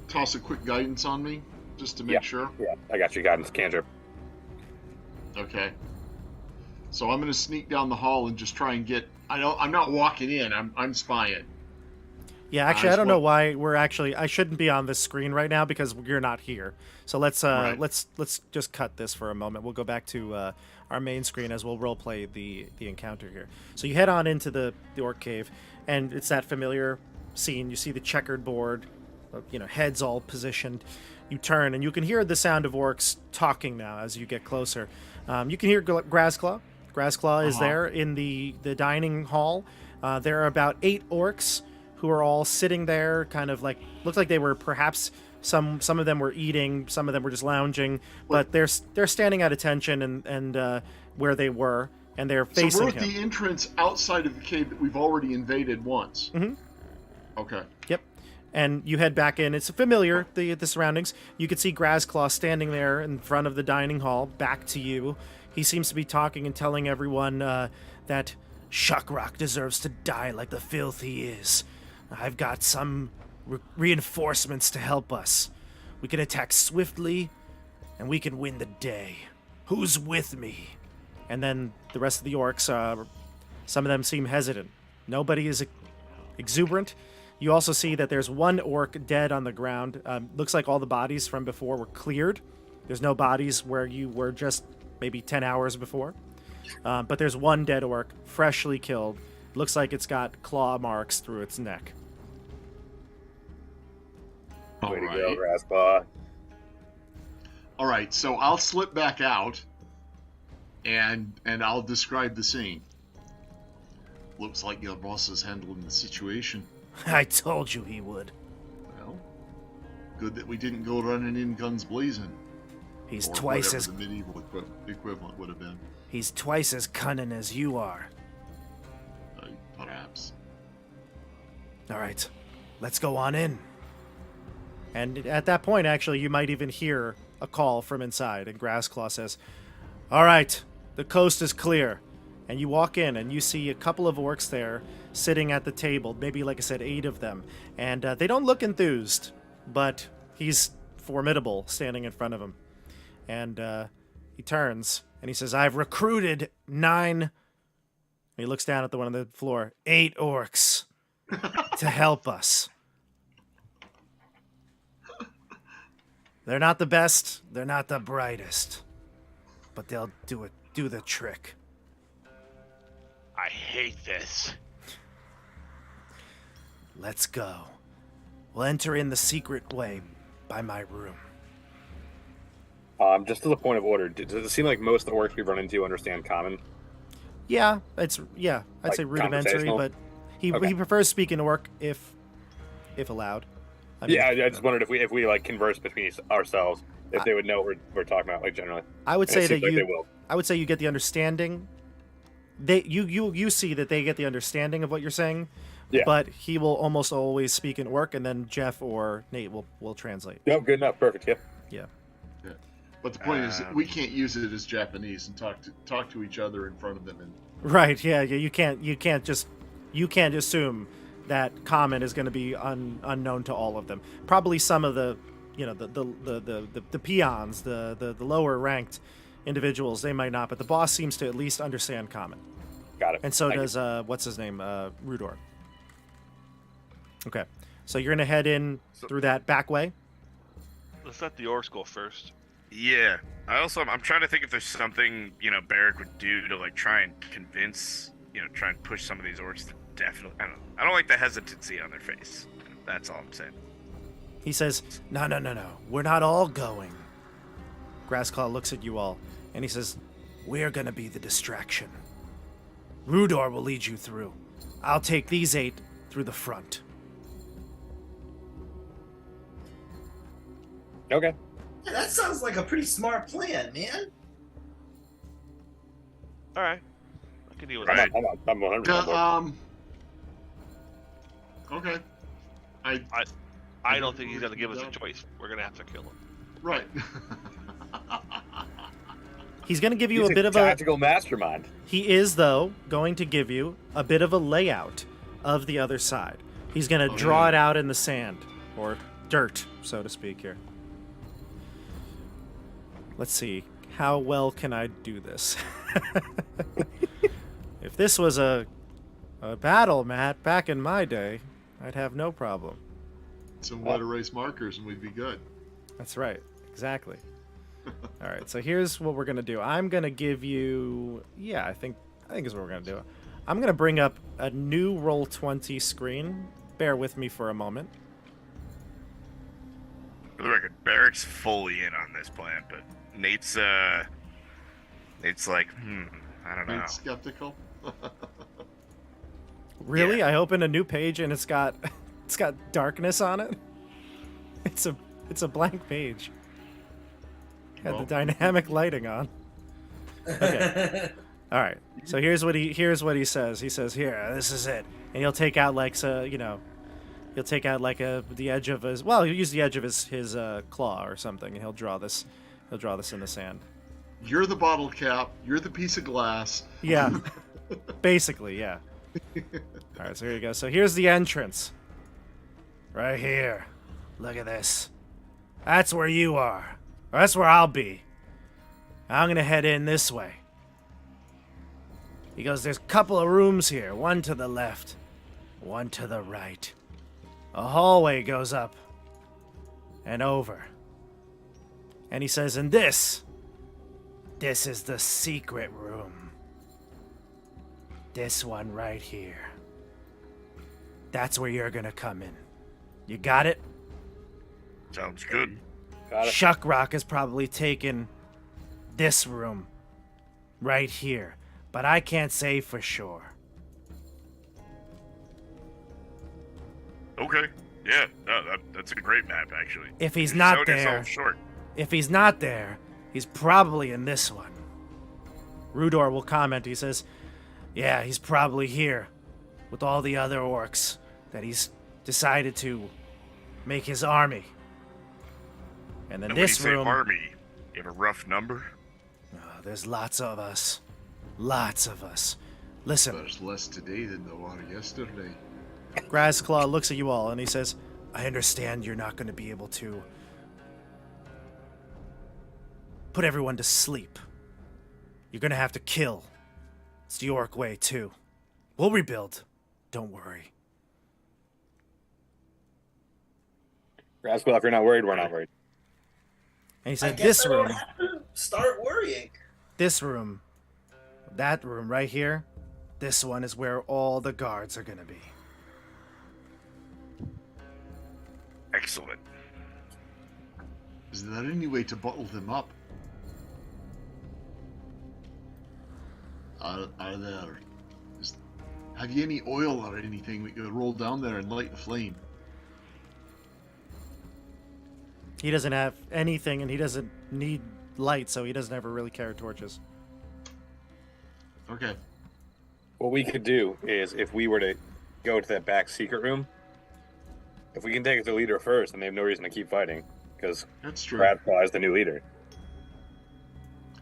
toss a quick guidance on me, just to make sure? Yeah, I got you, guidance cantrip. Okay. So I'm gonna sneak down the hall and just try and get. I'm not walking in. I'm spying. Yeah, actually, I don't know why I shouldn't be on this screen right now because you're not here. So let's Right. let's just cut this for a moment. We'll go back to our main screen as we'll roleplay the encounter here. So you head on into the orc cave, and it's that familiar scene. You see the checkered board, heads all positioned. You turn, and you can hear the sound of orcs talking now as you get closer. You can hear Grassclaw. Grassclaw is there in the dining hall. There are about 8 orcs who are all sitting there, kind of like, looked like they were perhaps some of them were eating, some of them were just lounging, but they're standing at attention and where they were, and they're facing So we're at him. the entrance outside of the cave that we've already invaded once. Mhm. Okay. Yep. And you head back in. It's familiar, the surroundings. You could see Grassclaw standing there in front of the dining hall, back to you. He seems to be talking and telling everyone that Shuckrock deserves to die like the filth he is. I've got some reinforcements to help us. We can attack swiftly, and we can win the day. Who's with me? And then the rest of the orcs, some of them seem hesitant. Nobody is exuberant. You also see that there's one orc dead on the ground. Looks like all the bodies from before were cleared. There's no bodies where you were just maybe 10 hours before. But there's one dead orc, freshly killed. Looks like it's got claw marks through its neck. Way to All go, right. Grassclaw. All right. So I'll slip back out, and I'll describe the scene. Looks like your boss is handling the situation. I told you he would. Well, good that we didn't go running in guns blazing. He's Or twice whatever as the medieval equivalent would have been. he's twice as cunning as you are. Perhaps. All right, let's go on in. And at that point, actually, you might even hear a call from inside, and Grassclaw says, "All right, the coast is clear." And you walk in, and you see a couple of orcs there sitting at the table, maybe, like I said, 8 of them. And they don't look enthused, but he's formidable standing in front of him. And he turns, and he says, "I've recruited 9..." And he looks down at the one on the floor. 8 orcs to help us. They're not the best, they're not the brightest, but they'll do the trick. I hate this. Let's go. We'll enter in the secret way by my room. Just as a point of order, does it seem like most of the orcs we've run into understand common? Yeah, I'd say Like rudimentary, conversational? but he Okay. prefers speaking orc if allowed. I mean, Yeah, I just wondered if we like converse between ourselves, if they would know what we're talking about, like generally. I would And say it that seems like they will. I would say you get the understanding. You see that they get the understanding of what you're saying, Yeah. but he will almost always speak in orc, and then Jeff or Nate will translate. Yep, good enough, perfect. Yep. Yeah. But the point is, that we can't use it as Japanese and talk to each other in front of them. And Right. Yeah. You can't just assume that common is going to be unknown to all of them. Probably some of the the peons, the lower ranked individuals, they might not, but the boss seems to at least understand common. Got it. And so Thank does what's his name, Rudor. Okay, so you're gonna head in through that back way. Let's let the orcs go first. Yeah. I'm trying to think if there's something, Barrick would do to like try and convince, try and push some of these orcs to definitely. I don't like the hesitancy on their face. That's all I'm saying. He says, no. We're not all going. Grassclaw looks at you all, and he says, we're gonna be the distraction. Rudor will lead you through. I'll take these 8 through the front. Okay. Yeah, that sounds like a pretty smart plan, man. All right, I can deal with Right. that. I'm 100% on board. Okay. I don't think he's gonna give us a choice. We're gonna have to kill him. Right. He's gonna give you He's a bit of a... tactical mastermind. He is, though, going to give you a bit of a layout of the other side. He's going to draw it out in the sand, or dirt, so to speak here. Let's see. How well can I do this? If this was a battle, Matt, back in my day, I'd have no problem. Some wet erase markers and we'd be good. That's right. Exactly. All right, so here's what we're going to do. I'm going to give you... Yeah, I think is what we're going to do. I'm going to bring up a new Roll20 screen. Bear with me for a moment. For the record, Barrick's fully in on this plan, but Nate's like, I don't know. Nate's skeptical. Really? Yeah. I opened a new page and it's got darkness on it. It's a blank page. Got the dynamic lighting on. Okay. All right. So here's what he says. He says, "Here, this is it." And he'll take out like he'll take out like the edge of his, he'll use the edge of his claw or something, and he'll draw this in the sand. You're the bottle cap. You're the piece of glass. Yeah. Basically, yeah. All right, so here you go. So here's the entrance. Right here. Look at this. That's where you are. Or that's where I'll be. I'm gonna head in this way. He goes, there's a couple of rooms here. One to the left, one to the right. A hallway goes up and over. And he says, and this is the secret room. This one right here. That's where you're gonna come in. You got it? Sounds good. Got it. Shuckrock has probably taken this room right here, but I can't say for sure. Okay. Yeah. No, that's a great map, actually. If he's You not sold there, yourself short. if he's not there, he's probably in this one. Rudor will comment. He says, yeah, he's probably here with all the other orcs that he's decided to make his army. And then And when this you say room... army, you have a rough number? Oh, there's lots of us. Lots of us. Listen, There's less today than there were yesterday. Grassclaw looks at you all and he says, I understand you're not going to be able to put everyone to sleep. You're going to have to kill. It's the orc way, too. We'll rebuild. Don't worry. Rascal, if you're not worried, we're not worried. And he I said, guess this I don't room, have to start worrying. this room, that room right here, this one is where all the guards are going to be. Excellent. Is there any way to bottle them up? Are there? Have you any oil or anything we could roll down there and light the flame? He doesn't have anything and he doesn't need light, so he doesn't ever really carry torches. Okay. What we could do is, if we were to go to that back secret room, if we can take it to the leader first, then they have no reason to keep fighting, because That's true. Bradford is the new leader.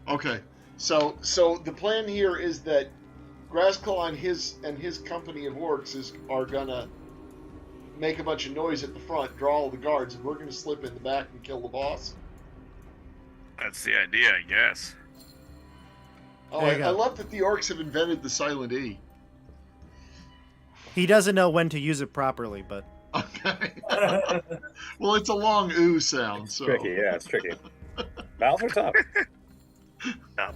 Okay. So the plan here is that Grassclaw and his company of orcs are gonna make a bunch of noise at the front, draw all the guards, and we're gonna slip in the back and kill the boss. That's the idea, I guess. Oh, There you I go. love that the orcs have invented the silent E. He doesn't know when to use it properly, but Okay. Well, it's a long ooh sound, so Tricky, yeah, it's tricky. Mouths are tough.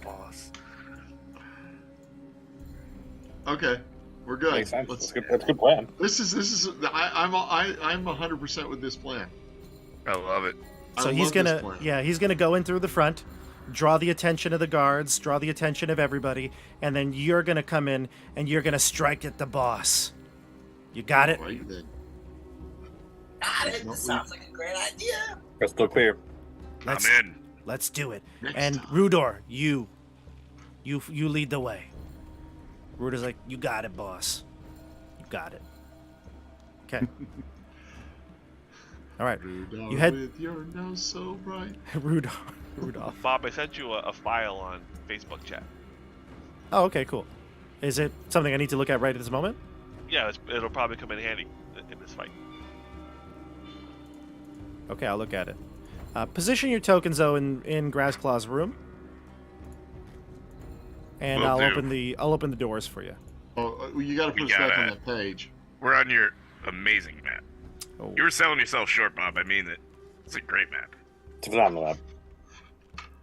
boss. Okay, we're good. Makes sense. Let's- That's a good plan. This is. I'm 100% with this plan. I love it. I So he's love this gonna, plan. yeah, he's gonna go in through the front, draw the attention of the guards, draw the attention of everybody, and then you're gonna come in and you're gonna strike at the boss. You got it? Right then. Got it. What This we- sounds like a great idea. Crystal clear. Let's I'm in. let's do it. Next And time. Rudor, you lead the way. Rudor's like, you got it, boss. You got it. Okay. All right, Rudolph You had- with your nose so bright. Rudolph. Bob, I sent you a file on Facebook chat. Oh, okay, cool. Is it something I need to look at right at this moment? Yeah, it'll probably come in handy in this fight. Okay, I'll look at it. Position your tokens though in Grassclaw's room, and Will I'll do. open the doors for you. Oh, you got to put We us back gotta- on that page. We're on your amazing map. Oh, You were selling yourself short, Bob. I mean it. It's a great map. It's a phenomenal lab.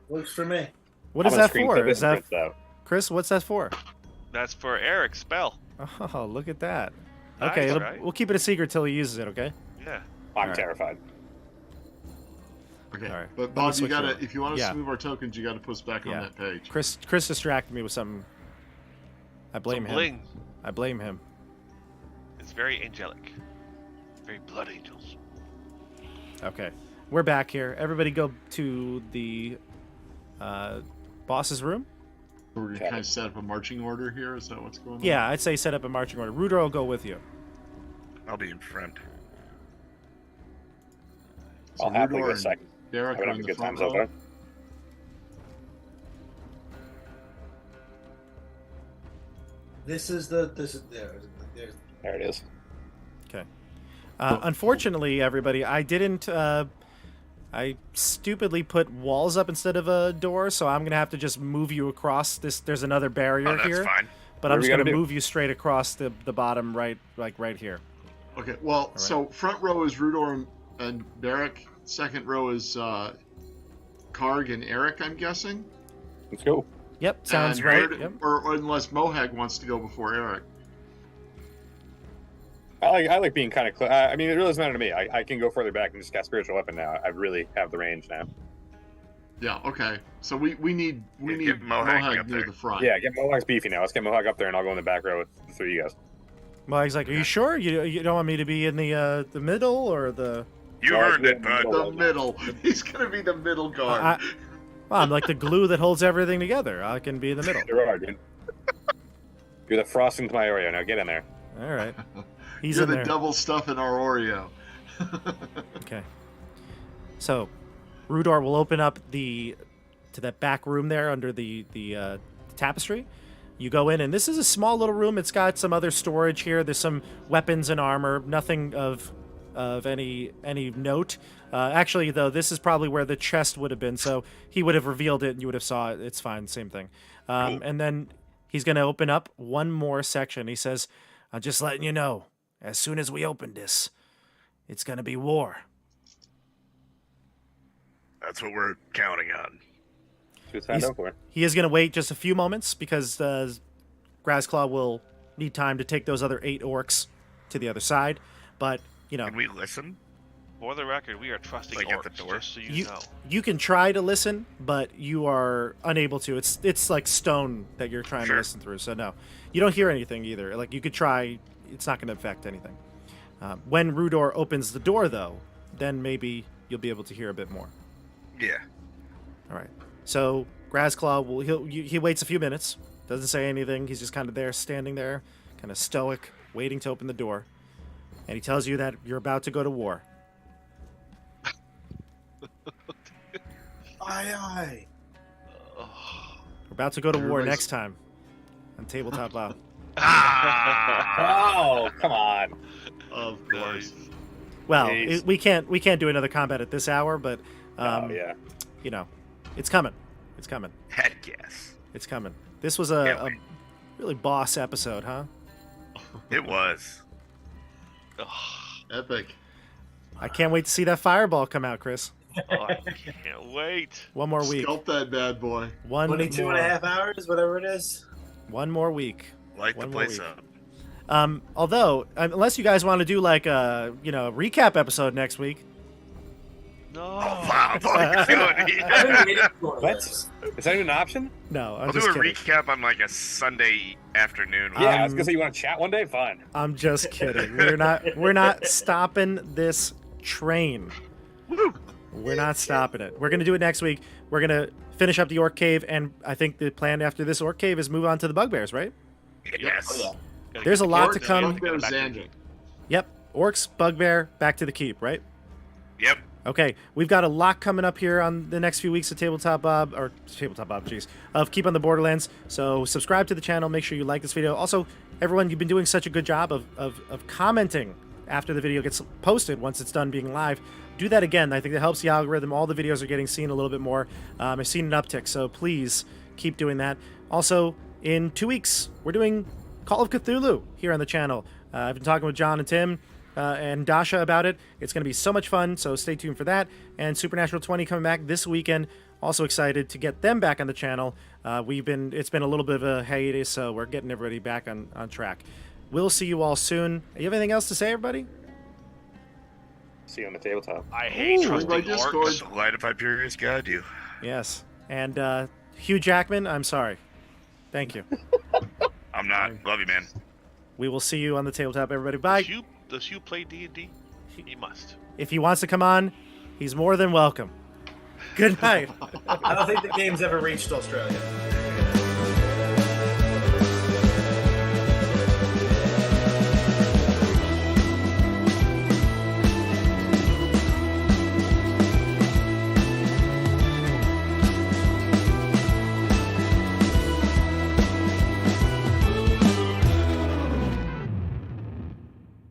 Works for me. what is I'm gonna that screen for? clip it Is and that print it out. Chris? What's that for? That's for Eric's spell. Oh, look at that. Nice, Okay, right? we'll keep it a secret till he uses it. Okay. Yeah. I'm Alright. terrified. Okay. All right. But Let me Bob, you switch got to over. if you want us Yeah. to move our tokens, you got to put us back Yeah. on that page. Chris distracted me with something. I blame Some him. bling. I blame him. It's very angelic. Very blood angels. Okay, we're back here. Everybody, go to the boss's room. We're gonna Okay. kind of set up a marching order here. Is that what's going on? Yeah, I'd say set up a marching order. Rudor will go with you. I'll be in front. So I'll happily Rudor go and second. Derek I've been are in having the good front time so row. far. This is the there's There it is. Okay. Unfortunately, everybody, I didn't. I stupidly put walls up instead of a door, so I'm gonna have to just move you across this. There's another barrier Oh, that's here, fine. but What I'm do just we gonna gotta do? move you straight across the bottom right, like right here. Okay. Well, so front row is Rudor and Derek. Second row is Karg and Eric. I'm guessing. Let's go. Yep, sounds And right. third- Yep. or unless Mohag wants to go before Eric. I like being kind of close. I mean, it really doesn't matter to me. I can go further back and just cast spiritual weapon now. I really have the range now. Yeah. Okay. So we need Yeah, get Mohag Mohag up near there. the front. Yeah, get Mohawk's beefy now. Let's get Mohawk up there, and I'll go in the back row with the three of you guys. Well, he's like, "Are you sure? You don't want me to be in the middle or the?" You Well, earned it, yeah, bud. The middle. He's gonna be the middle guard. Well, I'm like the glue that holds everything together. I can be in the middle. You're right, dude. You're the frosting to my Oreo. Now get in there. All right. He's You're in the there. double stuff in our Oreo. Okay. So, Rudor will open up to that back room there under the tapestry. You go in, and this is a small little room. It's got some other storage here. There's some weapons and armor. Nothing of any note. Actually, though, this is probably where the chest would have been. So he would have revealed it, and you would have saw it. It's fine, same thing. Cool. And then he's going to open up one more section. He says, "I'm just letting you know. As soon as we open this, it's going to be war." That's what we're counting on. Who's signed He's- up for? He is going to wait just a few moments because Grassclaw will need time to take those other 8 orcs to the other side. But, Can we listen? For the record, we are trusting Like at the orcs, door? just so you you know. you can try to listen, but you are unable to. It's like stone that you're trying Sure. to listen through. So no, you don't hear anything either. Like you could try, it's not going to affect anything. When Rudor opens the door, though, then maybe you'll be able to hear a bit more. Yeah. All right. So Grassclaw he waits a few minutes, doesn't say anything. He's just kind of there, standing there, kind of stoic, waiting to open the door. And he tells you that you're about to go to war. aye aye. We're about to go to war Everybody's- next time on Tabletop Loud. Ah! Oh, come on. Of course. Nice. Well, Jeez. we can't do another combat at this hour, but Oh, yeah. you know, it's coming. It's coming. Heck yes. It's coming. This was Can't a wait. really boss episode, huh? It was. Epic. I can't wait to see that fireball come out, Chris. Oh, I can't wait. One more week. Sculpt that bad boy. 22 more, and a half hours, whatever it is. One more week. Light the One more place week. up. Although, unless you guys want to do like a recap episode next week. No. Oh wow! I thought you were doing it. I've been waiting for What? this. Is that even an option? No, I'm I'll do just a kidding. recap on like a Sunday afternoon. Yeah, I was gonna say you want to chat one day. Fine. I'm just kidding. We're not stopping this train. Woo! We're not stopping it. We're gonna do it next week. We're gonna finish up the Orc Cave, and I think the plan after this Orc Cave is move on to the Bugbears, right? Yes. Oh, yeah. There's a lot to Orcs, come. Bugbears, Xander. Yep, Orcs, Bugbear, back to the keep, right? Yep. Okay, we've got a lot coming up here on the next few weeks of Tabletop Bob, of Keep on the Borderlands. So subscribe to the channel. Make sure you like this video. Also, everyone, you've been doing such a good job of commenting after the video gets posted once it's done being live. Do that again. I think that helps the algorithm. All the videos are getting seen a little bit more. I've seen an uptick, so please keep doing that. Also, in 2 weeks, we're doing Call of Cthulhu here on the channel. I've been talking with John and Tim and Dasha about it. It's going to be so much fun, so stay tuned for that. And Supernatural 20 coming back this weekend. Also excited to get them back on the channel. It's been a little bit of a hiatus, so we're getting everybody back on track. We'll see you all soon. You have anything else to say, everybody? See you on the tabletop. I hate Ooh. trusting Bring my Discord. orcs. So light if Hyperius guide you. Yes. And Hugh Jackman, I'm sorry. Thank you. I'm not. Love you, man. We will see you on the tabletop, everybody. Bye. Does Hugh play D&D? He must. If he wants to come on, he's more than welcome. Good night. I don't think the game's ever reached Australia.